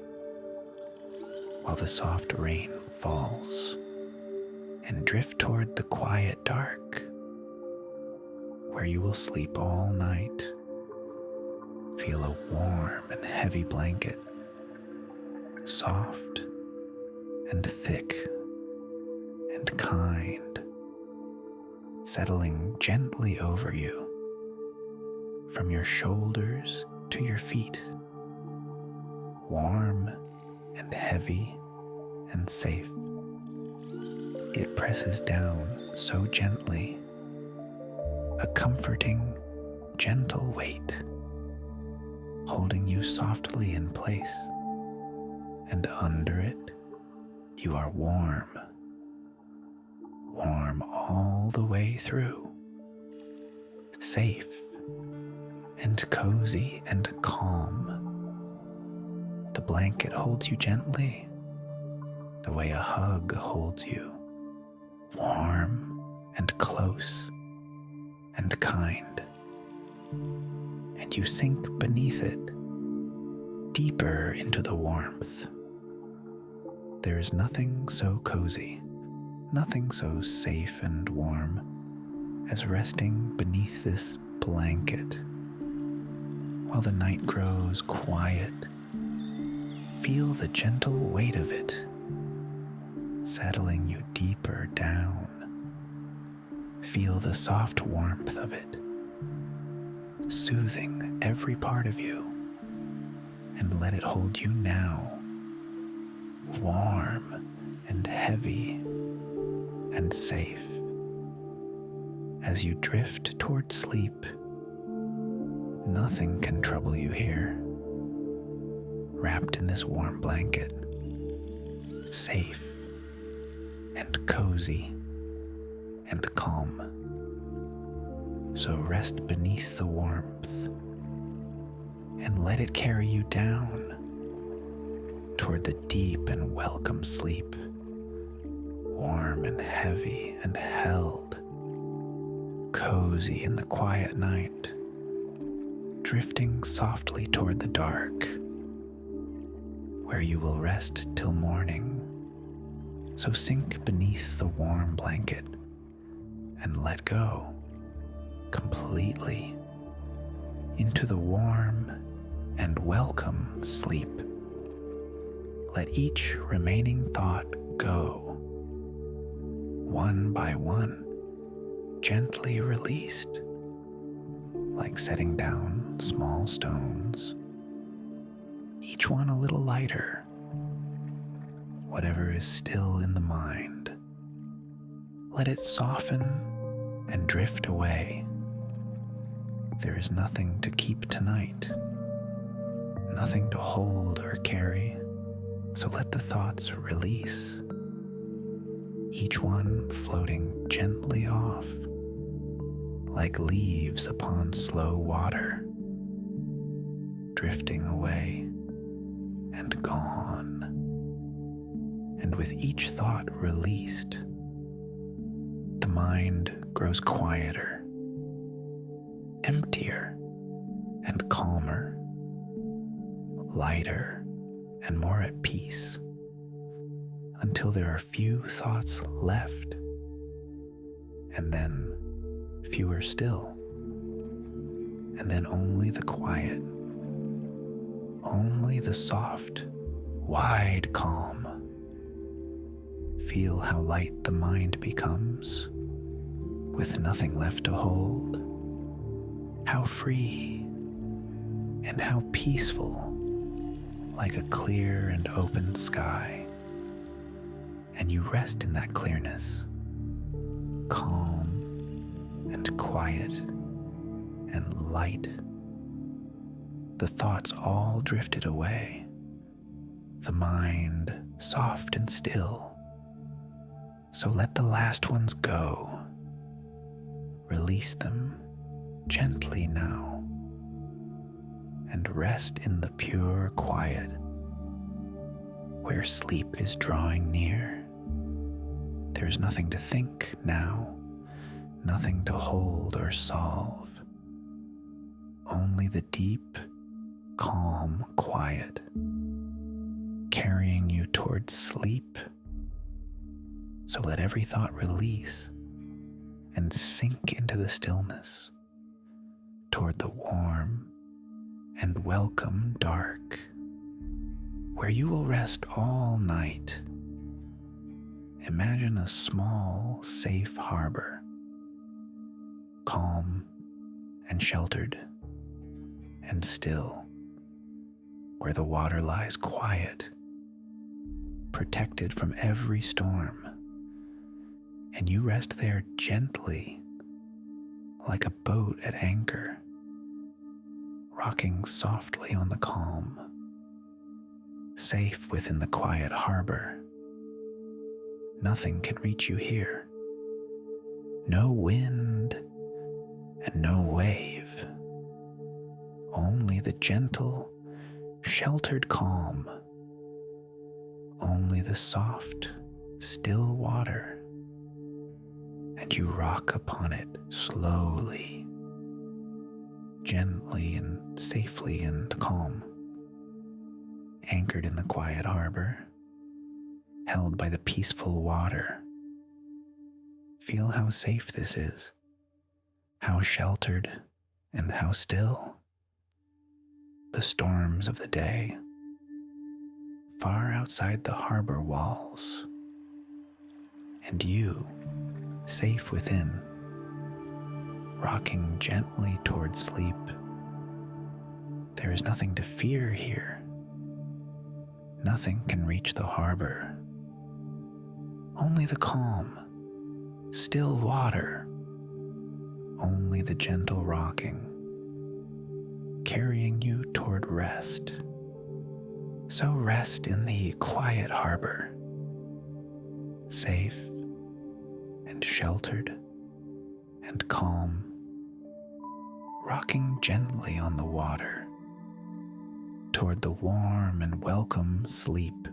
while the soft rain falls, and drift toward the quiet dark, where you will sleep all night. Feel a warm and heavy blanket, soft and thick and kind, settling gently over you, from your shoulders to your feet, warm and heavy and safe. It presses down so gently, a comforting, gentle weight, holding you softly in place, and under it you are warm, warm all the way through, safe and cozy and calm. The blanket holds you gently, the way a hug holds you, warm and close and kind. And you sink beneath it, deeper into the warmth. There is nothing so cozy, nothing so safe and warm as resting beneath this blanket. While the night grows quiet, feel the gentle weight of it, settling you deeper down. Feel the soft warmth of it, soothing every part of you, and let it hold you now, warm and heavy and safe. As you drift toward sleep, nothing can trouble you here, wrapped in this warm blanket, safe and cozy and calm. So rest beneath the warmth and let it carry you down toward the deep and welcome sleep, warm and heavy and held, cozy in the quiet night, drifting softly toward the dark, where you will rest till morning. So sink beneath the warm blanket and let go completely into the warm and welcome sleep. Let each remaining thought go, one by one, gently released, like setting down small stones, each one a little lighter. Whatever is still in the mind, let it soften and drift away. There is nothing to keep tonight, nothing to hold or carry, so let the thoughts release, each one floating gently off, like leaves upon slow water, drifting away and gone. And with each thought released, the mind grows quieter, emptier and calmer, lighter and more at peace, until there are few thoughts left, and then fewer still, and then only the quiet, only the soft, wide calm. Feel how light the mind becomes, with nothing left to hold, how free and how peaceful, like a clear and open sky. And you rest in that clearness, calm and quiet and light. The thoughts all drifted away, the mind soft and still. So let the last ones go. Release them gently now and rest in the pure quiet where sleep is drawing near. There's nothing to think now, nothing to hold or solve, only the deep, calm quiet carrying you towards sleep. So let every thought release and sink into the stillness toward the warm and welcome dark, where you will rest all night. Imagine a small, safe harbor, calm and sheltered and still, where the water lies quiet, protected from every storm. And you rest there gently, like a boat at anchor, rocking softly on the calm, safe within the quiet harbor. Nothing can reach you here. No wind and no wave. Only the gentle, sheltered calm. Only the soft, still water. And you rock upon it slowly, gently and safely and calm, anchored in the quiet harbor, held by the peaceful water. Feel how safe this is, how sheltered and how still. The storms of the day, far outside the harbor walls, and you, safe within, rocking gently toward sleep. There is nothing to fear here. Nothing can reach the harbor. Only the calm, still water. Only the gentle rocking, carrying you toward rest. So rest in the quiet harbor, safe and sheltered and calm rocking gently on the water toward the warm and welcome sleep.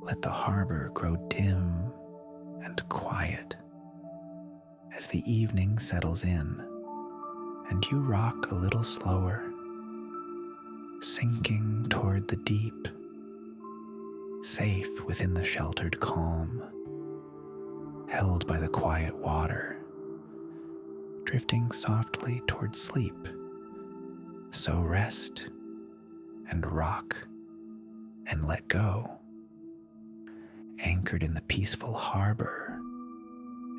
Let the harbor grow dim and quiet as the evening settles in and you rock a little slower, sinking toward the deep, safe within the sheltered calm, held by the quiet water, drifting softly toward sleep. So rest and rock and let go, anchored in the peaceful harbor,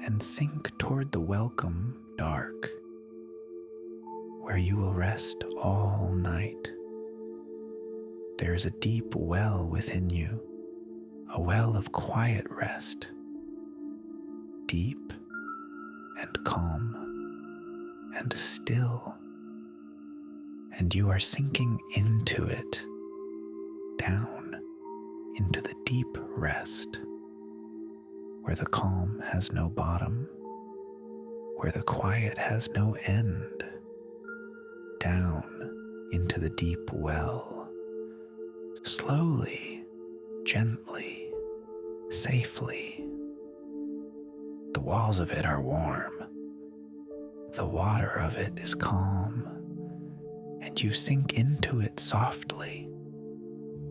and sink toward the welcome dark, where you will rest all night. There is a deep well within you, a well of quiet rest, deep and calm and still, and you are sinking into it, down into the deep rest, where the calm has no bottom, where the quiet has no end, down into the deep well, slowly, gently, safely. The walls of it are warm, the water of it is calm, and you sink into it softly,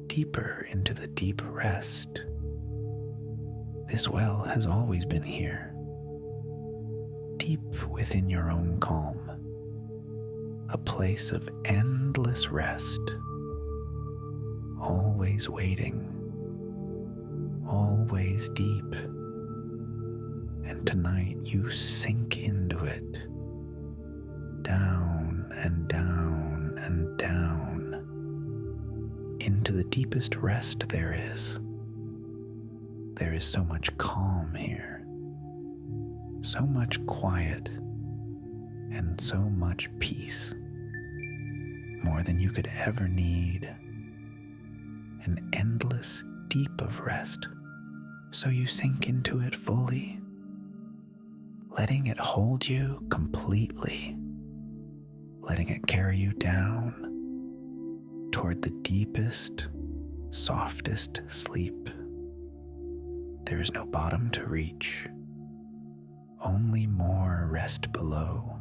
deeper into the deep rest. This well has always been here, deep within your own calm, a place of endless rest, always waiting, always deep. And tonight you sink into it, down and down and down, into the deepest rest there is. There is so much calm here, so much quiet, and so much peace, more than you could ever need, an endless deep of rest. So you sink into it fully, letting it hold you completely, letting it carry you down toward the deepest, softest sleep. There is no bottom to reach, only more rest below,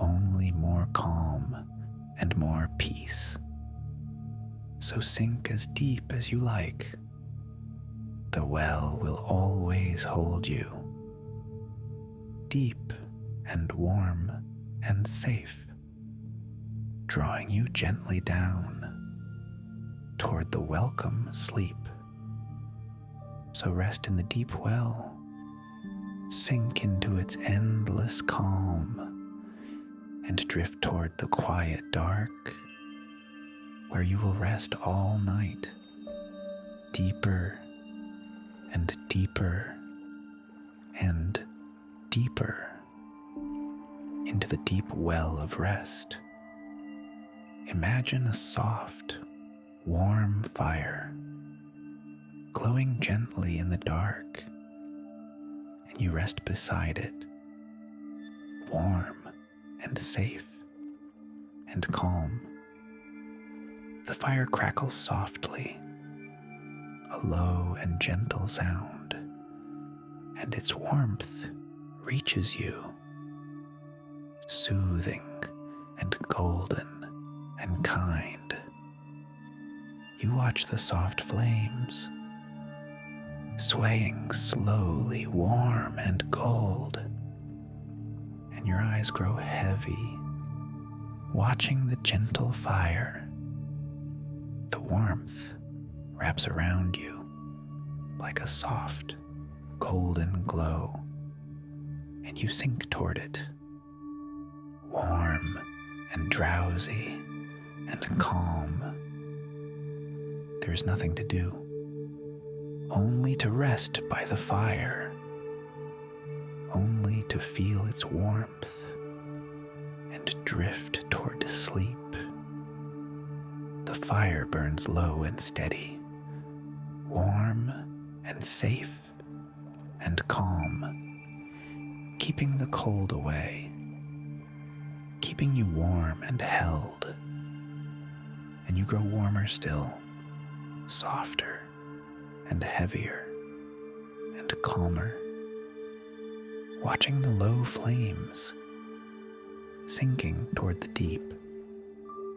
only more calm and more peace. So sink as deep as you like. The well will always hold you, deep and warm and safe, drawing you gently down toward the welcome sleep. So rest in the deep well, sink into its endless calm, and drift toward the quiet dark, where you will rest all night, deeper and deeper and deeper into the deep well of rest. Imagine a soft, warm fire glowing gently in the dark, and you rest beside it, warm and safe and calm. The fire crackles softly, a low and gentle sound, and its warmth reaches you, soothing and golden and kind. You watch the soft flames, swaying slowly, warm and gold, and your eyes grow heavy, watching the gentle fire. The warmth wraps around you like a soft, golden glow, and you sink toward it, warm and drowsy and calm. There is nothing to do, only to rest by the fire, only to feel its warmth and drift toward sleep. The fire burns low and steady, warm and safe and calm, keeping the cold away, keeping you warm and held. And you grow warmer still, softer and heavier and calmer, watching the low flames sinking toward the deep.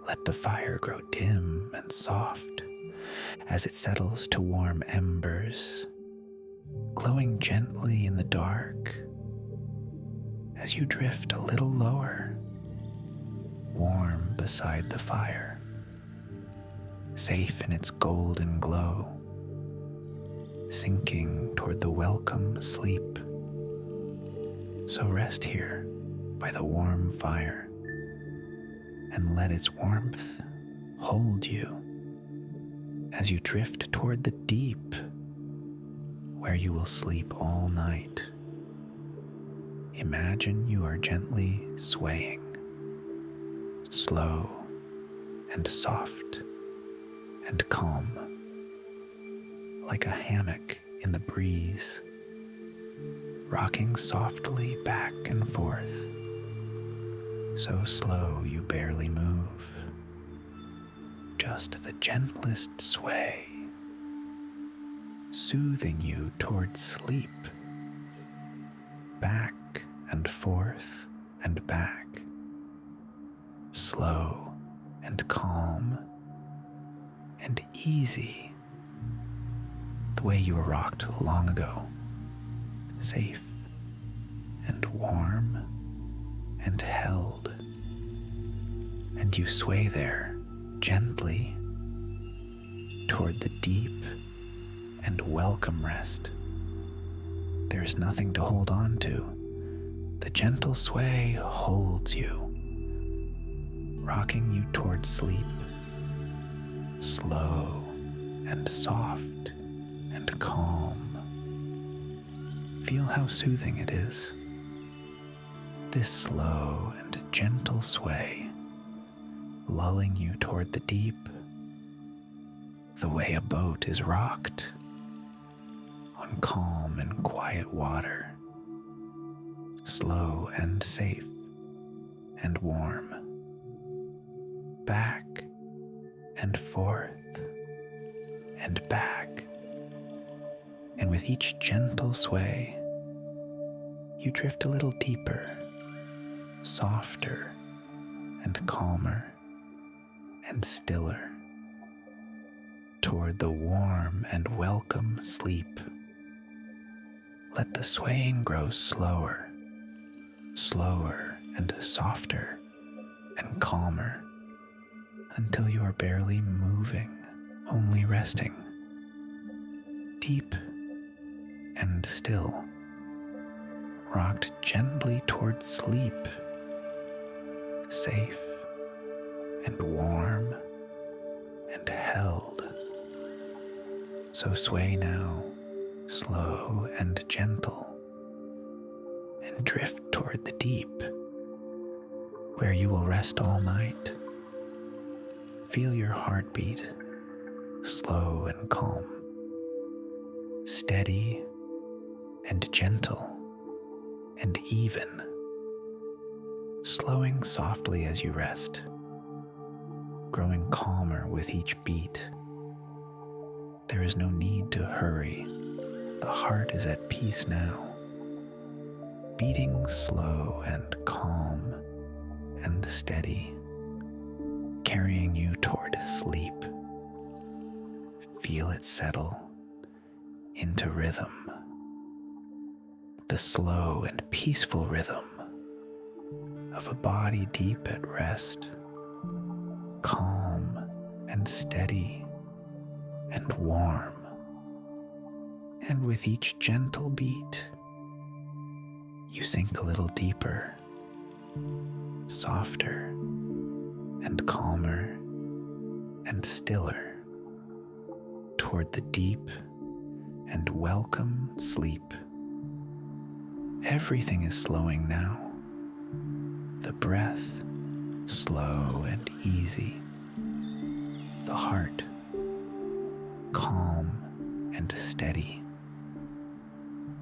Let the fire grow dim and soft as it settles to warm embers, glowing gently in the dark as you drift a little lower, warm beside the fire, safe in its golden glow, sinking toward the welcome sleep. So rest here by the warm fire and let its warmth hold you as you drift toward the deep, where you will sleep all night. Imagine you are gently swaying, slow and soft and calm, like a hammock in the breeze, rocking softly back and forth, so slow you barely move, just the gentlest sway, soothing you toward sleep, back and forth and back, slow and calm and easy, the way you were rocked long ago, safe and warm and held, and you sway there gently toward the deep and welcome rest. There is nothing to hold on to. The gentle sway holds you, rocking you toward sleep, slow and soft and calm. Feel how soothing it is. This slow and gentle sway, lulling you toward the deep, the way a boat is rocked on calm and quiet water, slow and safe and warm, back and forth and back. And with each gentle sway, you drift a little deeper, softer and calmer and stiller, toward the warm and welcome sleep. Let the swaying grow slower, slower and softer and calmer, until you are barely moving, only resting, deep and still, rocked gently toward sleep, safe and warm and held. So sway now, slow and gentle, and drift toward the deep, where you will rest all night. Feel your heartbeat, slow and calm, steady and gentle and even, slowing softly as you rest, growing calmer with each beat. There is no need to hurry. The heart is at peace now, beating slow and calm and steady, carrying you toward sleep. Feel it settle into rhythm, the slow and peaceful rhythm of a body deep at rest, calm and steady and warm. And with each gentle beat, you sink a little deeper, softer and calmer and stiller, toward the deep and welcome sleep. Everything is slowing now. The breath slow and easy. The heart calm and steady.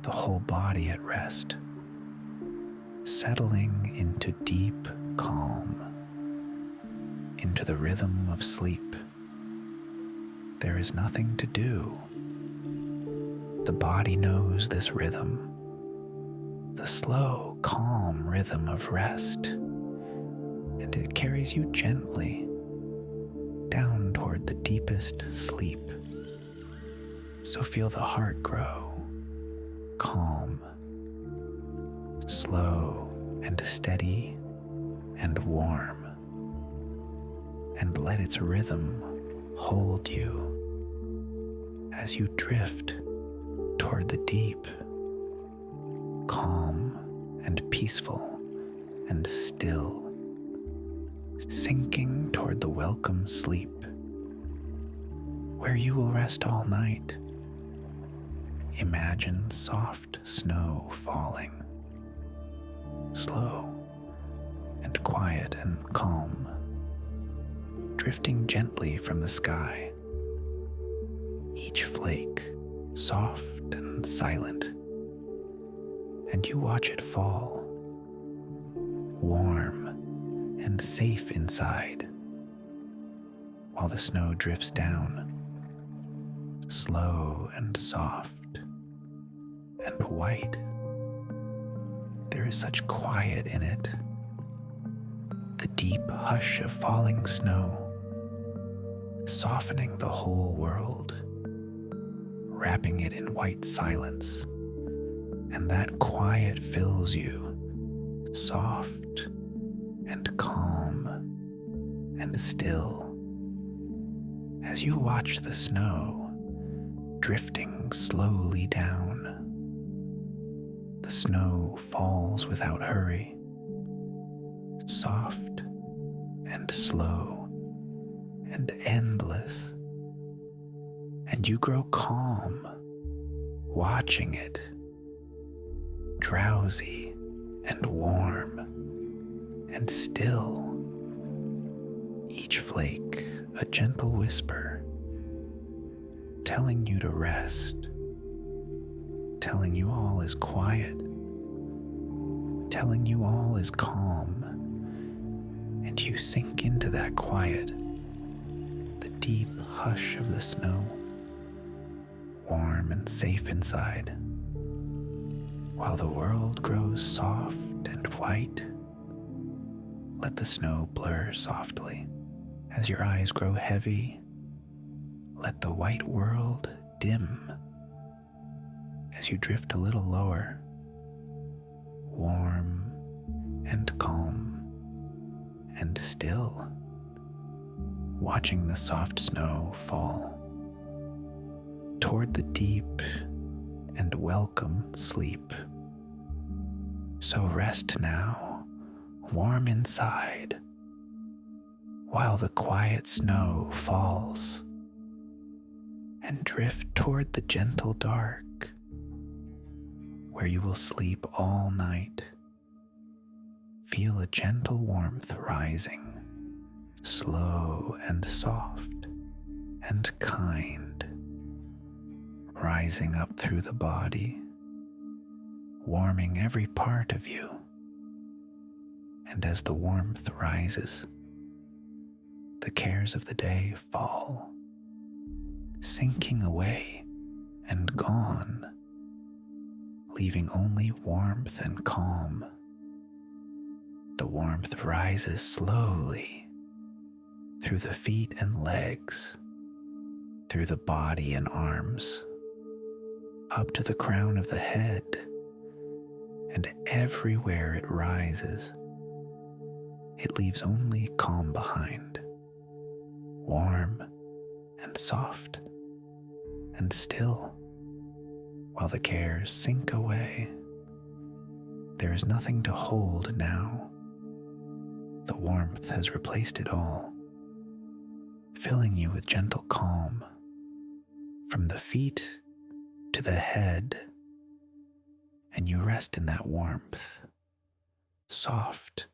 The whole body at rest, settling into deep calm. into the rhythm of sleep. There is nothing to do. The body knows this rhythm, the slow, calm rhythm of rest, and it carries you gently down toward the deepest sleep. So feel the heart grow, calm, slow and steady and warm, and let its rhythm hold you as you drift toward the deep, calm and peaceful and still, sinking toward the welcome sleep, where you will rest all night. Imagine soft snow falling, slow and quiet and calm, drifting gently from the sky, each flake soft and silent, and you watch it fall, warm and safe inside, while the snow drifts down, slow and soft and white. There is such quiet in it, the deep hush of falling snow, softening the whole world, wrapping it in white silence, and that quiet fills you, soft and calm and still, as you watch the snow drifting slowly down. The snow falls without hurry, soft and slow and endless, and you grow calm watching it, drowsy and warm and still, each flake a gentle whisper, telling you to rest, telling you all is quiet, telling you all is calm, and you sink into that quiet, the deep hush of the snow, warm and safe inside, while the world grows soft and white. Let the snow blur softly as your eyes grow heavy. Let the white world dim as you drift a little lower, warm and calm and still, watching the soft snow fall toward the deep and welcome sleep. So rest now, warm inside, while the quiet snow falls, and drift toward the gentle dark, where you will sleep all night. Feel a gentle warmth rising, slow and soft and kind, rising up through the body, warming every part of you. And as the warmth rises, the cares of the day fall, sinking away and gone, leaving only warmth and calm. The warmth rises slowly through the feet and legs, through the body and arms, up to the crown of the head, and everywhere it rises, it leaves only calm behind, warm and soft and still, while the cares sink away. There is nothing to hold now. The warmth has replaced it all, filling you with gentle calm from the feet to the head, and you rest in that warmth, soft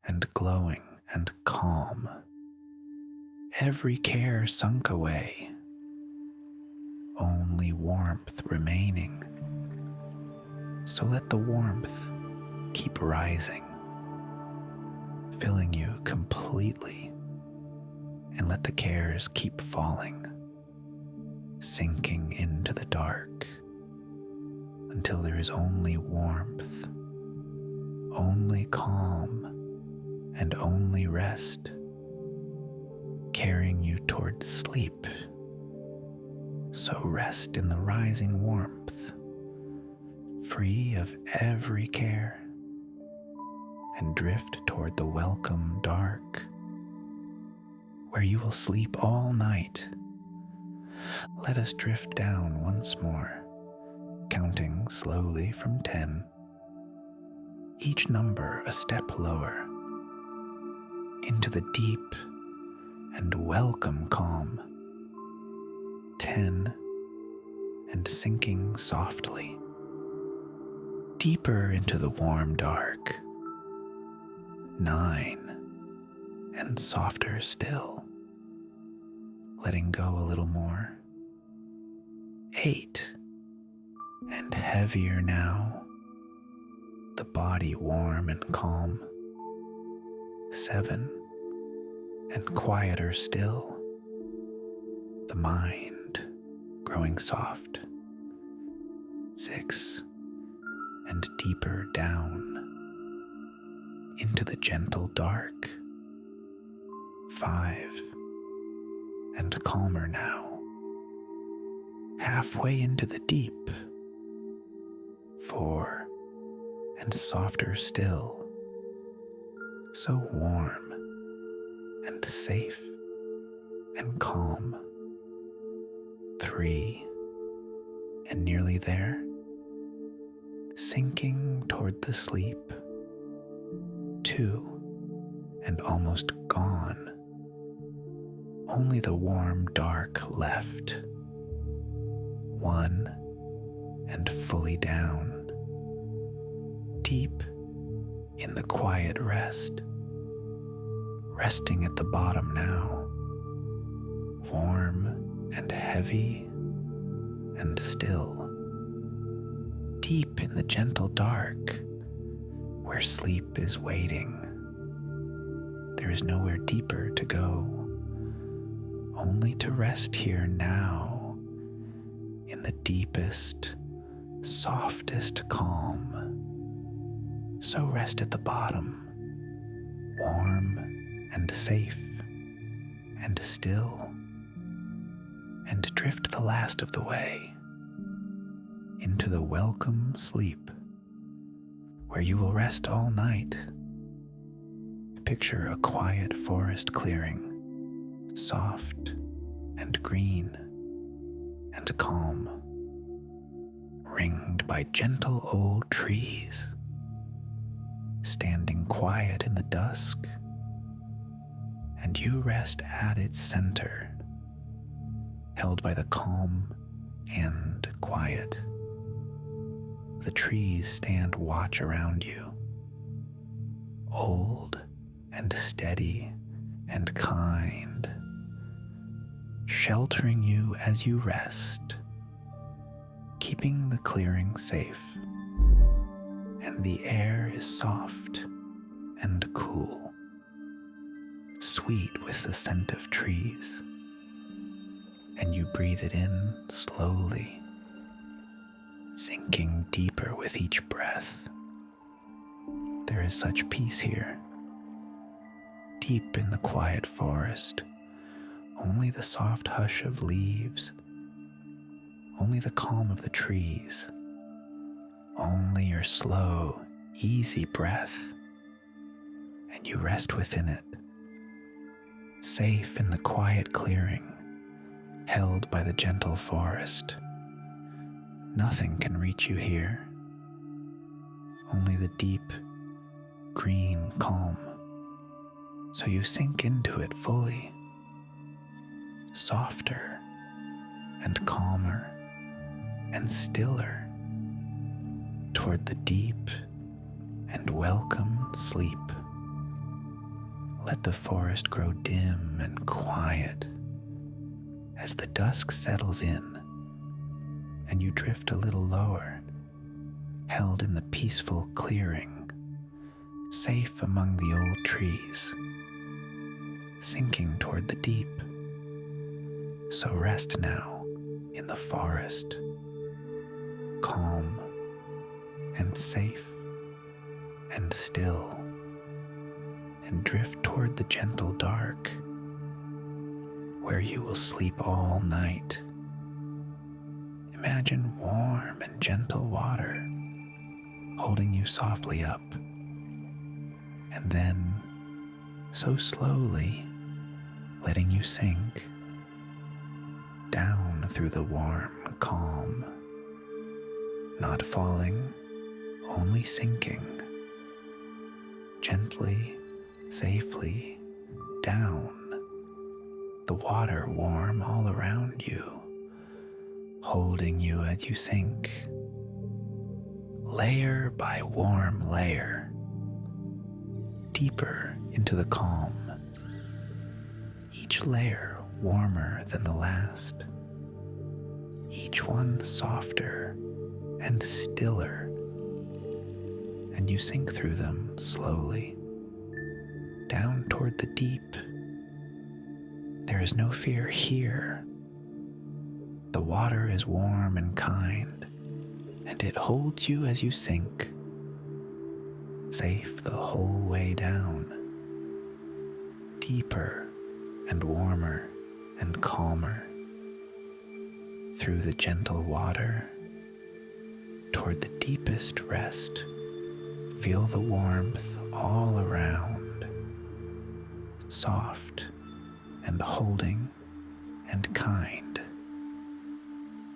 and glowing and calm. Every care sunk away, only warmth remaining. So let the warmth keep rising, filling you completely and let the cares keep falling, sinking into the dark until there is only warmth, only calm, and only rest, carrying you toward sleep. So rest in the rising warmth, free of every care, and drift toward the welcome dark, where you will sleep all night. Let us drift down once more, counting slowly from 10, each number a step lower, into the deep and welcome calm. 10, and sinking softly, deeper into the warm dark. 9, and softer still, letting go a little more. 8, and heavier now, the body warm and calm. 7, and quieter still, the mind growing soft. 6, and deeper down into the gentle dark. 5, and calmer now, halfway into the deep. 4, and softer still, so warm and safe and calm. 3, and nearly there, sinking toward the sleep. 2, and almost gone, only the warm dark left. 1, and fully down, deep in the quiet rest, resting at the bottom now, warm and heavy and still, deep in the gentle dark, where sleep is waiting. There is nowhere deeper to go, only to rest here now, in the deepest, softest calm. So rest at the bottom, warm and safe and still, and drift the last of the way into the welcome sleep, where you will rest all night. Picture a quiet forest clearing, soft and green and calm, ringed by gentle old trees, standing quiet in the dusk, and you rest at its center, held by the calm and quiet. The trees stand watch around you, old and steady and kind, sheltering you as you rest, keeping the clearing safe. And the air is soft and cool, sweet with the scent of trees, and you breathe it in slowly, sinking deeper with each breath. There is such peace here. Deep in the quiet forest, only the soft hush of leaves, only the calm of the trees, only your slow, easy breath, and you rest within it, safe in the quiet clearing, held by the gentle forest. Nothing can reach you here, only the deep, green calm. So you sink into it fully, softer and calmer and stiller, toward the deep and welcome sleep. Let the forest grow dim and quiet as the dusk settles in and you drift a little lower, held in the peaceful clearing, safe among the old trees, sinking toward the deep. So rest now in the forest, calm and safe and still, and drift toward the gentle dark, where you will sleep all night. Imagine warm and gentle water holding you softly up, and then, so slowly, letting you sink down through the warm calm, not falling, only sinking, gently, safely, down, the water warm all around you, holding you as you sink, layer by warm layer, deeper into the calm, each layer warmer than the last, each one softer and stiller, and you sink through them slowly, down toward the deep. There is no fear here. The water is warm and kind, and it holds you as you sink, safe the whole way down, deeper and warmer and calmer, through the gentle water, toward the deepest rest. Feel the warmth all around, soft and holding and kind,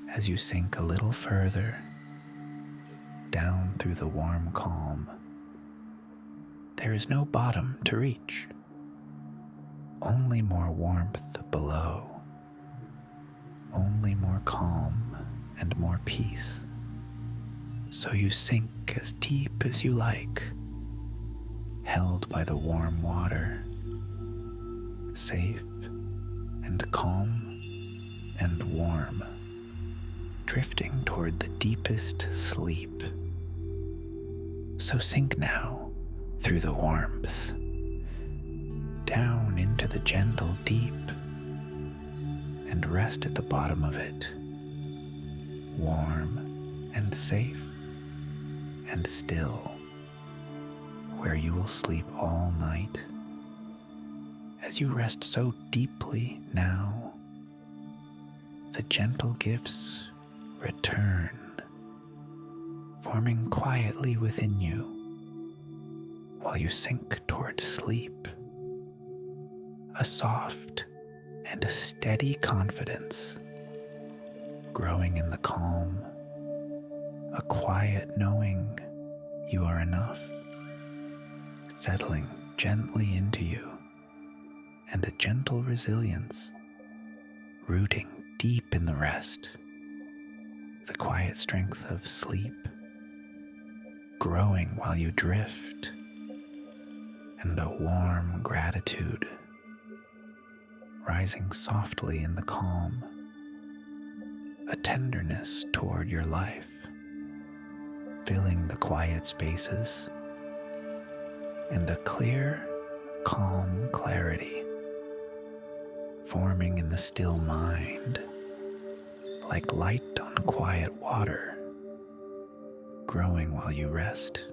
as you sink a little further down through the warm calm. There is no bottom to reach, only more warmth below, only more calm and more peace. So you sink as deep as you like, held by the warm water, safe and calm and warm, drifting toward the deepest sleep. So sink now through the warmth, down into the gentle deep, and rest at the bottom of it, warm and safe and still, where you will sleep all night. As you rest so deeply now, the gentle gifts return, forming quietly within you while you sink toward sleep. A soft and a steady confidence growing in the calm, a quiet knowing you are enough, settling gently into you, and a gentle resilience rooting deep in the rest, the quiet strength of sleep growing while you drift, and a warm gratitude rising softly in the calm, a tenderness toward your life, filling the quiet spaces, and a clear, calm clarity forming in the still mind, like light on quiet water, growing while you rest.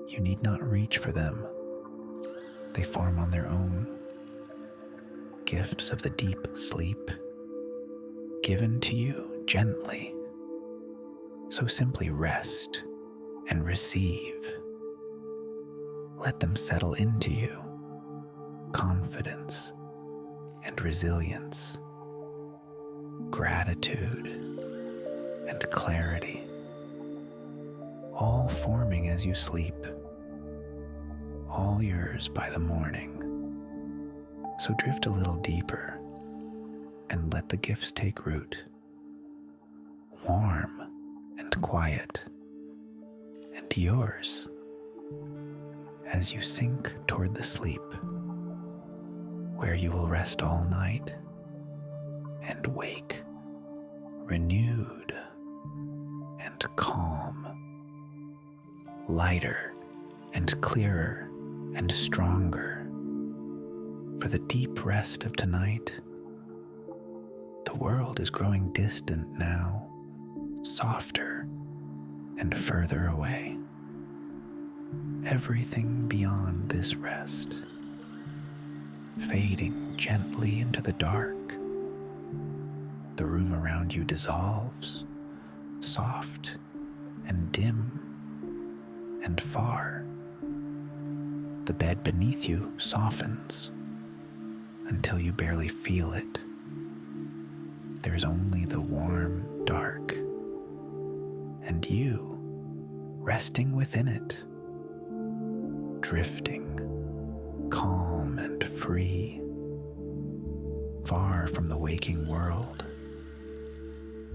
You need not reach for them. They form on their own, gifts of the deep sleep, given to you gently. So simply rest and receive. Let them settle into you, confidence and resilience, gratitude and clarity, all forming as you sleep, all yours by the morning. So drift a little deeper and let the gifts take root, warm and quiet, and yours as you sink toward the sleep, where you will rest all night and wake renewed and calm, lighter and clearer and stronger, For the deep rest of tonight, the world is growing distant now, softer and further away. Everything beyond this rest, fading gently into the dark. The room around you dissolves, soft and dim and far. The bed beneath you softens until you barely feel it. There's only the warm dark, and you resting within it, drifting, calm and free, far from the waking world.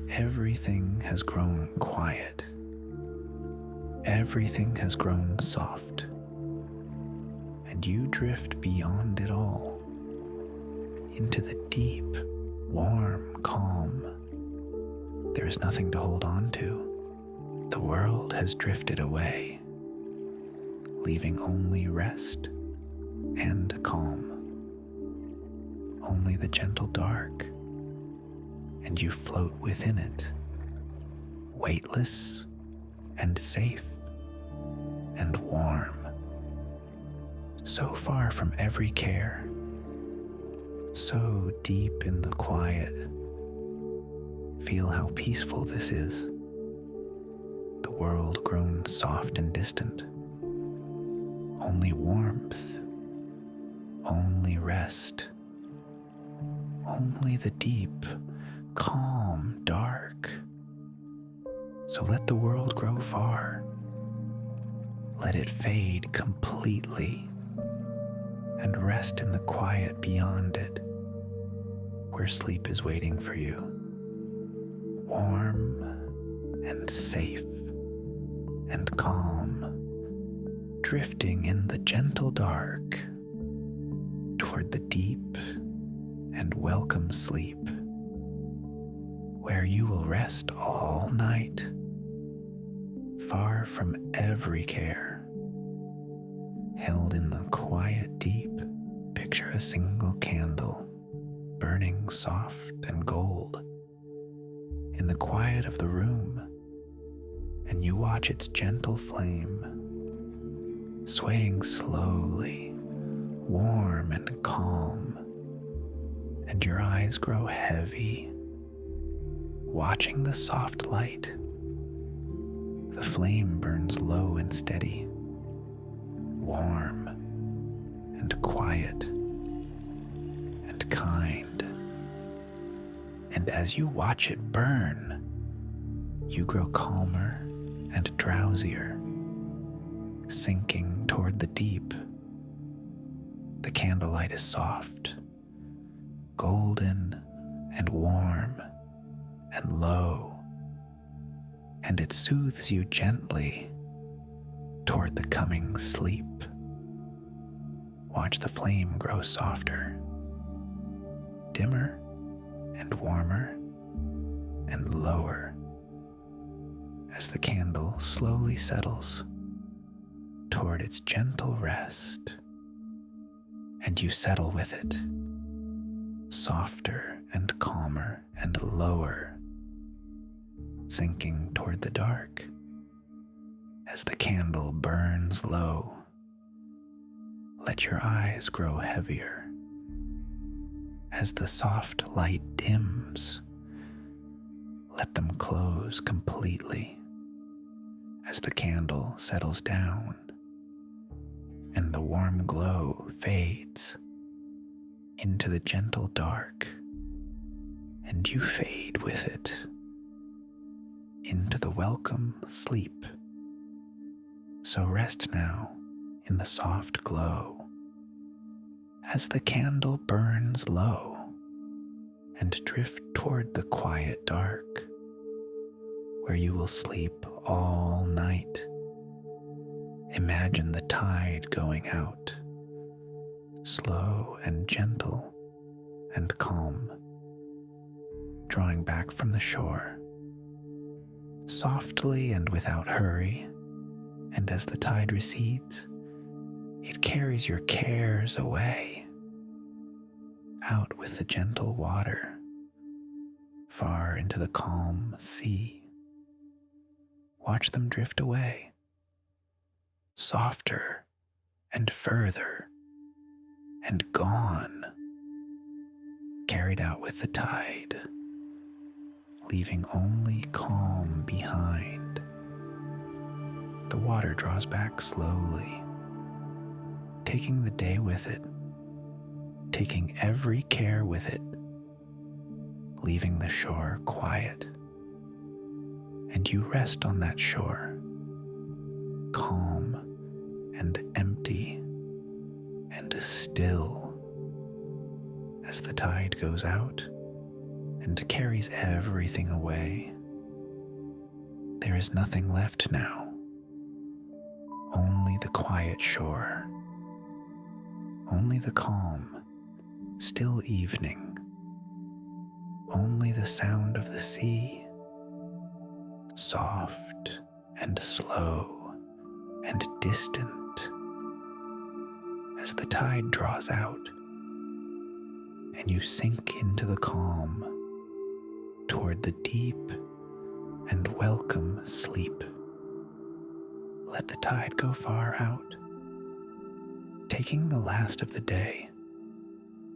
Everything has grown quiet. Everything has grown soft, and you drift beyond it all into the deep, warm calm. There is nothing to hold on to. The world has drifted away, leaving only rest and calm. Only the gentle dark, and you float within it, weightless and safe and warm, so far from every care, so deep in the quiet. Feel how peaceful this is. The world grown soft and distant. Only warmth, only rest, only the deep, calm dark. So let the world grow far. Let it fade completely and rest in the quiet beyond it, where sleep is waiting for you, warm and safe and calm, drifting in the gentle dark toward the deep and welcome sleep, where you will rest all night, far from every care, held in the quiet deep. Picture a single candle burning soft and gold in the quiet of the room, and you watch its gentle flame swaying slowly, warm and calm, and your eyes grow heavy, watching the soft light. The flame burns low and steady, warm and quiet and kind. And as you watch it burn, you grow calmer and drowsier, sinking toward the deep. The candlelight is soft, golden and warm and low, and it soothes you gently toward the coming sleep. Watch the flame grow softer, dimmer and warmer and lower as the candle slowly settles toward its gentle rest, and you settle with it, softer and calmer and lower, sinking toward the dark as the candle burns low. Let your eyes grow heavier as the soft light dims. Let them close completely as the candle settles down and the warm glow fades into the gentle dark, and you fade with it into the welcome sleep. So rest now in the soft glow as the candle burns low, and drift toward the quiet dark, where you will sleep all night. Imagine the tide going out, slow and gentle and calm, drawing back from the shore, softly and without hurry. And as the tide recedes, it carries your cares away, out with the gentle water, far into the calm sea. Watch them drift away, softer and further, and gone, carried out with the tide, leaving only calm behind. The water draws back slowly, taking the day with it, taking every care with it, leaving the shore quiet. And you rest on that shore, calm and empty and still, as the tide goes out and carries everything away. There is nothing left now, only the quiet shore, only the calm, still evening, only the sound of the sea, soft and slow and distant, as the tide draws out and you sink into the calm toward the deep and welcome sleep. Let the tide go far out, taking the last of the day,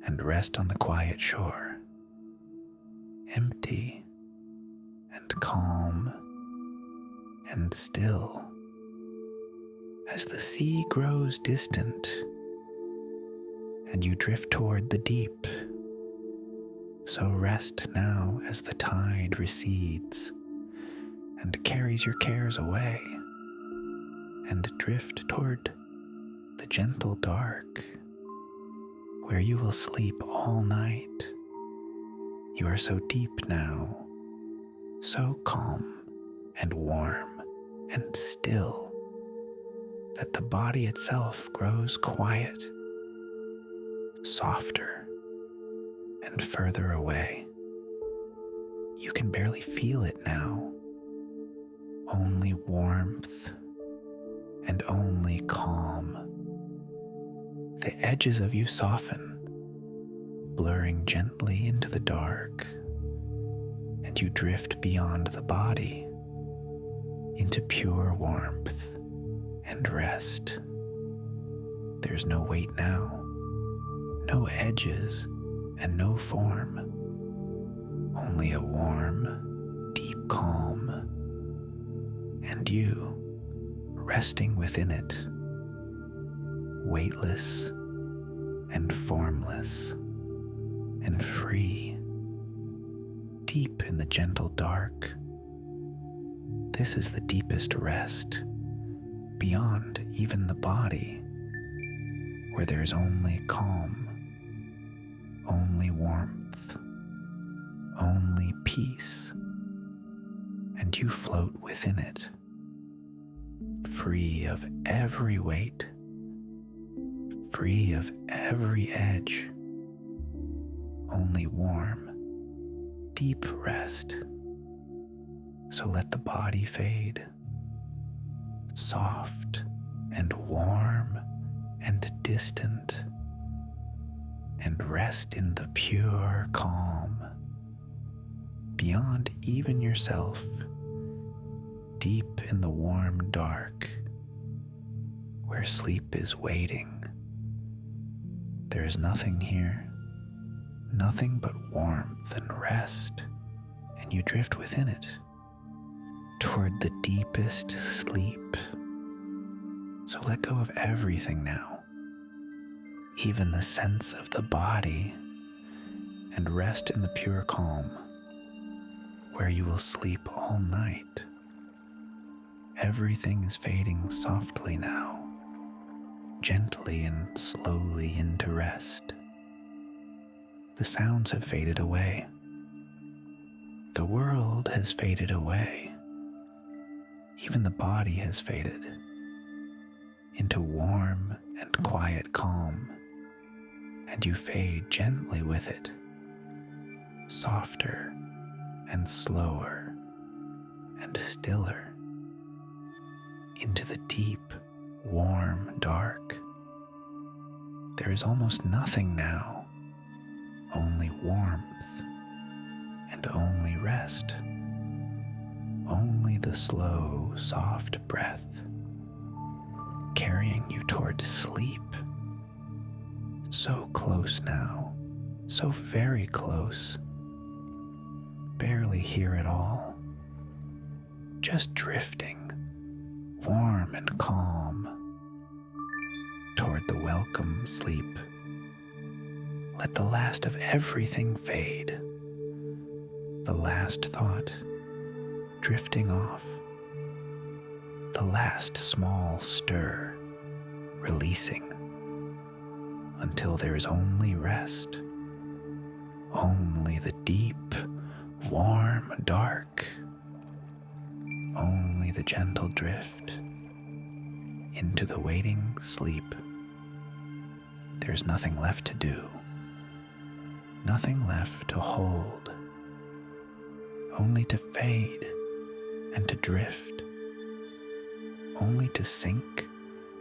and rest on the quiet shore, empty and calm and still, as the sea grows distant and you drift toward the deep. So rest now as the tide recedes and carries your cares away, and drift toward the gentle dark, where you will sleep all night. You are so deep now, so calm and warm and still, that the body itself grows quiet, softer and further away. You can barely feel it now, only warmth and only calm. The edges of you soften, blurring gently into the dark, and you drift beyond the body into pure warmth and rest. There's no weight now, no edges and no form, only a warm, deep calm, and you resting within it, weightless and formless and free, deep in the gentle dark. This is the deepest rest, beyond even the body, where there is only calm, only warmth, only peace, and you float within it, free of every weight, free of every edge, only warm, deep rest. So let the body fade, soft and warm and distant, and rest in the pure calm, beyond even yourself, deep in the warm dark, where sleep is waiting. There is nothing here, nothing but warmth and rest, and you drift within it, toward the deepest sleep. So let go of everything now, even the sense of the body, and rest in the pure calm, where you will sleep all night. Everything is fading softly now, gently and slowly into rest. The sounds have faded away. The world has faded away. Even the body has faded into warm and quiet calm, and you fade gently with it, softer and slower and stiller, into the deep, warm dark. There is almost nothing now, only warmth, and only rest, only the slow, soft breath carrying you toward sleep. So close now, so very close, barely here at all, just drifting, warm and calm, toward the welcome sleep. Let the last of everything fade, the last thought drifting off, the last small stir releasing, until there is only rest, only the deep, warm dark, only the gentle drift into the waiting sleep. There's nothing left to do, nothing left to hold, only to fade and to drift, only to sink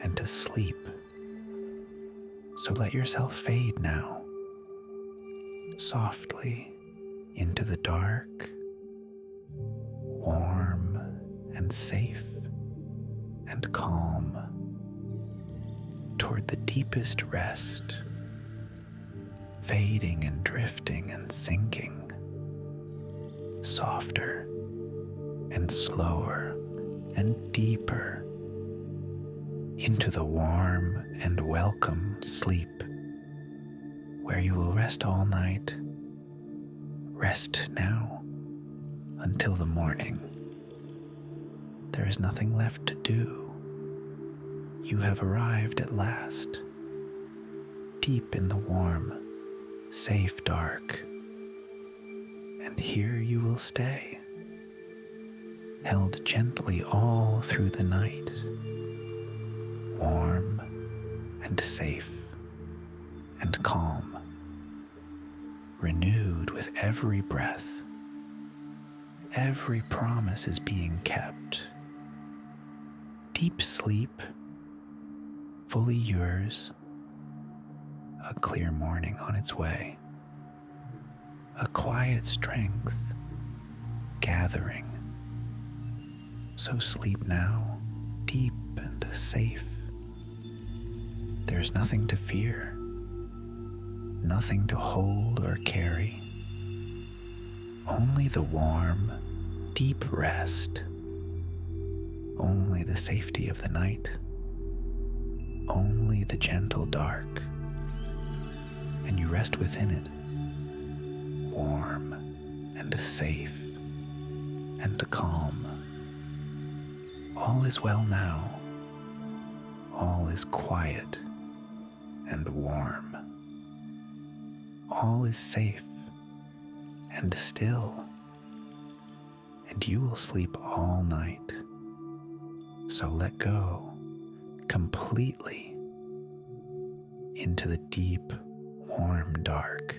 and to sleep. So let yourself fade now, softly into the dark, warm and safe and calm, toward the deepest rest, fading and drifting and sinking, softer and slower and deeper, into the warm and welcome sleep, where you will rest all night. Rest now until the morning. There is nothing left to do. You have arrived at last, deep in the warm, safe dark, and here you will stay, held gently all through the night, warm and safe and calm, renewed with every breath. Every promise is being kept. Deep sleep, fully yours, a clear morning on its way, a quiet strength gathering. So sleep now, deep and safe. There's nothing to fear, nothing to hold or carry, only the warm, deep rest, only the safety of the night, only the gentle dark, and you rest within it, warm and safe and calm. All is well now, all is quiet and warm, all is safe and still, and you will sleep all night. So let go completely into the deep, warm dark,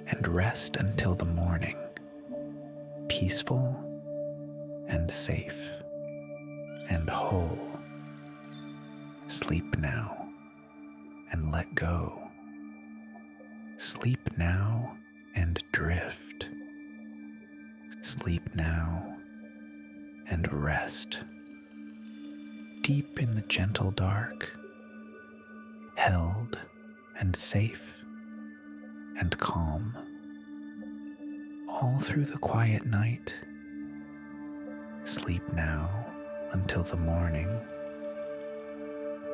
and rest until the morning, peaceful and safe and whole. Sleep now and let go. Sleep now and drift. Sleep now and rest. Deep in the gentle dark, held and safe and calm. All through the quiet night, sleep now until the morning,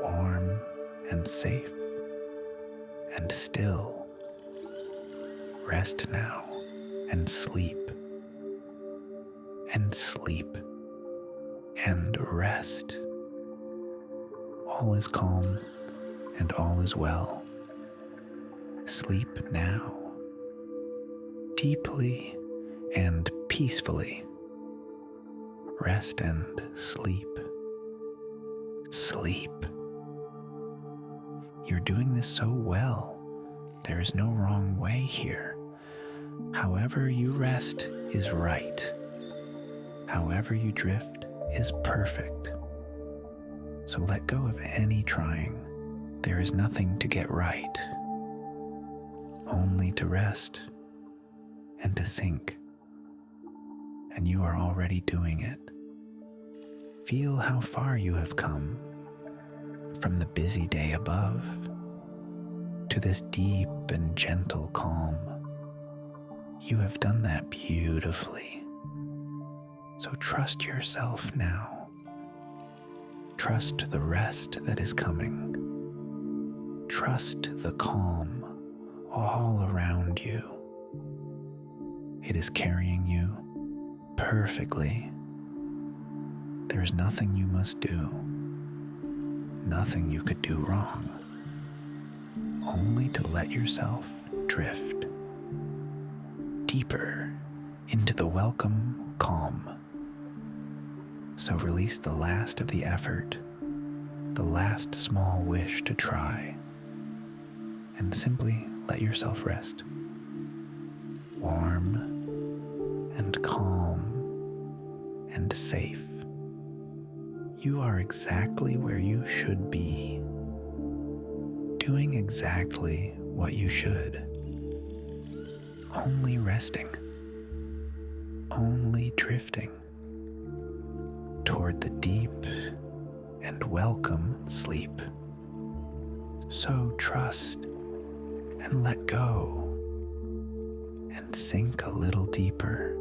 warm and safe and still. Rest now and sleep and rest. All is calm and all is well. Sleep now, deeply and peacefully. Rest and sleep. Sleep. You're doing this so well. There is no wrong way here. However you rest is right. However you drift is perfect. So let go of any trying. There is nothing to get right. only to rest and to sink, and you are already doing it. Feel how far you have come from the busy day above to this deep and gentle calm. You have done that beautifully. So trust yourself now. Trust the rest that is coming. Trust the calm all around you. It is carrying you perfectly. There is nothing you must do, nothing you could do wrong, only to let yourself drift deeper into the welcome calm. So release the last of the effort, the last small wish to try, and simply let yourself rest. Warm and calm and safe. You are exactly where you should be, doing exactly what you should. Only resting, only drifting toward the deep and welcome sleep. So trust and let go and sink a little deeper,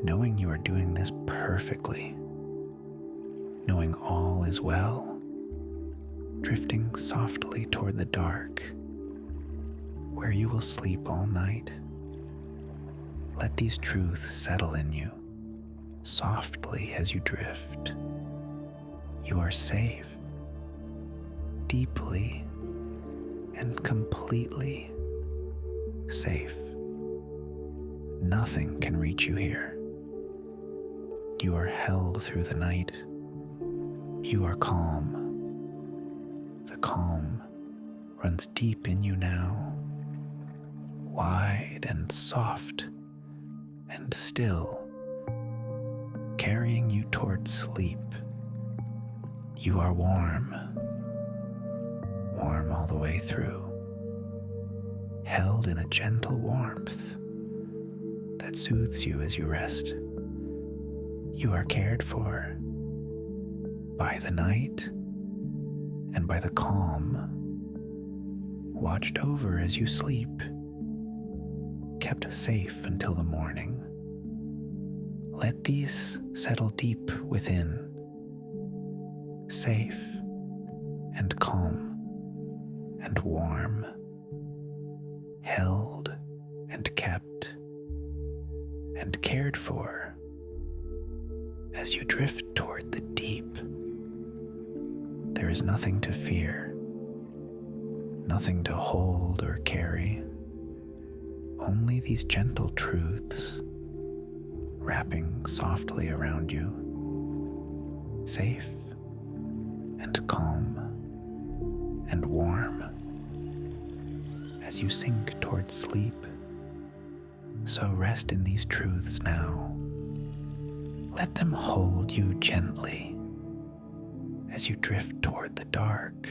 knowing you are doing this perfectly, knowing all is well, drifting softly toward the dark, where you will sleep all night. Let these truths settle in you, softly as you drift. You are safe, deeply and completely safe. Nothing can reach you here. You are held through the night. You are calm. The calm runs deep in you now, wide and soft and still, carrying you toward sleep. You are warm, warm all the way through, held in a gentle warmth that soothes you as you rest. You are cared for by the night and by the calm, watched over as you sleep, kept safe until the morning. Let these settle deep within, safe and calm and warm, held and kept and cared for as you drift toward the deep. There is nothing to fear, nothing to hold or carry, only these gentle truths wrapping softly around you, safe and calm and warm as you sink toward sleep. So rest in these truths now. Let them hold you gently as you drift toward the dark,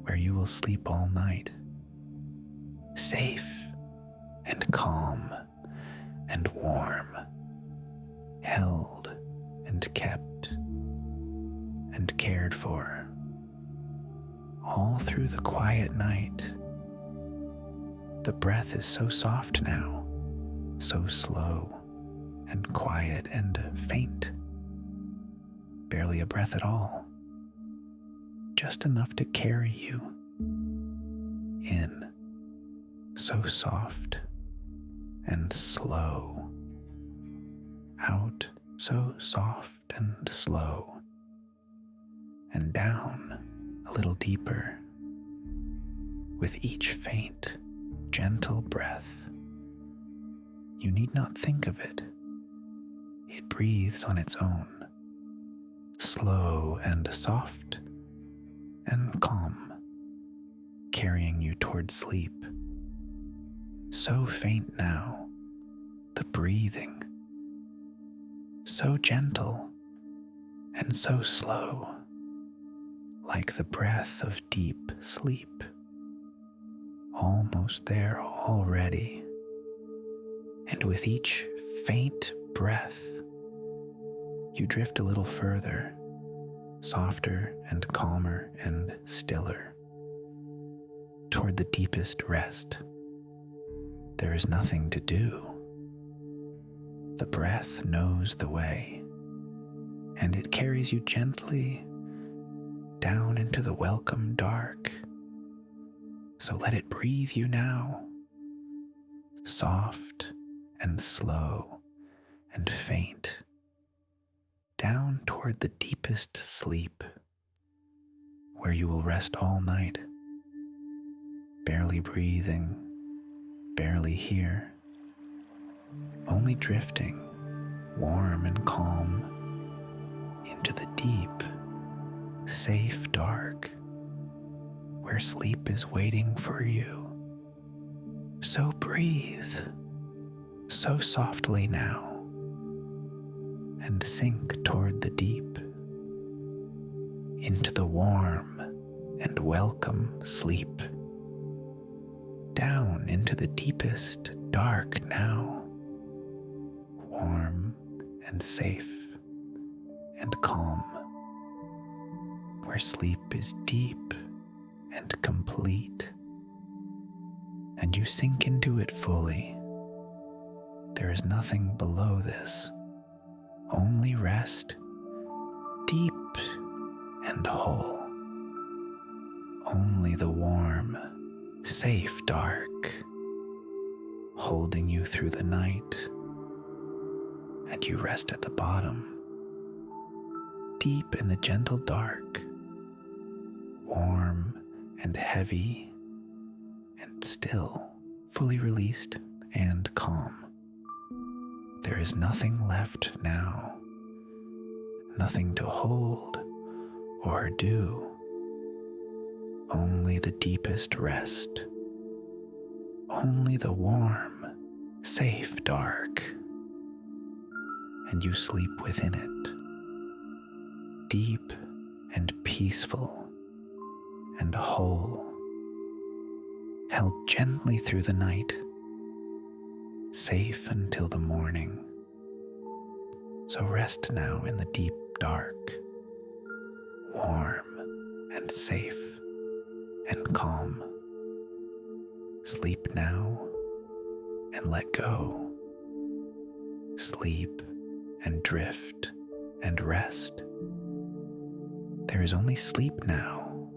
where you will sleep all night, safe and calm and warm, held and kept and cared for, all through the quiet night. The breath is so soft now, so slow and quiet and faint. Barely a breath at all, just enough to carry you in, so soft and slow, out so soft and slow, and down a little deeper with each faint, gentle breath. You need not think of it. It breathes on its own, slow and soft and calm, carrying you toward sleep. So faint now, the breathing, so gentle and so slow, like the breath of deep sleep, almost there already. And with each faint breath, you drift a little further, softer and calmer and stiller, toward the deepest rest. There is nothing to do. The breath knows the way, and it carries you gently down into the welcome dark. So let it breathe you now, soft and slow and faint, down toward the deepest sleep, where you will rest all night, barely breathing, barely here, only drifting, warm and calm, into the deep, safe dark, where sleep is waiting for you. So breathe, so softly now, and sink toward the deep, into the warm and welcome sleep, down into the deepest dark now, warm and safe and calm, where sleep is deep and complete, and you sink into it fully. There is nothing below this, only rest, deep and whole. Only the warm, safe dark, holding you through the night, and you rest at the bottom, deep in the gentle dark, warm and heavy and still, fully released and calm. There is nothing left now, nothing to hold or do, only the deepest rest, only the warm, safe dark, and you sleep within it, deep and peaceful and whole, held gently through the night, safe until the morning. So rest now in the deep dark, warm and safe and calm. Sleep now and let go. Sleep and drift and rest. There is only sleep now,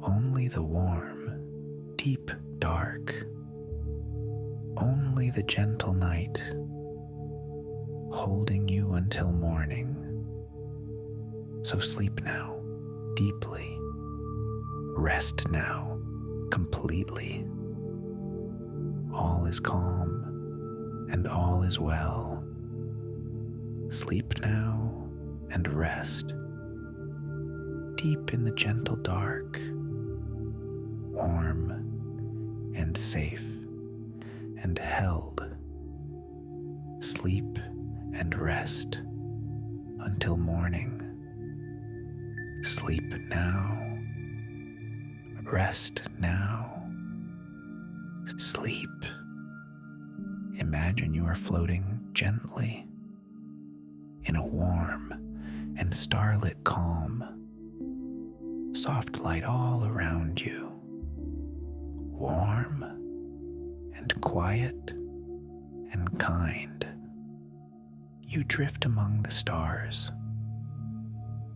only the warm, deep dark, only the gentle night, holding you until morning. So sleep now, deeply. Rest now, completely. All is calm and all is well. Sleep now and rest, deep in the gentle dark, warm and safe and held. Sleep and rest until morning. Sleep now, rest now, sleep. Imagine you are floating gently in a warm and starlit calm, soft light all around you, warm and quiet and kind. You drift among the stars,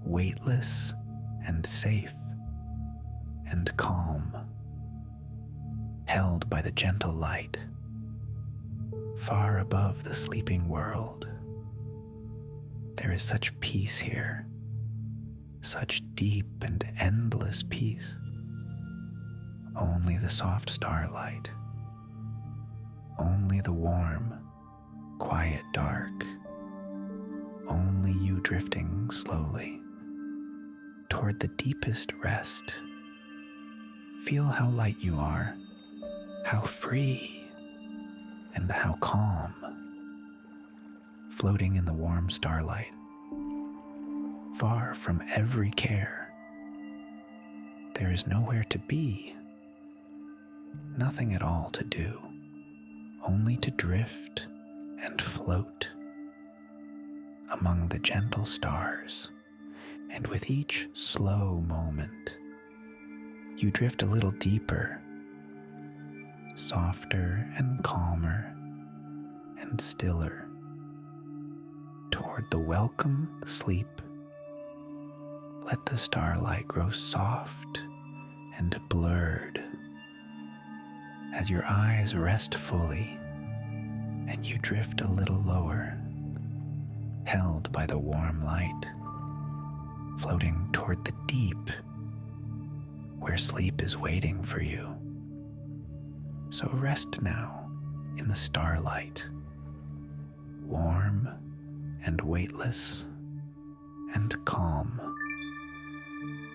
weightless and safe and calm, held by the gentle light, far above the sleeping world. There is such peace here, such deep and endless peace. Only the soft starlight, only the warm, quiet dark, only you drifting slowly toward the deepest rest. Feel how light you are, how free and how calm, floating in the warm starlight, far from every care. There is nowhere to be, nothing at all to do, only to drift and float among the gentle stars. And with each slow moment, you drift a little deeper, softer and calmer and stiller, toward the welcome sleep. Let the starlight grow soft and blurred as your eyes rest fully and you drift a little lower, held by the warm light, floating toward the deep where sleep is waiting for you. So rest now in the starlight, warm and weightless and calm,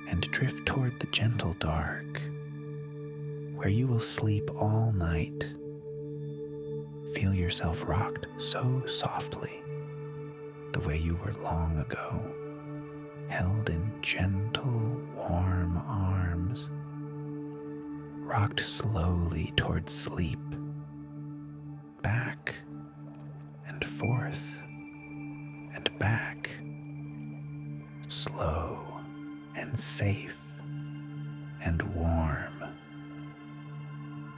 and drift toward the gentle dark where you will sleep all night. Feel yourself rocked so softly, the way you were long ago, held in gentle, warm arms, rocked slowly toward sleep, back and forth and back, slow and safe and warm.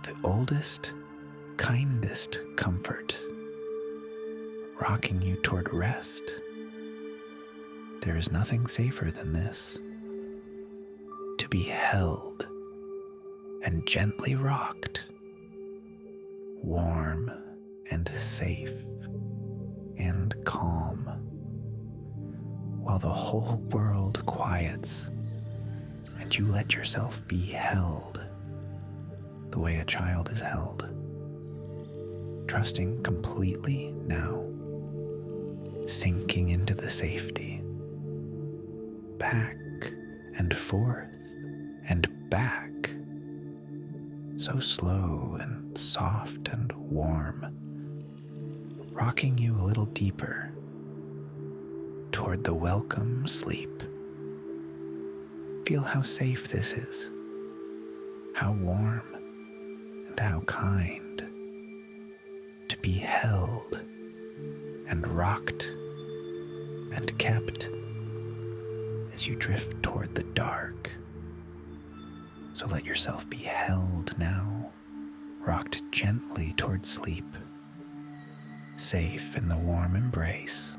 The oldest, kindest comfort, rocking you toward rest. There is nothing safer than this, to be held and gently rocked, warm and safe and calm, while the whole world quiets and you let yourself be held the way a child is held, trusting completely now, sinking into the safety, back and forth and back, so slow and soft and warm, rocking you a little deeper toward the welcome sleep. Feel how safe this is, how warm and how kind, to be held and rocked and kept as you drift toward the dark. So let yourself be held now, rocked gently toward sleep, safe in the warm embrace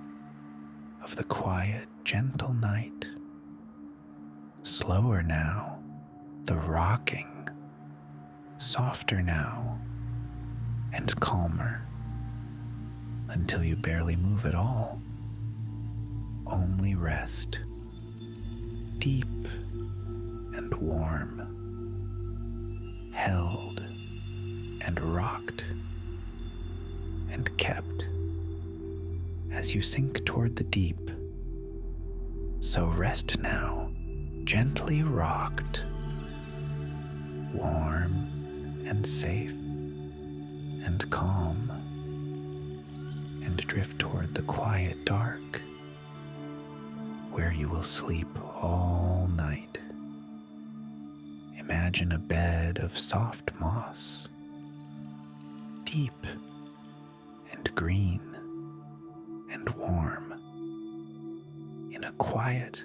of the quiet, gentle night. Slower now, the rocking, softer now, and calmer, until you barely move at all. Only rest, deep and warm, held and rocked and kept as you sink toward the deep. So rest now, gently rocked, warm and safe and calm, and drift toward the quiet dark where you will sleep all night. Imagine a bed of soft moss, deep and green and warm, in a quiet,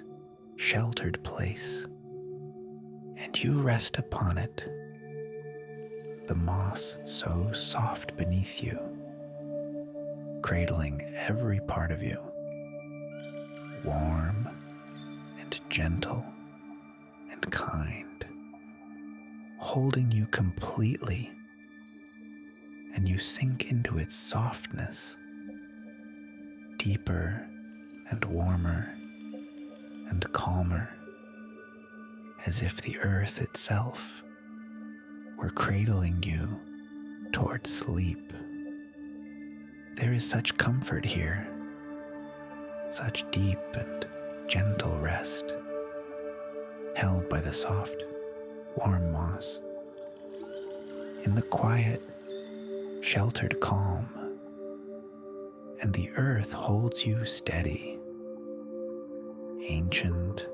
sheltered place, and you rest upon it, the moss so soft beneath you, cradling every part of you, warm and gentle and kind, holding you completely, and you sink into its softness, deeper and warmer and calmer, as if the earth itself were cradling you toward sleep. There is such comfort here, such deep and gentle rest, held by the soft, warm moss, in the quiet, sheltered calm, and the earth holds you steady, ancient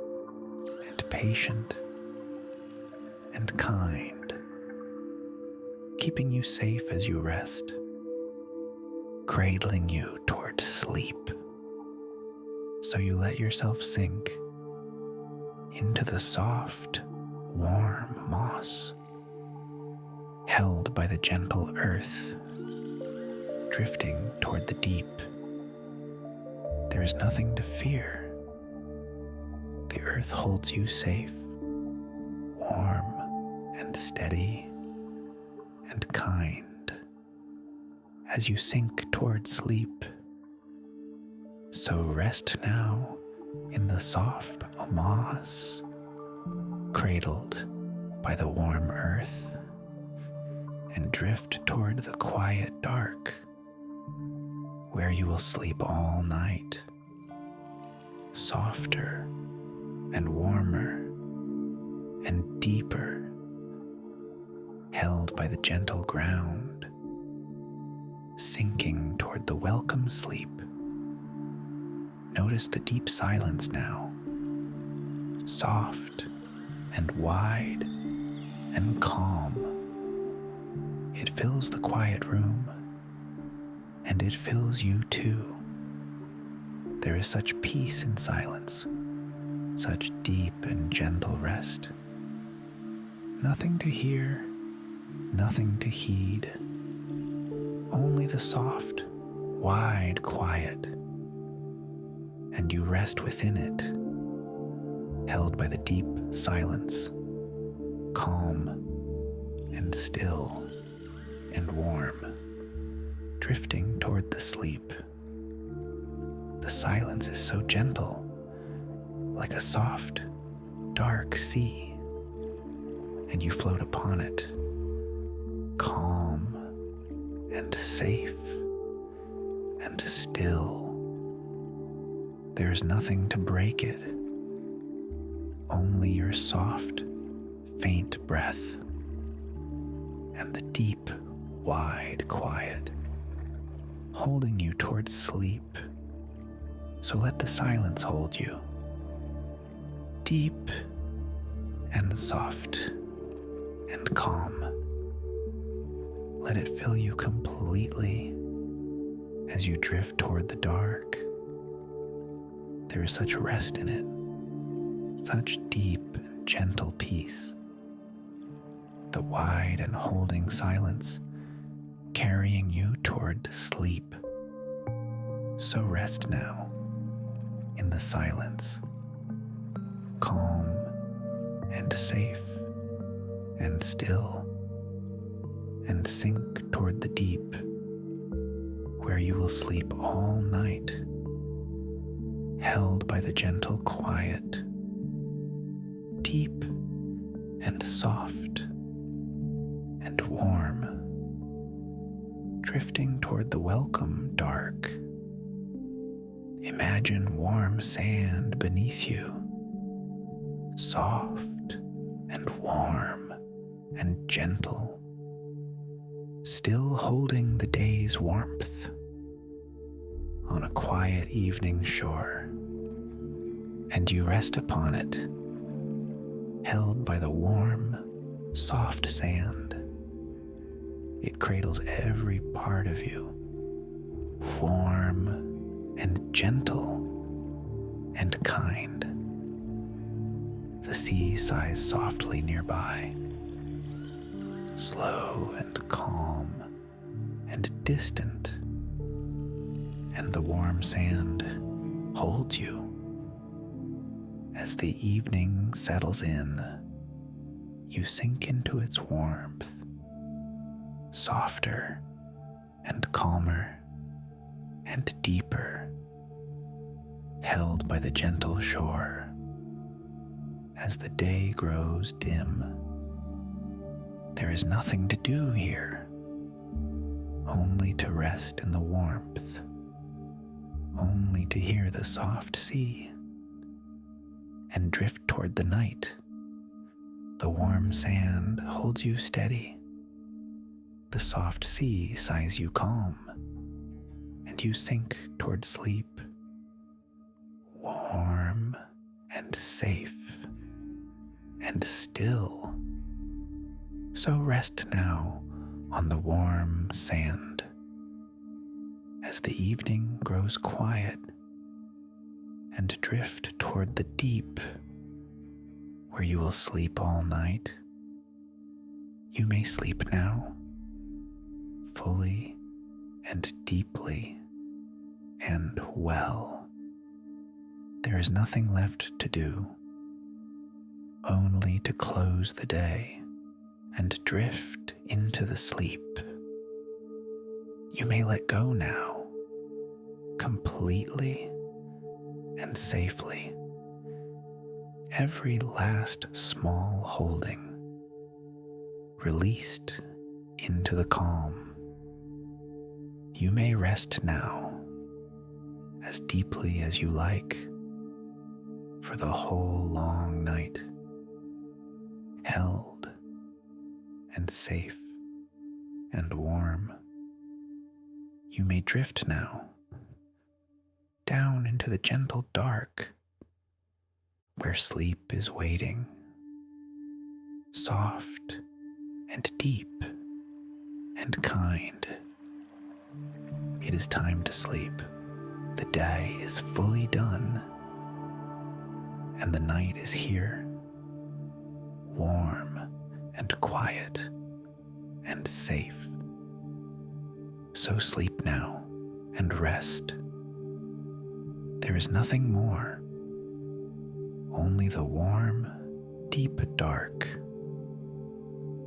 and patient and kind, keeping you safe as you rest, cradling you toward sleep. So you let yourself sink into the soft, warm moss, held by the gentle earth, drifting toward the deep. There is nothing to fear. The earth holds you safe, warm and steady and kind as you sink toward sleep. So rest now in the soft moss, cradled by the warm earth, and drift toward the quiet dark, where you will sleep all night, softer and warmer and deeper, held by the gentle ground, sinking toward the welcome sleep. Notice the deep silence now, soft and wide and calm. It fills the quiet room, and it fills you too. There is such peace in silence, such deep and gentle rest. Nothing to hear, nothing to heed, only the soft, wide quiet. And you rest within it, held by the deep silence, calm and still and warm, drifting toward the sleep. The silence is so gentle, like a soft, dark sea, and you float upon it, calm and safe and still. There is nothing to break it, only your soft, faint breath and the deep, wide quiet, holding you towards sleep. So let the silence hold you, deep and soft and calm. Let it fill you completely as you drift toward the dark. There is such rest in it, such deep and gentle peace. The wide and holding silence carrying you toward sleep. So rest now in the silence, calm and safe and still, and sink toward the deep, where you will sleep all night, held by the gentle quiet, deep and soft and warm, drifting toward the welcome dark. Imagine warm sand beneath you, soft and warm and gentle, still holding the day's warmth on a quiet evening shore. And you rest upon it, held by the warm, soft sand. It cradles every part of you, warm and gentle and kind. The sea sighs softly nearby, slow and calm and distant, and the warm sand holds you. As the evening settles in, you sink into its warmth, softer and calmer and deeper, held by the gentle shore. As the day grows dim, there is nothing to do here, only to rest in the warmth, only to hear the soft sea and drift toward the night. The warm sand holds you steady. The soft sea sighs you calm, and you sink toward sleep, warm and safe and still. So rest now on the warm sand. As the evening grows quiet, and drift toward the deep, where you will sleep all night. You may sleep now, fully and deeply and well. There is nothing left to do, only to close the day and drift into the sleep. You may let go now, completely and safely. Every last small holding released into the calm. You may rest now as deeply as you like for the whole long night, held and safe and warm. You may drift now down into the gentle dark where sleep is waiting, soft and deep and kind. It is time to sleep. The day is fully done, and the night is here, warm and quiet and safe. So sleep now and rest. There is nothing more, only the warm, deep dark,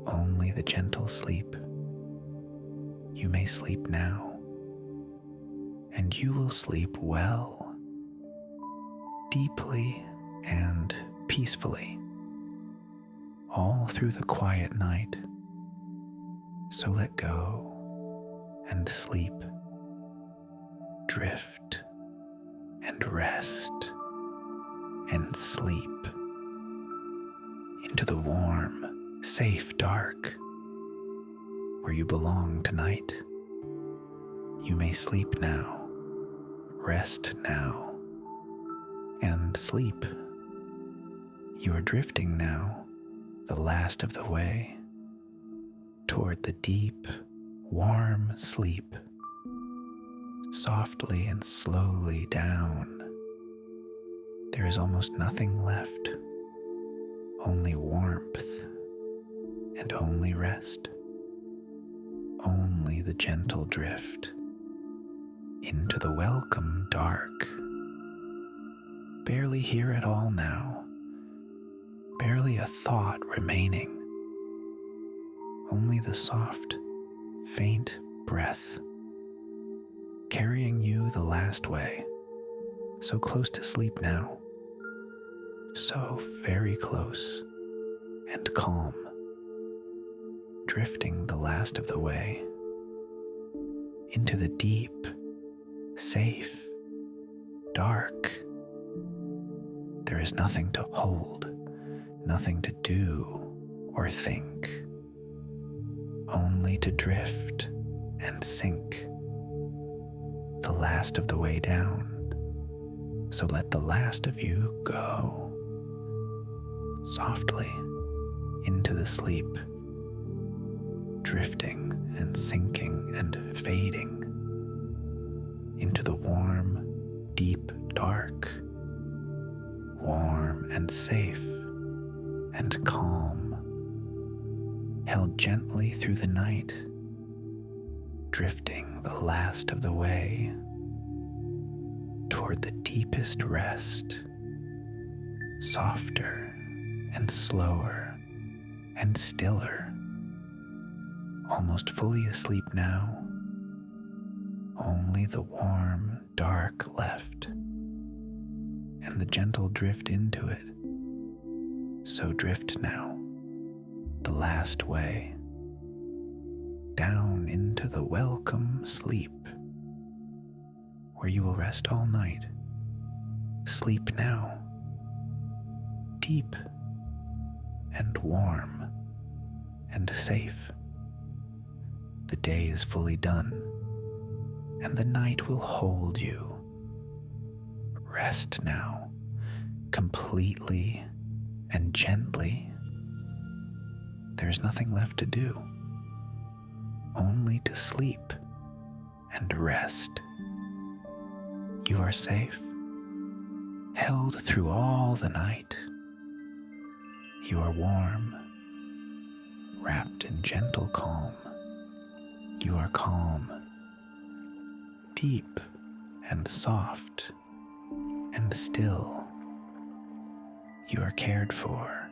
only the gentle sleep. You may sleep now, and you will sleep well, deeply and peacefully, all through the quiet night. So let go and sleep, drift and rest and sleep into the warm, safe dark where you belong tonight. You may sleep now, rest now, and sleep. You are drifting now, the last of the way, toward the deep, warm sleep, softly and slowly down. There is almost nothing left, only warmth and only rest, only the gentle drift into the welcome dark. Barely here at all now, barely a thought remaining, only the soft, faint breath carrying you the last way, so close to sleep now, so very close and calm, drifting the last of the way into the deep, safe, dark. There is nothing to hold, nothing to do or think, only to drift and sink, the last of the way down. So let the last of you go softly into the sleep, drifting and sinking and fading into the warm, deep dark, warm and safe and calm, held gently through the night, drifting the last of the way toward the deepest rest, softer and slower and stiller, almost fully asleep now, only the warm dark left, and the gentle drift into it. So drift now, the last way, down into the welcome sleep, where you will rest all night. Sleep now, deep and warm and safe. The day is fully done, and the night will hold you. Rest now, completely and gently. There's nothing left to do, only to sleep and rest. You are safe, held through all the night. You are warm, wrapped in gentle calm. You are calm, deep and soft and still. You are cared for,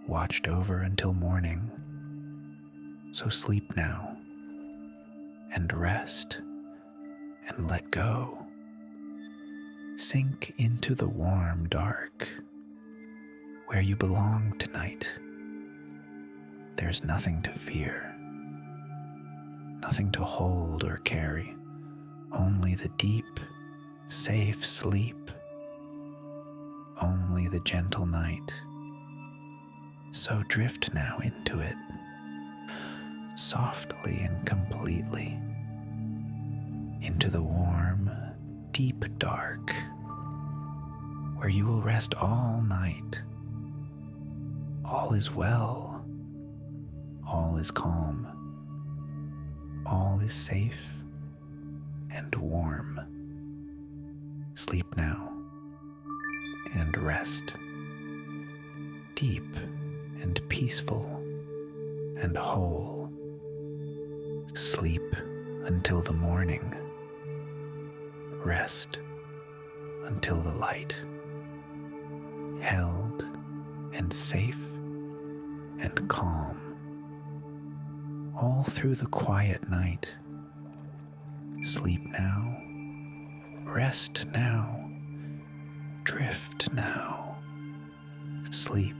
watched over until morning. So sleep now, and rest, and let go. Sink into the warm dark, where you belong tonight. There's nothing to fear, nothing to hold or carry, only the deep, safe sleep, only the gentle night. So drift now into it, softly and completely, into the warm, deep dark, where you will rest all night. All is well, all is calm, all is safe and warm. Sleep now and rest, deep and peaceful and whole. Sleep until the morning. Rest until the light. Held and safe and calm. All through the quiet night. Sleep now. Rest now. Drift now. Sleep